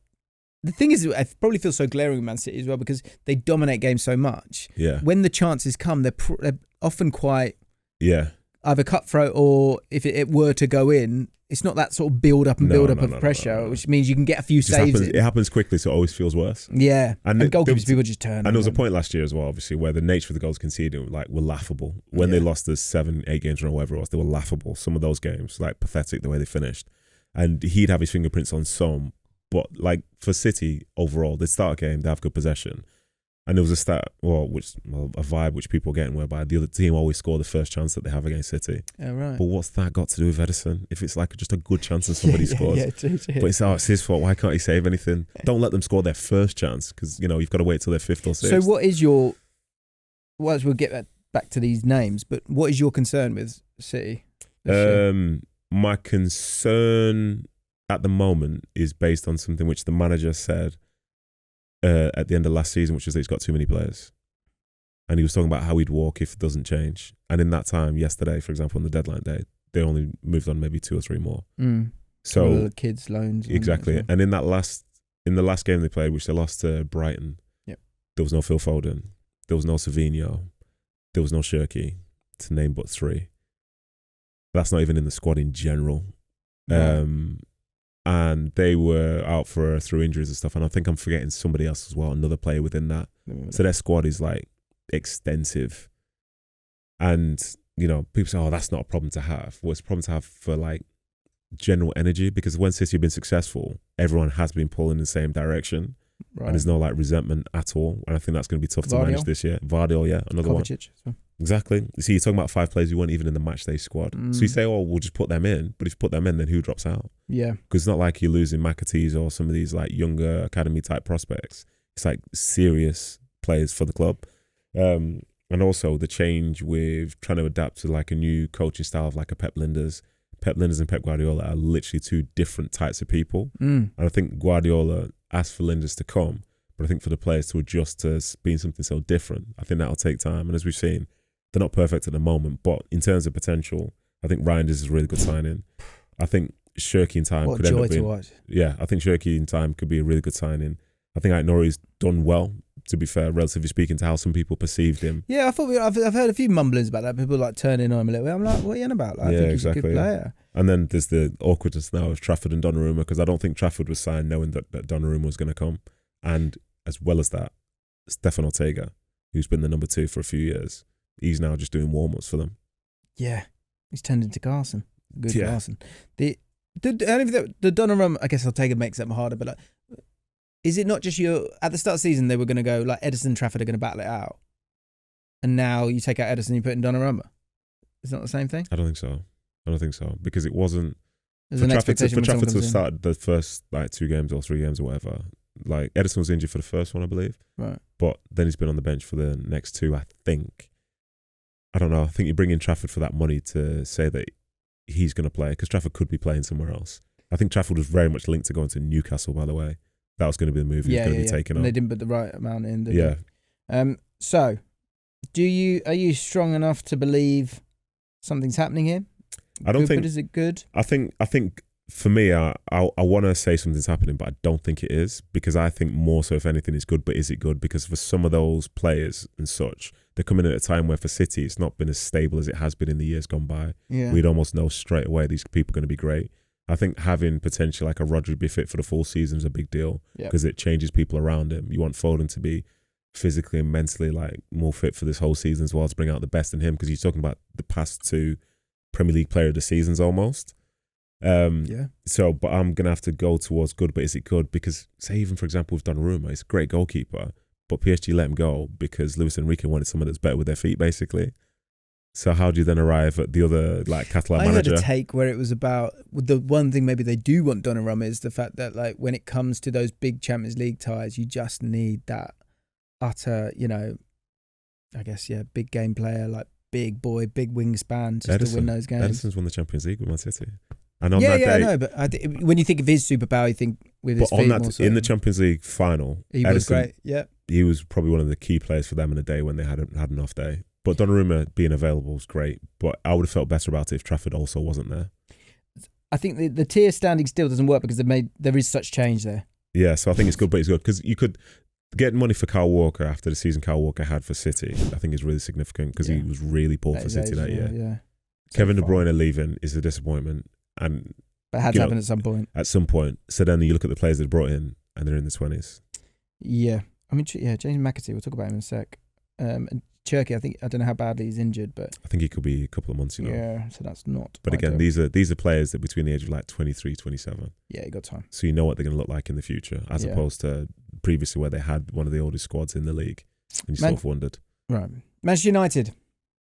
The thing is, I probably feel so glaring with Man City as well because they dominate games so much. Yeah. When the chances come, they're often quite either cutthroat or if it were to go in, it's not that sort of build up of pressure, which means you can get a few saves in. It happens quickly, so it always feels worse. Yeah, and goalkeepers, people just turn. And there was a point last year as well, obviously, where the nature of the goals conceded were laughable. When they lost the 7-8 games or whatever it was, they were laughable. Some of those games, pathetic the way they finished. And he'd have his fingerprints on some. But for City overall, they start a game, they have good possession. And there was a vibe which people are getting whereby the other team always score the first chance that they have against City. Yeah, right. But what's that got to do with Ederson? If it's just a good chance and somebody scores. True. But it's his fault. Why can't he save anything? Don't let them score their first chance because, you've got to wait till their fifth or sixth. So what is we'll get back to these names, but what is your concern with City? My concern at the moment is based on something which the manager said at the end of last season, which is that he's got too many players. And he was talking about how he'd walk if it doesn't change. And in that time, yesterday, for example, on the deadline day, they only moved on maybe 2 or 3 more. So the kids' loans. Exactly. And in the last game they played, which they lost to Brighton, there was no Phil Foden, there was no Savinho, there was no Shirky, to name but 3. That's not even in the squad in general. Right. And they were out through injuries and stuff. And I think I'm forgetting somebody else as well, another player within that. So their squad is extensive. And, people say, oh, that's not a problem to have. Well, it's a problem to have for general energy, because when City have been successful, everyone has been pulling in the same direction. Right. And there's no resentment at all. And I think that's going to be tough to manage this year. Vardiol, another Kovacic one. Exactly. You see, you're talking about 5 players who weren't even in the matchday squad. So you say, oh, we'll just put them in. But if you put them in, then who drops out? Yeah. Because it's not like you're losing McAtees or some of these younger academy type prospects. It's serious players for the club. And also the change with trying to adapt to a new coaching style of a Pep Linders. Pep Linders and Pep Guardiola are literally 2 different types of people. And I think Guardiola asked for Linders to come, but I think for the players to adjust to being something so different, I think that'll take time. And as we've seen, they're not perfect at the moment, but in terms of potential, I think Reinders is a really good signing. I think Shirky in time could end up being, I think Shirky in time could be a really good signing. I think Nori's done well, to be fair, relatively speaking to how some people perceived him. Yeah, I've heard a few mumblings about that. People turning on him a little bit. I'm like, what are you on about? I think he's a good player. And then there's the awkwardness now of Trafford and Donnarumma, because I don't think Trafford was signed knowing that Donnarumma was going to come. And as well as that, Stefan Ortega, who's been the number 2 for a few years, he's now just doing warm-ups for them. Yeah. He's turned into Carson. Good Carson. The Donnarumma, I guess Ortega makes that harder, but is it not just at the start of the season they were going to go Ederson and Trafford are going to battle it out, and now you take out Ederson and you put in Donnarumma? Is it not the same thing? I don't think so because it wasn't for Trafford to have started the first 2 games or 3 games or whatever. Ederson was injured for the first one, I believe, right? But then he's been on the bench for the next 2, I think. I don't know. I think you bring in Trafford for that money to say that he's going to play, because Trafford could be playing somewhere else. I think Trafford was very much linked to going to Newcastle, by the way. That was going to be the move he was going to be taken on. They didn't put the right amount in, did they? So, are you strong enough to believe something's happening here? I don't think. But is it good? I think for me, I want to say something's happening, but I don't think it is, because I think more so, if anything, is good. But is it good? Because for some of those players and such, they're coming in at a time where for City, it's not been as stable as it has been in the years gone by. Yeah. We'd almost know straight away these people are going to be great. I think having potential like a Rodri be fit for the full season is a big deal, because it changes people around him. You want Foden to be physically and mentally more fit for this whole season as well, to bring out the best in him, because you're talking about the past 2 Premier League player of the seasons almost. So, but I'm going to have to go towards good, but is it good? Because say even for example with Donnarumma, he's a great goalkeeper, but PSG let him go because Luis Enrique wanted someone that's better with their feet basically. So how do you then arrive at the other Catalan manager? I heard a take where it was about the one thing maybe they do want Donnarumma is the fact that when it comes to those big Champions League ties, you just need that utter, I guess big game player, big boy, big wingspan to win those games. Ederson's won the Champions League with Man City. And on that day, I know, but when you think of his superpower, you think with his feet more so. In the Champions League final, he was great. Yeah, he was probably one of the key players for them in a day when they had an off day. But Donnarumma being available was great, but I would have felt better about it if Trafford also wasn't there. I think the tier standing still doesn't work because there is such change there. Yeah, so I think it's good, but it's good because you could get money for Kyle Walker after the season Kyle Walker had for City. I think is really significant because he was really poor for City that year. Yeah. Kevin De Bruyne leaving is a disappointment, and but it had to happen at some point. At some point. So then you look at the players they brought in, and they're in the 20s. Yeah, I mean, James McAtee. We'll talk about him in a sec. And Cherky, I don't know how badly he's injured, but I think he could be a couple of months. Yeah, so that's not. But again, ideal. these are players that between the age of like 23, 27. Yeah, you got time. So you know what they're going to look like in the future, as opposed to previously where they had one of the oldest squads in the league, and you sort of wondered. Right, Manchester United,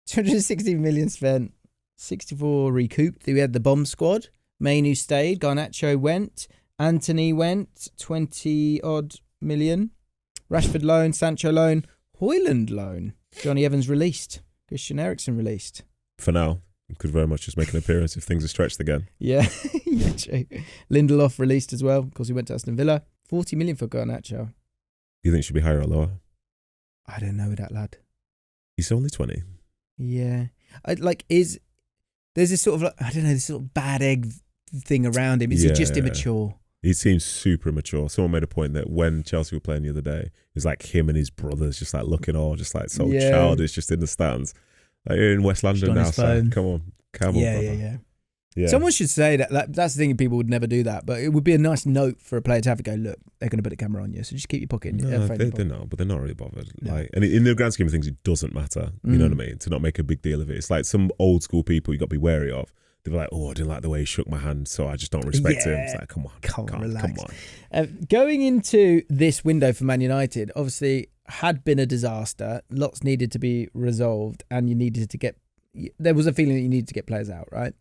260 million spent, 64 recouped. We had the bomb squad. Mainu stayed. Garnacho went. Anthony went. 20 odd million. Rashford loan. Sancho loan. Højlund loan. Johnny Evans released. Christian Eriksen released. For now, could very much just make an appearance if things are stretched again. Yeah, yeah, true. Lindelof released as well because he went to Aston Villa. 40 million for Garnacho. You think it should be higher or lower? I don't know that lad. He's only 20. Yeah, there's this sort of I don't know, this sort of bad egg thing around him. Is he just immature? He seems super immature. Someone made a point that when Chelsea were playing the other day, it was like him and his brothers just like looking all just like so childish, just in the stands. Like you're in West London now, so come on, brother. Yeah. Someone should say that. That's the thing. People would never do that, but it would be a nice note for a player to have to go. Look, they're going to put a camera on you, so just keep your pocket. No, they're not, but they're not really bothered. No. Like, and in the grand scheme of things, it doesn't matter. You know what I mean? To not make a big deal of it. It's like some old school people you got to be wary of. They were like, "Oh, I didn't like the way he shook my hand, so I just don't respect him." It's like, come on, relax. Come on. Going into this window for Man United, obviously had been a disaster. Lots needed to be resolved, and you needed to get. There was a feeling that you needed to get players out, right?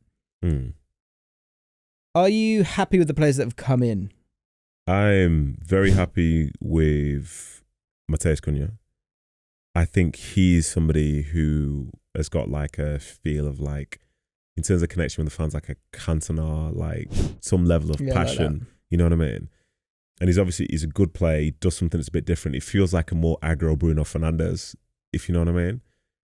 Are you happy with the players that have come in? I'm very happy with Matheus Cunha. I think he's somebody who has got like a feel of like, in terms of connection with the fans, like a Cantona, like some level of passion. Like, you know what I mean? And he's a good player. He does something that's a bit different. It feels like a more aggro Bruno Fernandes, if you know what I mean.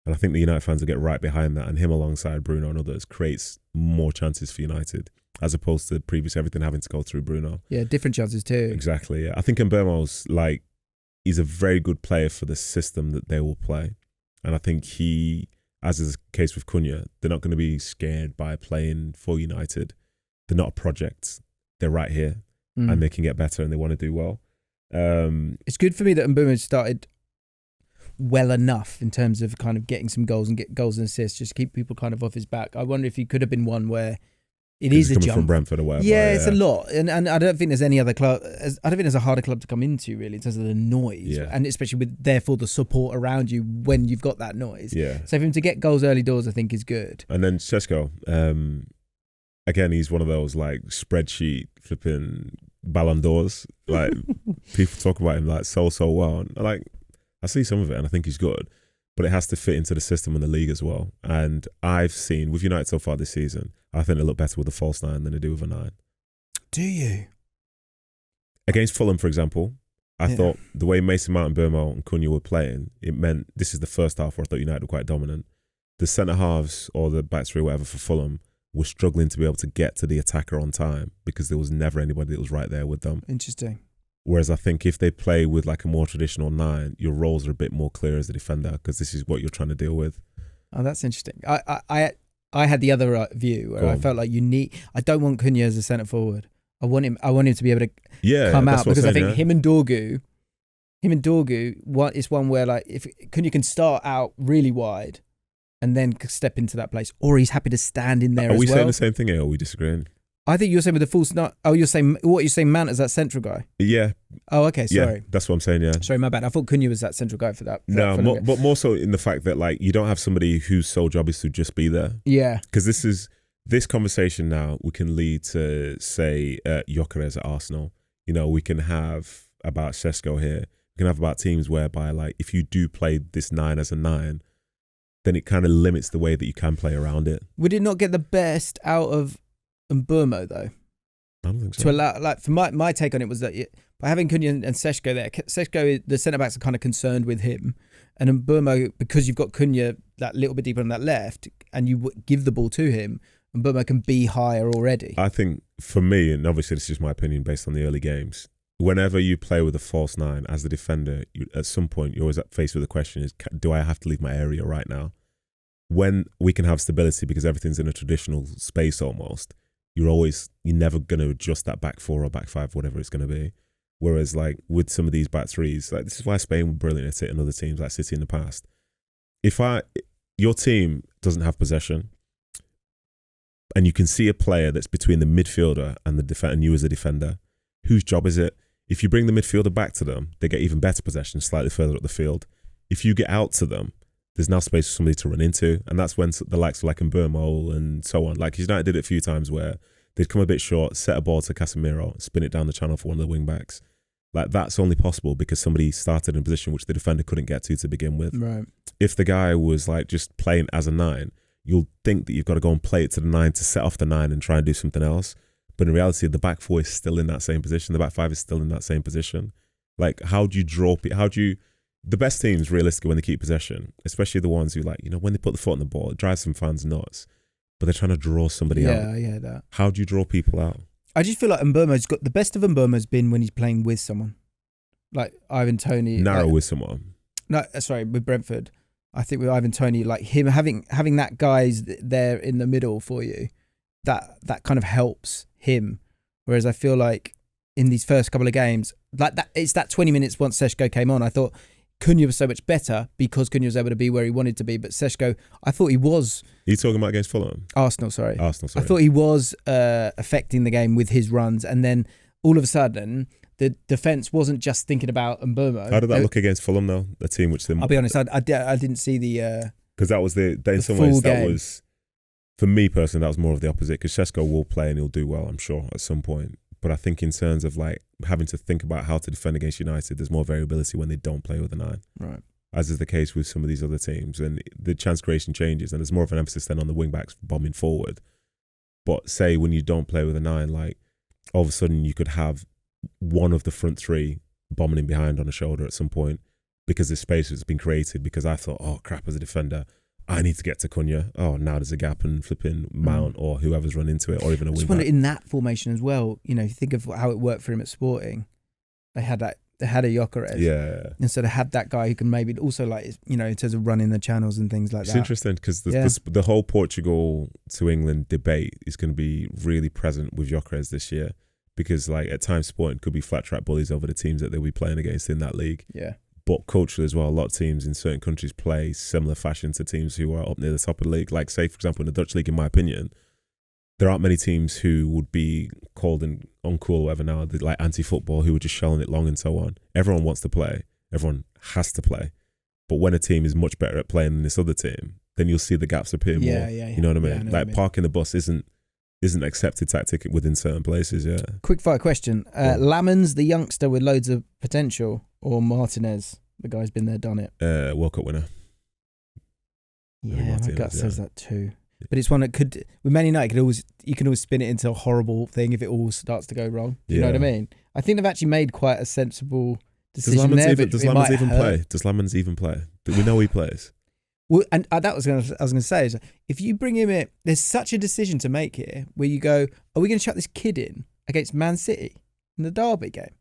And I think the United fans will get right behind that. And him alongside Bruno and others creates more chances for United, as opposed to previous everything having to go through Bruno. Yeah, different chances too. Exactly, yeah. I think Mbeumo's like, he's a very good player for the system that they will play. And I think he, as is the case with Cunha, they're not going to be scared by playing for United. They're not a project. They're right here and they can get better and they want to do well. It's good for me that Mbeumo started well enough in terms of kind of getting some goals and get goals and assists, just keep people kind of off his back. I wonder if he could have been one where it is a jump from Brentford or whatever. Yeah, it's a lot, and I don't think there's any other club. I don't think there's a harder club to come into really in terms of the noise, and especially with therefore the support around you when you've got that noise. Yeah. So for him to get goals early doors, I think is good. And then Šeško, again, he's one of those like spreadsheet flipping Ballon d'Ors. Like people talk about him like so well. And like I see some of it, and I think he's good. But it has to fit into the system and the league as well. And I've seen, with United so far this season, I think they look better with a false 9 than they do with a 9. Do you? Against Fulham, for example, I thought the way Mason Mount and Mbeumo and Cunha were playing, it meant this is the first half where I thought United were quite dominant. The centre-halves or the back three or whatever for Fulham were struggling to be able to get to the attacker on time because there was never anybody that was right there with them. Interesting. Whereas I think if they play with like a more traditional 9, your roles are a bit more clear as a defender because this is what you're trying to deal with. Oh, that's interesting. I had the other view where I felt like I don't want Cunha as a centre forward. I want him to be able to come out because I think him and Dorgu, it's one where like if Cunha can start out really wide and then step into that place, or he's happy to stand in there as well. Are we saying the same thing here or are we disagreeing? I think you're saying with the full start. Oh, you're saying Mount as that central guy? Yeah. Oh, okay. Sorry. Yeah, that's what I'm saying. Yeah. Sorry, my bad. I thought Cunha was that central guy for that. But more so in the fact that like you don't have somebody whose sole job is to just be there. Yeah. Because this conversation now we can lead to say Gyökeres at Arsenal. You know, we can have about Šeško here. We can have about teams whereby like if you do play this 9 as a 9, then it kind of limits the way that you can play around it. Would it not get the best out of Mbeumo though? I don't think so. To allow, like, for my take on it was that by having Cunha and Šeško there, Šeško, the centre backs are kind of concerned with him, and Mbeumo, because you've got Cunha that little bit deeper on that left, and you give the ball to him, Mbeumo can be higher already. I think for me, and obviously this is just my opinion based on the early games, whenever you play with a false 9 as the defender, at some point you're always faced with the question: do I have to leave my area right now? when we can have stability because everything's in a traditional space almost, you're never going to adjust that back four or back five, whatever it's going to be. Whereas like with some of these back threes, like this is why Spain were brilliant at it and other teams like City in the past. Your team doesn't have possession and you can see a player that's between the midfielder and the defender, and you as a defender, whose job is it? If you bring the midfielder back to them, they get even better possession slightly further up the field. If you get out to them, there's now space for somebody to run into. And that's when the likes of like Mbeumo and so on, like United did it a few times where they'd come a bit short, set a ball to Casemiro, spin it down the channel for one of the wing backs. Like that's only possible because somebody started in a position which the defender couldn't get to begin with. Right. If the guy was like just playing as a 9, you'll think that you've got to go and play it to the 9 to set off the 9 and try and do something else. But in reality, the back 4 is still in that same position. The back 5 is still in that same position. Like, how do you draw? The best teams, realistically, when they keep possession, especially the ones who like, when they put the foot on the ball, it drives some fans nuts. But they're trying to draw somebody out. Yeah, yeah, that. How do you draw people out? I just feel like Mbeumo's got the best of Mbeumo's been when he's playing with someone, like Ivan Toney. Narrow with someone. No, sorry, with Brentford. I think with Ivan Toney, like him having that guys there in the middle for you, that kind of helps him. Whereas I feel like in these first couple of games, like that, it's that 20 minutes once Seshko came on, I thought Cunha was so much better because Cunha was able to be where he wanted to be. But Seshko, I thought he was. Are you talking about against Fulham? Arsenal, sorry. I thought he was affecting the game with his runs, and then all of a sudden the defence wasn't just thinking about Mbeumo. How did that look against Fulham though? The team which they... I'll be honest, I didn't see the... Because that was in some ways that was, for me personally, that was more of the opposite. Because Seshko will play and he'll do well, I'm sure, at some point. But I think in terms of like having to think about how to defend against United, there's more variability when they don't play with a 9. Right. As is the case with some of these other teams. And the chance creation changes and there's more of an emphasis then on the wing backs bombing forward. But say when you don't play with a 9, like all of a sudden you could have one of the front 3 bombing in behind on a shoulder at some point because this space has been created because I thought, oh crap, as a defender, I need to get to Cunha. Oh, now there's a gap and flipping Mount or whoever's run into it or even a wing back. In that formation as well, you think of how it worked for him at Sporting. They had a Gyökeres. Yeah. And so they had that guy who can maybe also like, in terms of running the channels and things like that. It's interesting because the whole Portugal to England debate is going to be really present with Gyökeres this year. Because like at times Sporting could be flat track bullies over the teams that they'll be playing against in that league. Yeah. But culturally as well, a lot of teams in certain countries play similar fashion to teams who are up near the top of the league. Like say, for example, in the Dutch league, in my opinion, there aren't many teams who would be called uncool or whatever now, like anti-football, who are just shelling it long and so on. Everyone wants to play. Everyone has to play. But when a team is much better at playing than this other team, then you'll see the gaps appear more. Yeah. You know what I mean? Like parking the bus isn't accepted tactic within certain places, yeah. Quick fire question. Lamens, the youngster with loads of potential, or Martinez, the guy's been there, done it? World Cup winner. Yeah, my gut says that too. But it's one that could, with Man United, you can always spin it into a horrible thing if it all starts to go wrong. Do you know what I mean? I think they've actually made quite a sensible decision there. Does Lamens even play? Does Lamens even play? Do we know he plays? Well, and I was going to say, is if you bring him in, there's such a decision to make here where you go, are we going to chuck this kid in against Man City in the derby game?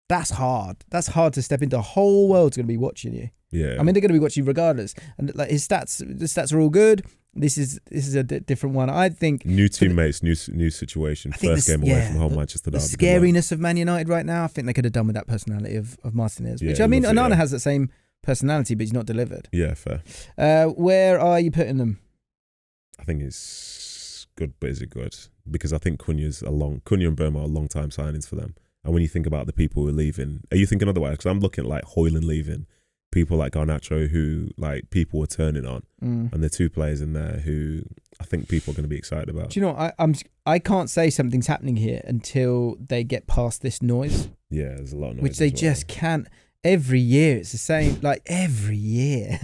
That's hard. That's hard to step into. The whole world's going to be watching you. Yeah. I mean, they're going to be watching regardless. And like the stats are all good. This is a different one. I think new teammates, new situation. First game away from home, Manchester derby. The scariness of Man United right now, I think they could have done with that personality of Martinez. Which I mean, Onana has that same personality, but he's not delivered. Yeah, fair. Where are you putting them? I think it's good, but is it good? Because I think Cunha and Mbeumo are long time signings for them. And when you think about the people who are leaving, are you thinking otherwise? Because I'm looking at like Højlund leaving, people like Garnacho who like people were turning on, and there are 2 players in there who I think people are going to be excited about. Do you know? I can't say something's happening here until they get past this noise. Yeah, there's a lot of noise, which they just can't. Every year it's the same. Like every year,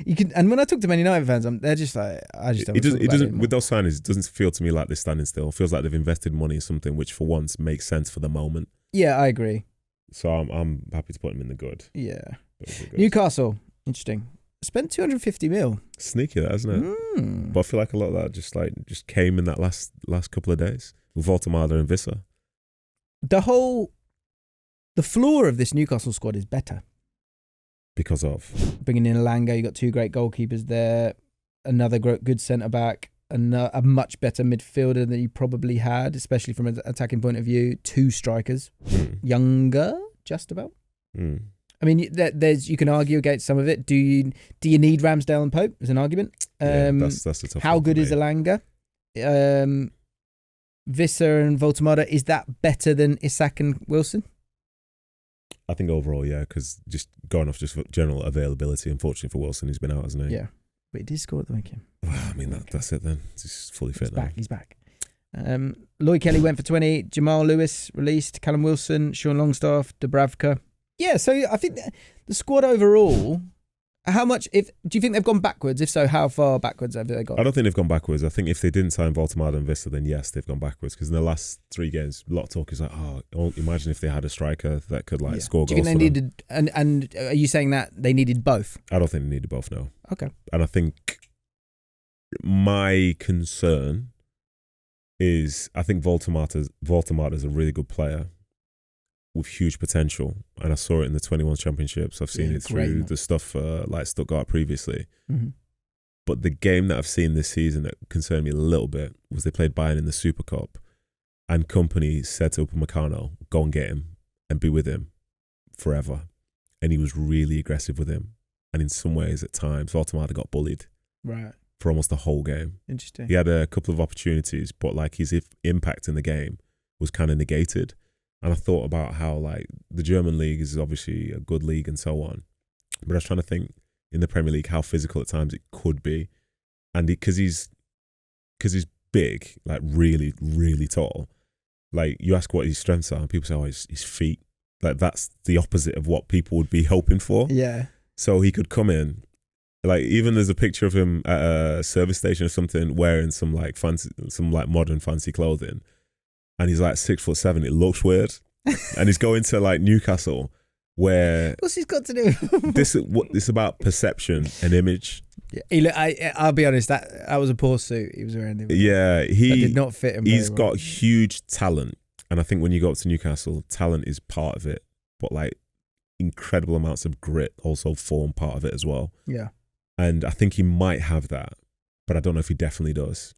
you can. And when I talk to Man United fans, they're just like, I just don't. It doesn't. With those signings, it doesn't feel to me like they're standing still. It feels like they've invested money in something which, for once, makes sense for the moment. Yeah, I agree. So I'm happy to put them in the good. Yeah. Newcastle, interesting. Spent 250 mil. Sneaky, that isn't it? But I feel like a lot of that just came in that last couple of days with Voltemada and Vissa. The floor of this Newcastle squad is better. Because of? Bringing in Alanga, you got 2 great goalkeepers there. another good centre back, a much better midfielder than you probably had, especially from an attacking point of view. 2 strikers, younger, just about. I mean, there's you can argue against some of it. Do you need Ramsdale and Pope as an argument? That's the tough how one good for is me. Elanga? Visser and Voltemada, is that better than Isak and Wilson? I think overall, yeah, because just going off just general availability, unfortunately for Wilson, he's been out, hasn't he? Yeah, but he did score at the weekend. Well, I mean, that's it then. He's fully fit now. He's back. Lloyd Kelly went for 20. Jamal Lewis released. Callum Wilson, Sean Longstaff, Dubravka. Yeah, so I think the squad overall, how much, do you think they've gone backwards? If so, how far backwards have they gone? I don't think they've gone backwards. I think if they didn't sign Voltemada and Vista, then yes, they've gone backwards. Because in the last 3 games, a lot of talk is like, imagine if they had a striker that could score goals. Do you think they needed, and are you saying that they needed both? I don't think they needed both, no. Okay. And I think my concern is, I think Voltemada's a really good player with huge potential, and I saw it in the 21 championships. I've seen it through the stuff like Stuttgart previously. Mm-hmm. But the game that I've seen this season that concerned me a little bit was they played Bayern in the Super Cup, and Company said to Upamecano, go and get him and be with him forever. And he was really aggressive with him. And in some ways, at times, Voltemada got bullied. Right. For almost the whole game. Interesting. He had a couple of opportunities, but his impact in the game was kind of negated. And I thought about how the German league is obviously a good league and so on. But I was trying to think in the Premier League how physical at times it could be. And because he's big, really, really tall, you ask what his strengths are and people say, his feet. That's the opposite of what people would be hoping for. Yeah. So he could come in, even there's a picture of him at a service station or something wearing some modern fancy clothing. And he's 6'7". It looks weird. And he's going to Newcastle, where what's he's got to do? It's about perception and image. Yeah, I'll be honest. That was a poor suit he was wearing. Yeah, he did not fit him. He's got huge talent, and I think when you go up to Newcastle, talent is part of it, but incredible amounts of grit also form part of it as well. Yeah, and I think he might have that, but I don't know if he definitely does.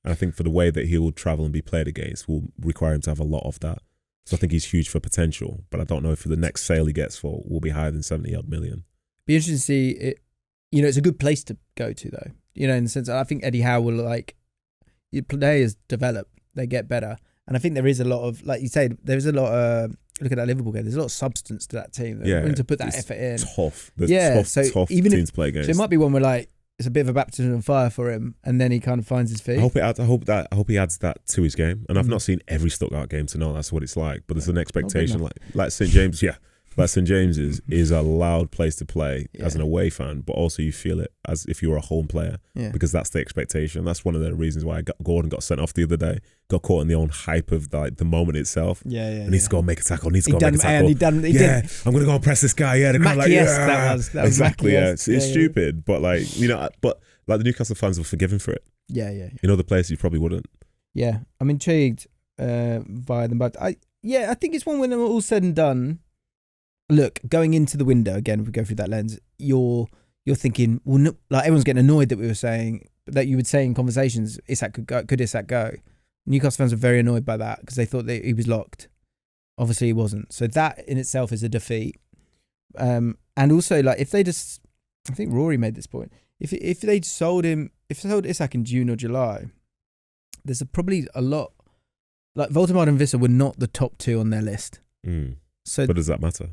And I think for the way that he will travel and be played against will require him to have a lot of that. So I think he's huge for potential, but I don't know if the next sale he gets for will be higher than 70-odd million. Be interesting to see it. It's a good place to go to though. In the sense that I think Eddie Howe will players develop, they get better, and I think there is a lot of, like you say, there's a lot of. Look at that Liverpool game. There's a lot of substance to that team. They're willing to put that effort in. Tough. Tough even teams play against. So it might be one where it's a bit of a baptism of fire for him, and then he kind of finds his feet. I hope he adds that to his game. And I've not seen every Stuttgart game to know that's what it's like. But there's an expectation, like St James. Yeah, like St James's is a loud place to play as an away fan, but also you feel it as if you were a home player because that's the expectation. That's one of the reasons why Gordon got sent off the other day. Got caught in the own hype of the moment itself. Needs to go and make a tackle. Needs to go and make a tackle. I'm going to go and press this guy. Yeah, they're kind of that was exactly. Yeah, it's stupid, but but the Newcastle fans will forgive him for it. Yeah. In other places, you probably wouldn't. Yeah, I'm intrigued by them, but I think it's one when they're all said and done. Look, going into the window again, if we go through that lens, you're thinking, well, no, everyone's getting annoyed that we were saying that you would say in conversations, Isak could Isak go? Newcastle fans were very annoyed by that because they thought that he was locked. Obviously, he wasn't. So that in itself is a defeat. And also, if they just, I think Rory made this point. If they sold Isak in June or July, there's probably a lot. Voltemada and Visser were not the top 2 on their list. So, but does that matter?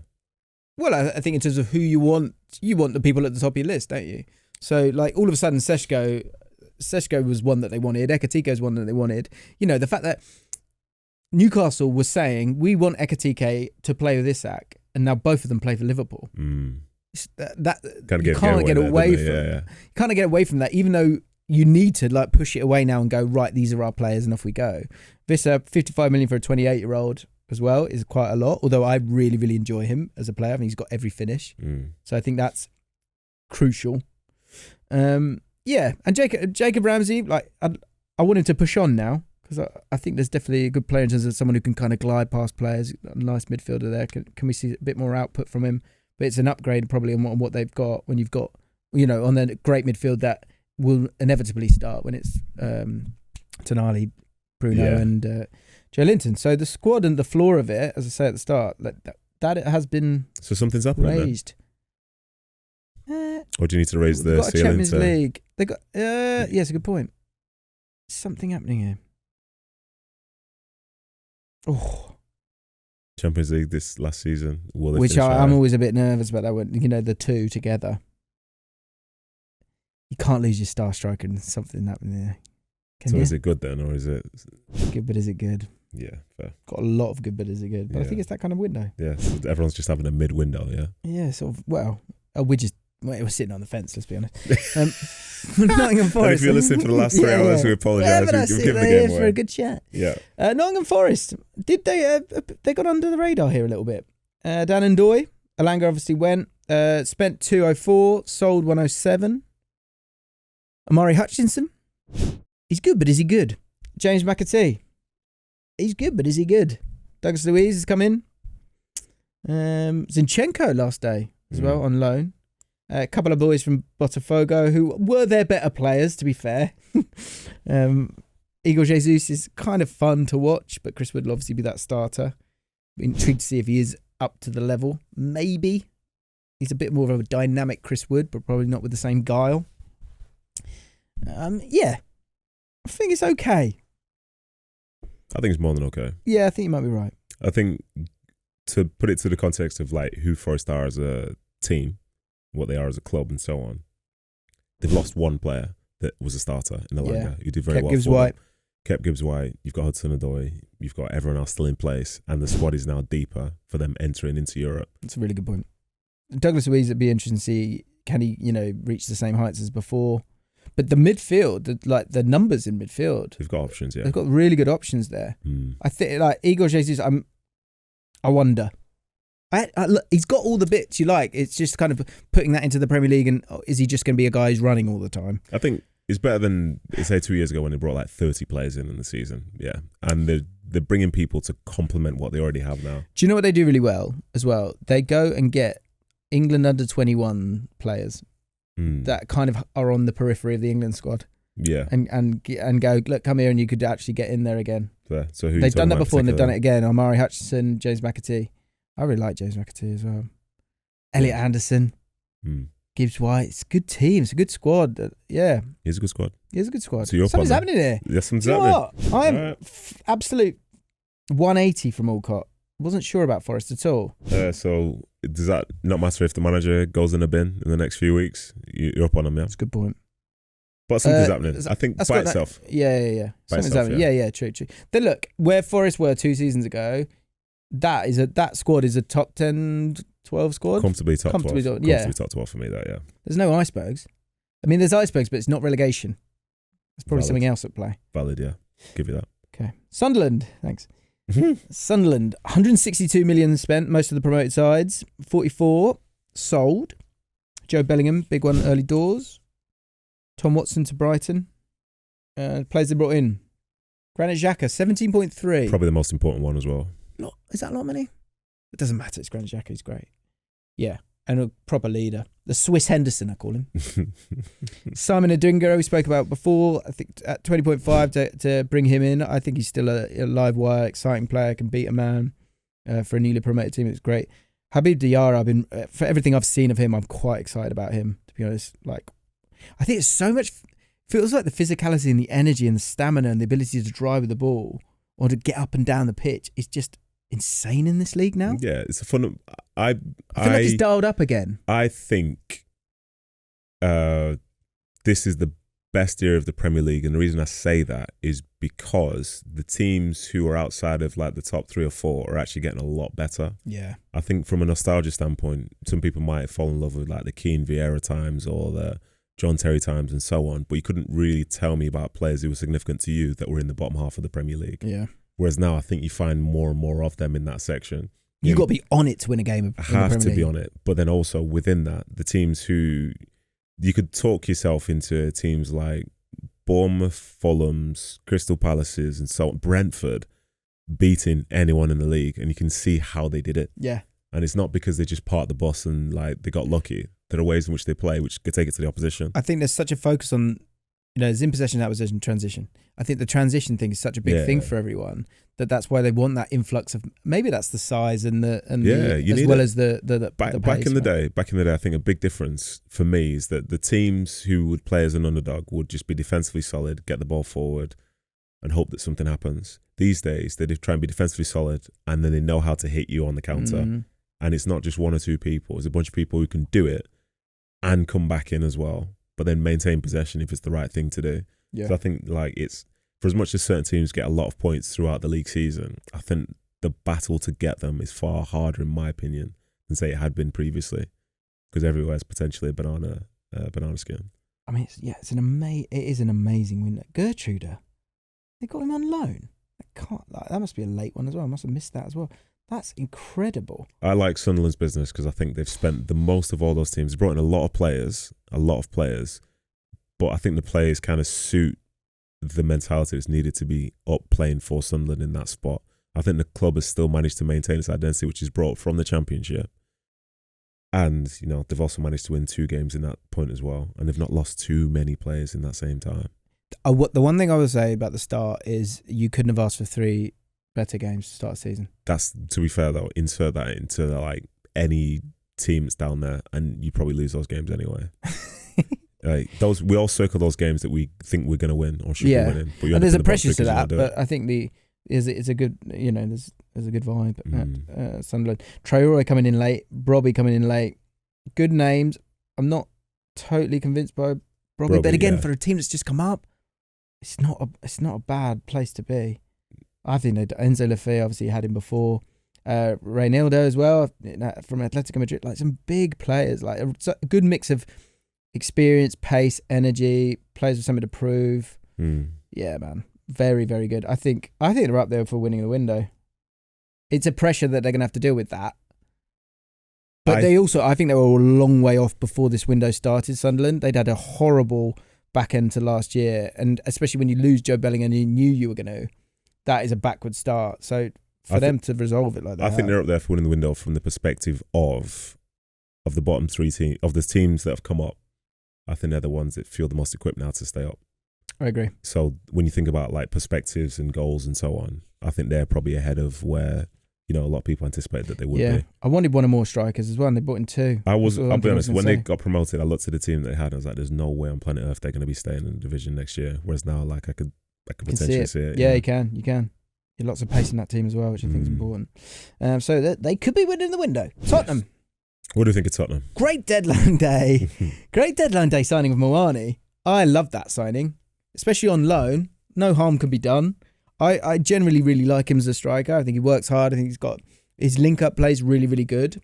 Well, I think in terms of who you want the people at the top of your list, don't you? So, all of a sudden, Seshko was one that they wanted. Ekatike is one that they wanted. The fact that Newcastle was saying, we want Ekatike to play with Isak, and now both of them play for Liverpool. You can't get away from You can't get away from that, even though you need to push it away now and go, right, these are our players and off we go. Visser, 55 million for a 28-year-old. As well is quite a lot, although I really, really enjoy him as a player. I think he's got every finish, so I think that's crucial. And Jacob Ramsey, I want him to push on now because I think there's definitely a good player in terms of someone who can kind of glide past players. A nice midfielder there. Can we see a bit more output from him? But it's an upgrade probably on what they've got when you've got on the great midfield that will inevitably start when it's Tonali, Bruno, and Joe Linton. So the squad and the floor of it, as I say at the start, that it has been So something's happening raised. Or do you need to raise the got a ceiling? Champions League. They got. It's a good point. Something happening here. Oh, Champions League this last season. Will they which finish I'm higher? always a bit nervous about that one. The two together. You can't lose your star striker and something happening there. Can So you? is it good then, or is it? Good, but is it good? Yeah, fair. Got a lot of good, but is it good? But I think it's that kind of window. Yeah, so everyone's just having a mid window. Yeah. Yeah, sort of. Well, we're sitting on the fence. Let's be honest. Nottingham Forest. And if you're listening for the last 3 hours, we apologise. We've given the game away for a good chat. Yeah. Nottingham Forest. Did they got under the radar here a little bit? Dan and Doy. Alanga obviously went. Spent 204. Sold 107. Amari Hutchinson. He's good, but is he good? James McAtee. He's good, but is he good? Douglas Luiz has come in. Zinchenko last day as well on loan. A couple of boys from Botafogo who were their better players, to be fair. Igor Jesus is kind of fun to watch, but Chris Wood will obviously be that starter. Intrigued to see if he is up to the level. Maybe. He's a bit more of a dynamic Chris Wood, but probably not with the same guile. Yeah. I think it's okay. I think it's more than okay. Yeah, I think you might be right. I think to put it to the context of like who Forest are as a team, what they are as a club and so on, they've lost one player that was a starter in the Alanga who did very well Gibbs for White. them. Kept Gibbs White. You've got Hudson-Odoi. You've got everyone else still in place, and the squad is now deeper for them entering into Europe. That's a really good point. Douglas Luiz, it'd be interesting to see, can he, reach the same heights as before? But the midfield, the numbers in midfield, They've got options, yeah. they've got really good options there. I think Igor Jesus, I wonder. Look, he's got all the bits you like. It's just kind of putting that into the Premier League, and is he just going to be a guy who's running all the time? I think it's better than, say, 2 years ago when they brought like 30 players in the season. Yeah. And they're bringing people to complement what they already have now. Do you know what they do really well as well? They go and get England under 21 players that kind of are on the periphery of the England squad. Yeah. And go, look, come here and you could actually get in there again. Fair. So who they've done that before and they've done it again. Amari Hutchinson, James McAtee. I really like James McAtee as well. Elliot Anderson, Gibbs White. It's a good team. It's a good squad. Yeah. He's a good squad. He's a good squad. So something's happening here. Yes, something's you know happening. What? I am absolute 180 from Allcott. Wasn't sure about Forest at all. So does that not matter if the manager goes in a bin in the next few weeks? You're up on him, yeah? That's a good point. But something's happening. I think by itself. Yeah. Something's happening. Yeah, true. Then look, where Forest were 2 seasons ago, that squad is a top 10, 12 squad. Comfortably top 12. Yeah. Comfortably top 12 for me, that, yeah. There's no icebergs. I mean, there's icebergs, but it's not relegation. There's probably something else at play. Valid, yeah. Give you that. Okay. Sunderland, thanks. Sunderland, 162 million spent, most of the promoted sides. 44 sold. Joe Bellingham, big one early doors. Tom Watson to Brighton. Players they brought in. Granit Xhaka, 17.3. Probably the most important one as well. Is that a lot of money? It doesn't matter. It's Granit Xhaka. He's great. Yeah. And a proper leader. The Swiss Henderson, I call him. Simon Adunga, we spoke about before. I think at 20.5 to bring him in. I think he's still a live wire, exciting player, can beat a man for a newly promoted team. It's great. Habib Diarra, for everything I've seen of him, I'm quite excited about him, to be honest. I think it's so much, feels like the physicality and the energy and the stamina and the ability to drive with the ball or to get up and down the pitch is just insane in this league now. Yeah, it's a fun. I feel like he's dialed up again. I think this is the best year of the Premier League, and the reason I say that is because the teams who are outside of like the top 3 or 4 are actually getting a lot better. Yeah, I think from a nostalgia standpoint, some people might fall in love with like the Keane Vieira times or the John Terry times and so on, but you couldn't really tell me about players who were significant to you that were in the bottom half of the Premier League. Yeah. Whereas now I think you find more and more of them in that section. You've got to be on it to win a game. Have to be on it. But then also within that, the teams who you could talk yourself into teams like Bournemouth, Fulham's, Crystal Palaces and so on, Brentford beating anyone in the league, and you can see how they did it. Yeah. And it's not because they just parked the bus and like they got lucky. there are ways in which they play which could take it to the opposition. I think there's such a focus on, there's in possession, out possession, transition. I think the transition thing is such a big thing for everyone that's why they want that influx of, maybe that's the size and the as well as the back in the day, I think a big difference for me is that the teams who would play as an underdog would just be defensively solid, get the ball forward, and hope that something happens. These days, they try and be defensively solid, and then they know how to hit you on the counter. Mm-hmm. And it's not just one or two people; it's a bunch of people who can do it and come back in as well, but then maintain possession if it's the right thing to do. Yeah. So I think it's, for as much as certain teams get a lot of points throughout the league season, I think the battle to get them is far harder, in my opinion, than say it had been previously, because everywhere is potentially a banana skin. I mean, it is an amazing win. Gertrude, they got him on loan. That must be a late one as well. I must have missed that as well. That's incredible. I like Sunderland's business because I think they've spent the most of all those teams. They brought in a lot of players, but I think the players kind of suit the mentality that's needed to be up playing for Sunderland in that spot. I think the club has still managed to maintain its identity, which is brought from the Championship. And, they've also managed to win 2 games in that point as well. And they've not lost too many players in that same time. The one thing I would say about the start is you couldn't have asked for 3 better games to start a season. That's, to be fair though, insert that into any team that's down there, and you probably lose those games anyway. We all circle those games that we think we're going to win or should be winning. But and there's a pressure to that, but I think it's a good, there's a good vibe at Sunderland. Traore coming in late, Brobbey coming in late. Good names. I'm not totally convinced by Brobbey, but again, for a team that's just come up, it's not a bad place to be. I think Enzo Lafay obviously had him before. Reinildo as well from Atletico Madrid. Some big players, a good mix of experience, pace, energy, players with something to prove. Yeah, man, very, very good. I think they're up there for winning the window. It's a pressure that they're going to have to deal with that. But I think they were a long way off before this window started. Sunderland, they'd had a horrible back end to last year, and especially when you lose Joe Bellingham and you knew you were going to, that is a backward start. So for them to resolve it like that, I think they're up there for winning the window from the perspective of the bottom 3 teams, of the teams that have come up. I think they're the ones that feel the most equipped now to stay up. I agree. So when you think about perspectives and goals and so on, I think they're probably ahead of where a lot of people anticipated that they would be. I wanted one or more strikers as well, and they brought in 2. I'll be honest, when they got promoted, I looked at the team that they had and I was like, there's no way on planet Earth they're going to be staying in the division next year. Whereas now, I could potentially see it. Yeah, you can. You can. Lots of pace in that team as well, which I think is important. So they could be winning the window. Tottenham. What do you think of Tottenham? Great deadline day. Great deadline day signing of Moani. I love that signing, especially on loan. No harm can be done. I generally really like him as a striker. I think he works hard. I think he's got his link-up play is really, really good.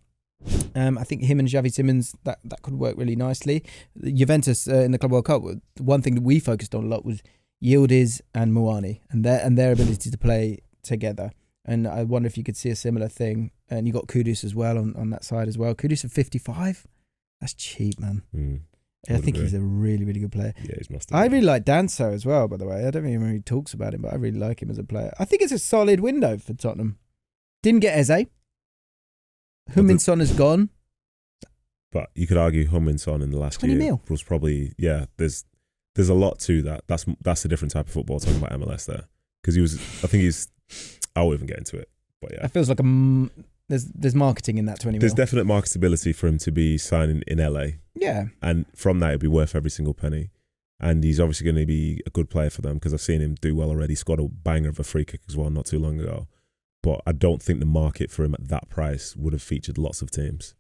I think him and Xavi Simons, that could work really nicely. Juventus in the Club World Cup, one thing that we focused on a lot was Yildiz and Moani and their ability to play together. And I wonder if you could see a similar thing. And you got Kudus as well on that side as well. Kudus at 55, that's cheap, man. I think he's a really, really good player. Yeah, he's must. I really like Danso as well, by the way. I don't even know he talks about him, but I really like him as a player. I think it's a solid window for Tottenham. Didn't get Eze. Heung-min Son has gone. But you could argue Heung-min Son in the last 20 year mil. Was probably, there's a lot to that. That's a different type of football, talking about MLS there. Because I won't even get into it. But yeah. It feels like there's marketing in that 20 mil. There's definite marketability for him to be signing in LA. Yeah. And from that, it'd be worth every single penny. And he's obviously going to be a good player for them because I've seen him do well already. He scored a banger of a free kick as well not too long ago. But I don't think the market for him at that price would have featured lots of teams.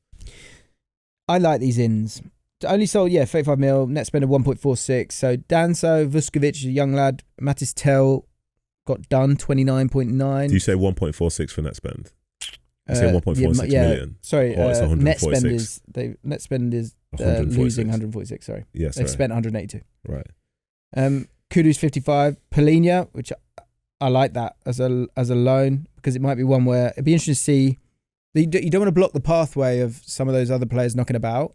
I like these ins. Only sold, 35 mil, net spend of 1.46. So Danso, Vuskovic, a young lad, Matis Tel got done, 29.9. Do you say 1.46 for net spend? You say 1.46 million? Sorry, net spend is losing 146, sorry. Yeah, sorry. They've spent 182. Right. Kudus 55. Polina, which I like that as a loan because it might be one where it'd be interesting to see. You don't want to block the pathway of some of those other players knocking about,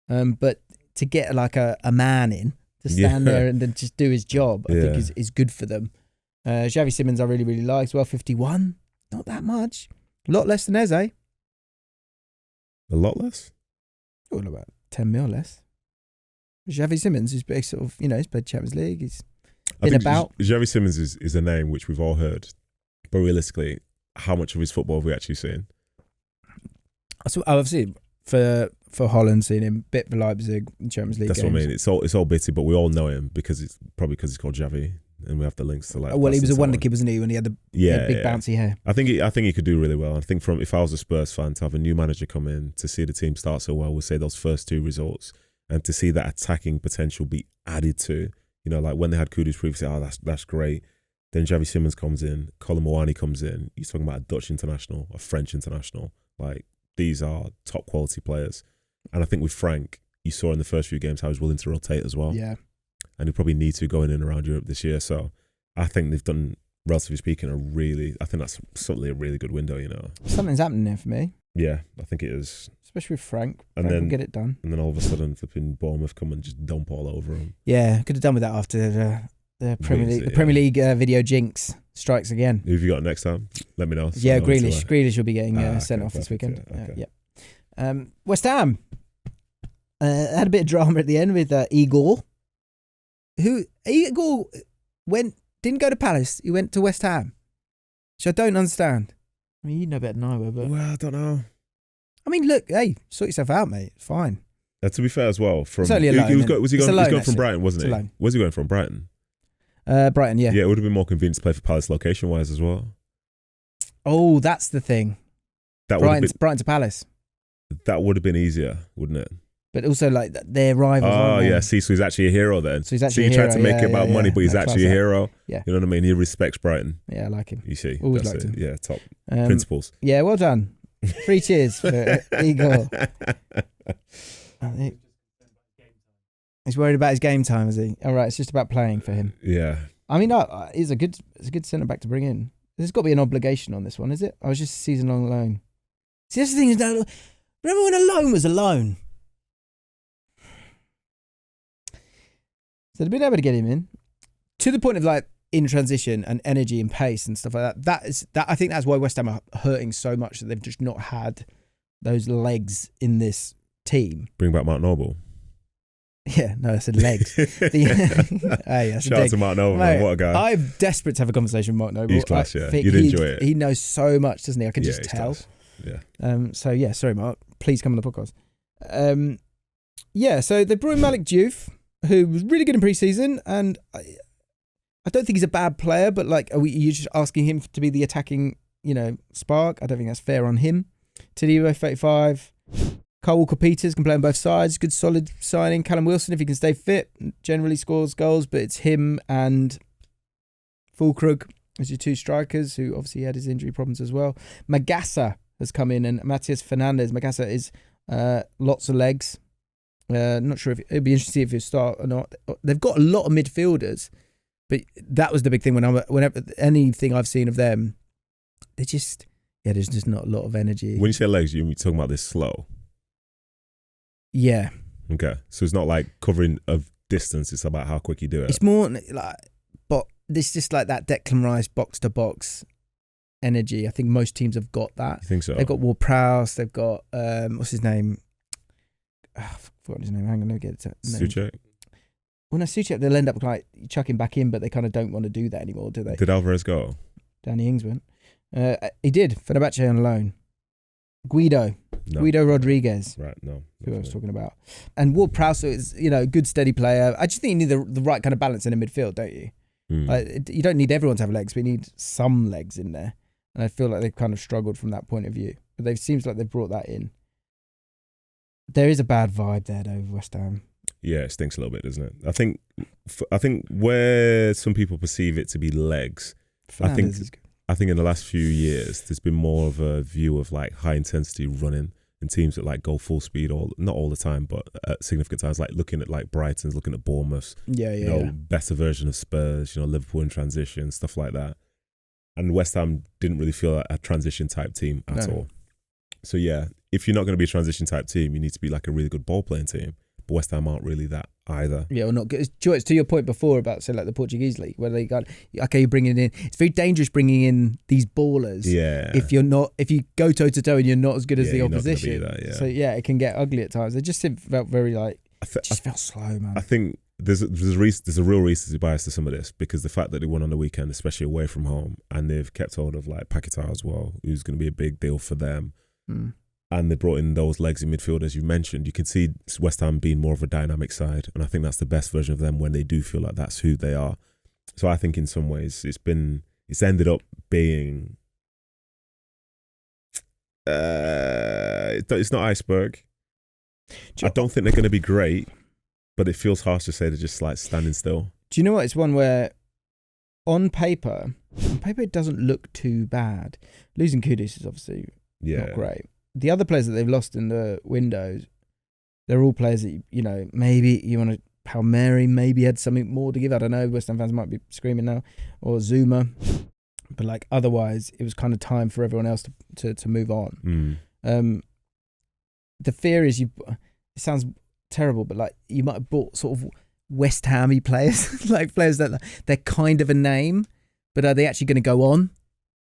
but to get a man in to stand there and then just do his job, I think is good for them. Xavi Simons I really, really like as well. 51, not that much. A lot less than Eze. A lot less? All about 10 mil less. Xavi Simons, who's been sort of, he's played Champions League. He's I been think about. Xavi Simons is a name which we've all heard, but realistically, how much of his football have we actually seen? So I've seen for Holland, seen him bit for Leipzig in Champions League. That's games. what I mean. It's all bitty, but we all know him because he's called Xavi, and we have the links to like. Well, he was a wonder kid, wasn't he? When he had the big bouncy hair. I think he could do really well. I think if I was a Spurs fan, to have a new manager come in, to see the team start so well, we'll say those first 2 results, and to see that attacking potential be added to, like when they had Kudus previously, that's great. Then Xavi Simons comes in, Colin Mawani comes in. He's talking about a Dutch international, a French international. Like, these are top quality players. And I think with Frank, you saw in the first few games how he's willing to rotate as well. Yeah. And he probably need to going in around Europe this year. So I think they've done, relatively speaking, I think that's certainly a really good window, Something's happening there for me. Yeah, I think it is. Especially with Frank. And Frank then will get it done. And then all of a sudden, flipping Bournemouth come and just dump all over him. Yeah, could have done with that after the Premier League. The Premier League video jinx strikes again. Who have you got next time? Let me know. Yeah, Grealish. Grealish will be getting sent off this weekend. Okay. West Ham had a bit of drama at the end with Igor. Igor didn't go to Palace. He went to West Ham, which I don't understand. I mean, you know better than I will, but well, I don't know. I mean, look, hey, sort yourself out, mate. It's fine. To be fair as well, it's only a loan, he was going from Brighton, wasn't he? Where's he going from? Brighton. Brighton, yeah. Yeah, it would have been more convenient to play for Palace location-wise as well. Oh, that's the thing. Brighton to Palace. That would have been easier, wouldn't it? But also, like, they're rivals. Oh, yeah. See, so he's actually a hero then. So he's actually a hero. He tried to make it about money, but he's actually a hero. Yeah. You know what I mean? He respects Brighton. Yeah, I like him. You see. Always liked him. Yeah, top. Principles. Yeah, well done. 3 cheers for Igor. He's worried about his game time, is he? All right, it's just about playing for him. Yeah. I mean, it's a good centre-back to bring in. There's got to be an obligation on this one, is it? I was just a season-long loan. See, that's the thing. Remember when a loan was a loan? So they've been able to get him in to the point of like in transition and energy and pace and stuff like that. I think that's why West Ham are hurting so much, that they've just not had those legs in this team. Bring back Mark Noble. Yeah, no, I said legs. Shout out to Mark Noble, man. What a guy. I'm desperate to have a conversation with Mark Noble. He's class, yeah. You'd enjoy it. He knows so much, doesn't he? I can just tell. Class. Yeah. So yeah, sorry, Mark. Please come on the podcast. So they brought in Malik Diouf, who was really good in pre-season, and I don't think he's a bad player, but like, are you just asking him to be the attacking, spark? I don't think that's fair on him. Tadeo, 35. Carl Walker-Peters can play on both sides. Good, solid signing. Callum Wilson, if he can stay fit, generally scores goals, but it's him and Fulkrug as your 2 strikers, who obviously had his injury problems as well. Magassa has come in, and Matias Fernandez. Magassa is lots of legs. Not sure if it'd be interesting if he'll start or not. They've got a lot of midfielders, but that was the big thing whenever anything I've seen of them, there's just not a lot of energy. When you say legs, you're talking about this slow. Yeah. Okay. So it's not like covering of distance, it's about how quick you do it. It's more like, but it's just like that Declan Rice box to box energy. I think most teams have got that. You think so? They've got Ward-Prowse, they've got what's his name? I've forgotten his name. Hang on, let me get it. Souček? Well, no, Souček, they'll end up like chucking back in, but they kind of don't want to do that anymore, do they? Did Alvarez go? Danny Ings went. He did. Fenerbahce on loan. Guido Rodriguez. Right, no. Who I was talking about. And Ward-Prowse is, good steady player. I just think you need the right kind of balance in the midfield, don't you? Like, you don't need everyone to have legs, but you need some legs in there. And I feel like they've kind of struggled from that point of view. But it seems like they've brought that in. There is a bad vibe there, though, with West Ham. Yeah, it stinks a little bit, doesn't it? I think where some people perceive it to be legs, I think in the last few years there's been more of a view of like high intensity running and teams that like go full speed, not all the time, but at significant times, like looking at like Brighton's, looking at Bournemouth, better version of Spurs, Liverpool in transition, stuff like that. And West Ham didn't really feel like a transition type team at all. So yeah, if you're not going to be a transition type team, you need to be like a really good ball playing team. but West Ham aren't really that either. Yeah, or not good. It's to your point before about, say, like the Portuguese league, where they got, okay, you're bringing in, it's very dangerous bringing in these ballers. Yeah. If you go toe to toe and you're not as good as the you're not gonna opposition. be that, yeah. So yeah, it can get ugly at times. It just felt very like, felt slow, man. I think there's a real recency bias to some of this, because the fact that they won on the weekend, especially away from home, and they've kept hold of like Paquetá as well, who's going to be a big deal for them. And they brought in those legs in midfield, as you mentioned. You can see West Ham being more of a dynamic side, and I think that's the best version of them when they do feel like that's who they are. So I think in some ways it's ended up being it's not iceberg. I don't think they're going to be great, but it feels harsh to say they're just like standing still. Do you know what? It's one where on paper it doesn't look too bad. Losing Kudus is obviously not great. The other players that they've lost in the windows, they're all players that, you know, maybe you want to, Palmieri maybe had something more to give. I don't know. West Ham fans might be screaming now. Or Zuma. But like otherwise, it was kind of time for everyone else to move on. The fear is it sounds terrible, but like you might have bought sort of West Ham-y players, like players that they're kind of a name, but are they actually going to go on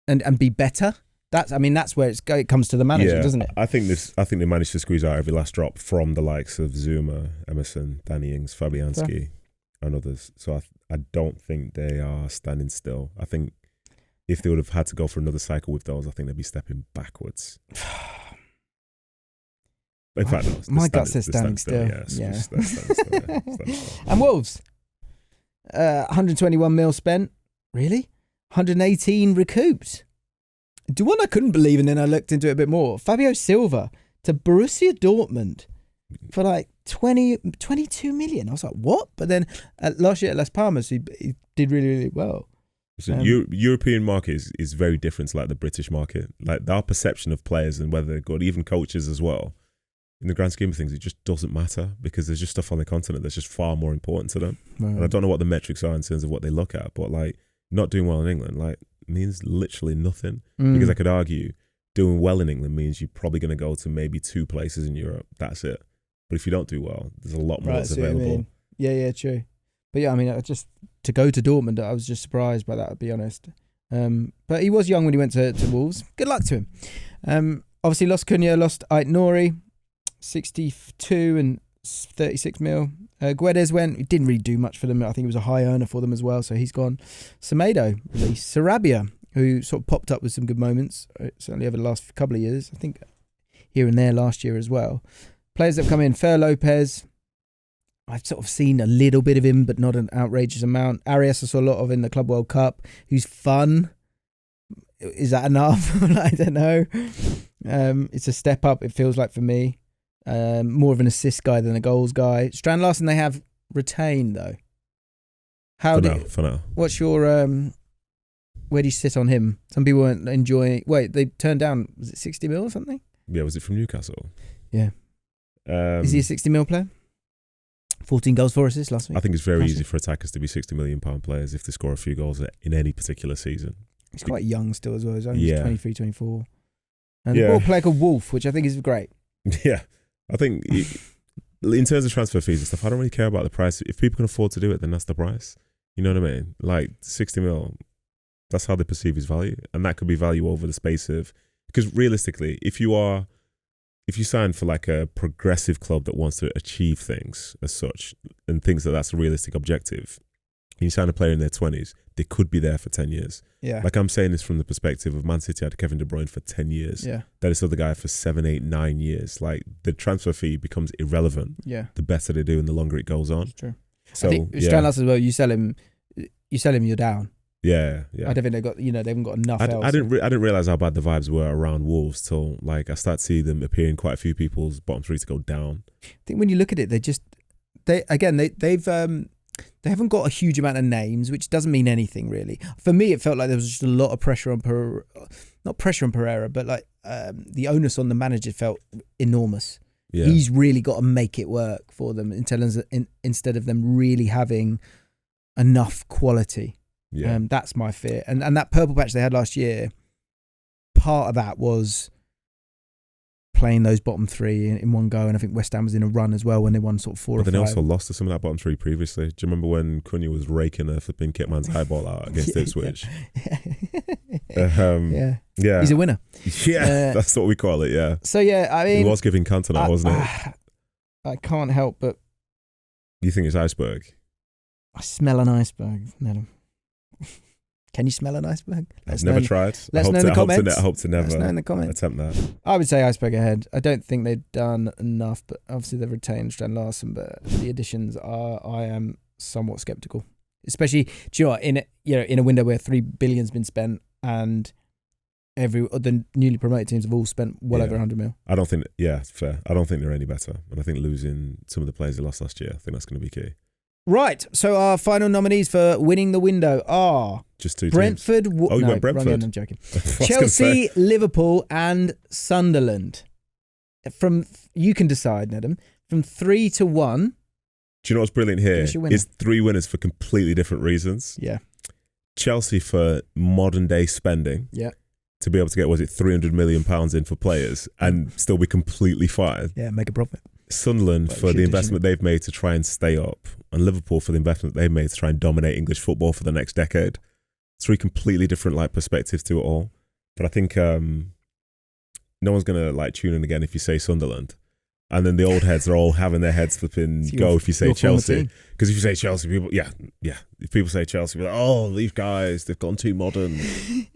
and be better? That's where it comes to the manager, doesn't it? I think they managed to squeeze out every last drop from the likes of Zuma, Emerson, Danny Ings, Fabianski, and others. So I don't think they are standing still. I think if they would have had to go for another cycle with those, I think they'd be stepping backwards. In fact, no, my gut says standing still. Yeah. And Wolves, 121 mil spent. Really? 118 recouped. The one I couldn't believe, and then I looked into it a bit more. Fabio Silva to Borussia Dortmund for like 22 million. I was like, what? But then last year at Las Palmas, he did really, really well. So European market is very different to like the British market. Like our perception of players and whether they're good, even coaches as well, in the grand scheme of things, it just doesn't matter, because there's just stuff on the continent that's just far more important to them. Right. And I don't know what the metrics are in terms of what they look at, but like not doing well in England, like means literally nothing. Because I could argue doing well in England means you're probably going to go to maybe 2 places in Europe. That's it. But if you don't do well, there's a lot more that's available. Yeah, true. But yeah, I mean, to go to Dortmund, I was just surprised by that, to be honest. But he was young when he went to Wolves. Good luck to him. Obviously lost Cunha, lost Ait Nouri, 62 and 36 mil. Guedes went. He didn't really do much for them. I think he was a high earner for them as well, so he's gone. Semedo released. Sarabia, who sort of popped up with some good moments, certainly over the last couple of years. I think here and there last year as well. Players that have come in. Fer Lopez. I've sort of seen a little bit of him, but not an outrageous amount. Arias I saw a lot of in the Club World Cup, who's fun. Is that enough? I don't know. It's a step up, it feels like, for me. More of an assist guy than a goals guy. Strand Larsen they have retained though. For now. What's your where do you sit on him? Some people weren't enjoying. Wait, they turned down. Was it 60 mil or something? Yeah, was it from Newcastle? Yeah. Is he a 60 mil player? 14 goals, 4 assists last week. I think it's very easy for attackers to be £60 million players if they score a few goals in any particular season. He's quite young still as well. He's only 23, 24. And the ball player called Wolf, which I think is great. Yeah. I think in terms of transfer fees and stuff, I don't really care about the price. If people can afford to do it, then that's the price. You know what I mean? Like 60 mil, that's how they perceive his value. And that could be value over the space of, because realistically, if you sign for like a progressive club that wants to achieve things as such and thinks that that's a realistic objective, and you sign a player in their 20s, they could be there for 10 years. Yeah. Like I'm saying this from the perspective of Man City had Kevin De Bruyne for 10 years. Yeah. Then it's other guy for 7, 8, 9 years. Like the transfer fee becomes irrelevant. Yeah. The better they do and the longer it goes on. That's true. So I think Strand Larsen as well, you sell him, you're down. Yeah. I don't think they haven't got enough else. I didn't realize how bad the vibes were around Wolves till like I start to see them appear in quite a few people's bottom 3 to go down. I think when you look at it, they haven't got a huge amount of names, which doesn't mean anything really. For me, it felt like there was just a lot of pressure on not pressure on Pereira, but like the onus on the manager felt enormous. Yeah. He's really got to make it work for them instead of them really having enough quality. Yeah. That's my fear. And that purple patch they had last year, part of that was playing those bottom three in one go, and I think West Ham was in a run as well when they won sort of 4 or 5. But then they also lost to some of that bottom three previously. Do you remember when Cunha was raking a flipping Kitman's eyeball out against Ipswich? Yeah. He's a winner. Yeah, that's what we call it, yeah. So, yeah, I mean... He was giving Cantona, wasn't it? I can't help but... You think it's iceberg? I smell an iceberg. No. Can you smell an iceberg? I've never tried. Let's know in the comments. I hope to never Let us know in the comments. attempt that. I would say iceberg ahead. I don't think they've done enough, but obviously they've retained Strand Larsen, but the additions I am somewhat sceptical. Especially, do you know what, in a window where $3 billion's been spent and the newly promoted teams have all spent well over 100 mil. I don't think, it's fair. I don't think they're any better. And I think losing some of the players they lost last year, I think that's going to be key. Right, so our final nominees for winning the window are just 2 Brentford. teams. You went Brentford? Wrong end, I'm joking. Chelsea, Liverpool, and Sunderland. You can decide, Nedham. From 3 to 1. Do you know what's brilliant here? Is 3 winners for completely different reasons. Yeah. Chelsea for modern day spending. Yeah. To be able to get, was it £300 million in for players and still be completely fine. Yeah, make a profit. Sunderland for the investment they've made to try and stay up, and Liverpool for the investment they've made to try and dominate English football for the next decade. 3 completely different perspectives to it all. But I think no one's gonna tune in again if you say Sunderland, and then the old heads are all having their heads flipping go if you say Chelsea. Because if you say Chelsea, people if people say Chelsea, be like, oh, these guys, they've gone too modern,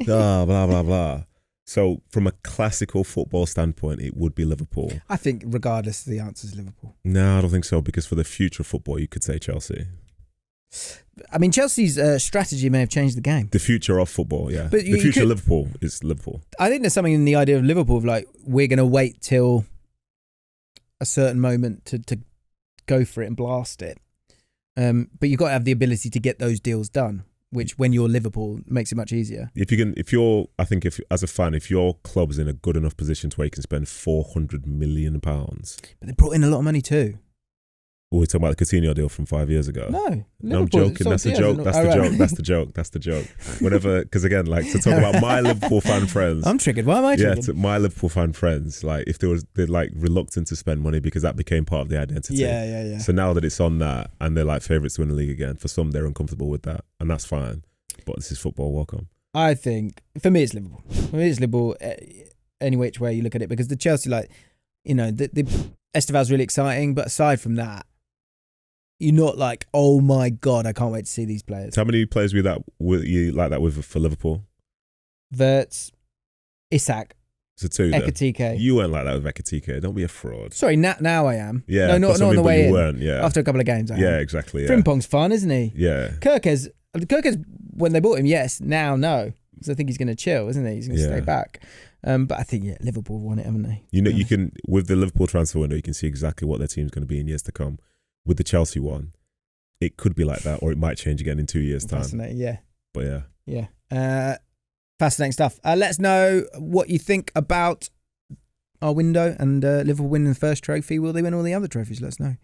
blah blah blah blah. So from a classical football standpoint, it would be Liverpool. I think regardless, the answer is Liverpool. No, I don't think so, because for the future of football, you could say Chelsea. I mean, Chelsea's strategy may have changed the game. The future of football, yeah. But the future of Liverpool is Liverpool. I think there's something in the idea of Liverpool of we're going to wait till a certain moment to go for it and blast it. But you've got to have the ability to get those deals done, which when you're Liverpool makes it much easier. If as a fan, if your club's in a good enough position to where you can spend £400 million. But they brought in a lot of money too. We're talking about the Coutinho deal from 5 years ago. No, I'm joking. That's the joke. That's the joke. Whenever, because again, to talk about my Liverpool fan friends. I'm triggered. Why am I triggered? Yeah, my Liverpool fan friends. If they're reluctant to spend money because that became part of the identity. Yeah. So now that it's on that and they're favourites to win the league again, for some they're uncomfortable with that, and that's fine. But this is football. Welcome. I think for me it's Liverpool. Any which way you look at it, because the Chelsea, the Esteval's really exciting, but aside from that, you're not oh my God, I can't wait to see these players. How many players were you like that with for Liverpool? Verts, Isak. So 2 Ekitike. You weren't like that with Ekitike. Don't be a fraud. Sorry, now I am. Yeah, no, not on the way in. Weren't, yeah. After a couple of games, I am. Yeah, exactly. Yeah. Frimpong's fun, isn't he? Yeah. Kirkes, when they bought him, yes. Now, no. Because I think he's going to chill, isn't he? He's going to stay back. But I think Liverpool won it, haven't they? You can, with the Liverpool transfer window, you can see exactly what their team's going to be in years to come. With the Chelsea one, it could be like that, or it might change again in 2 years' time. Fascinating, yeah. But yeah. Fascinating stuff. Let us know what you think about our window and Liverpool winning the first trophy. Will they win all the other trophies? Let us know.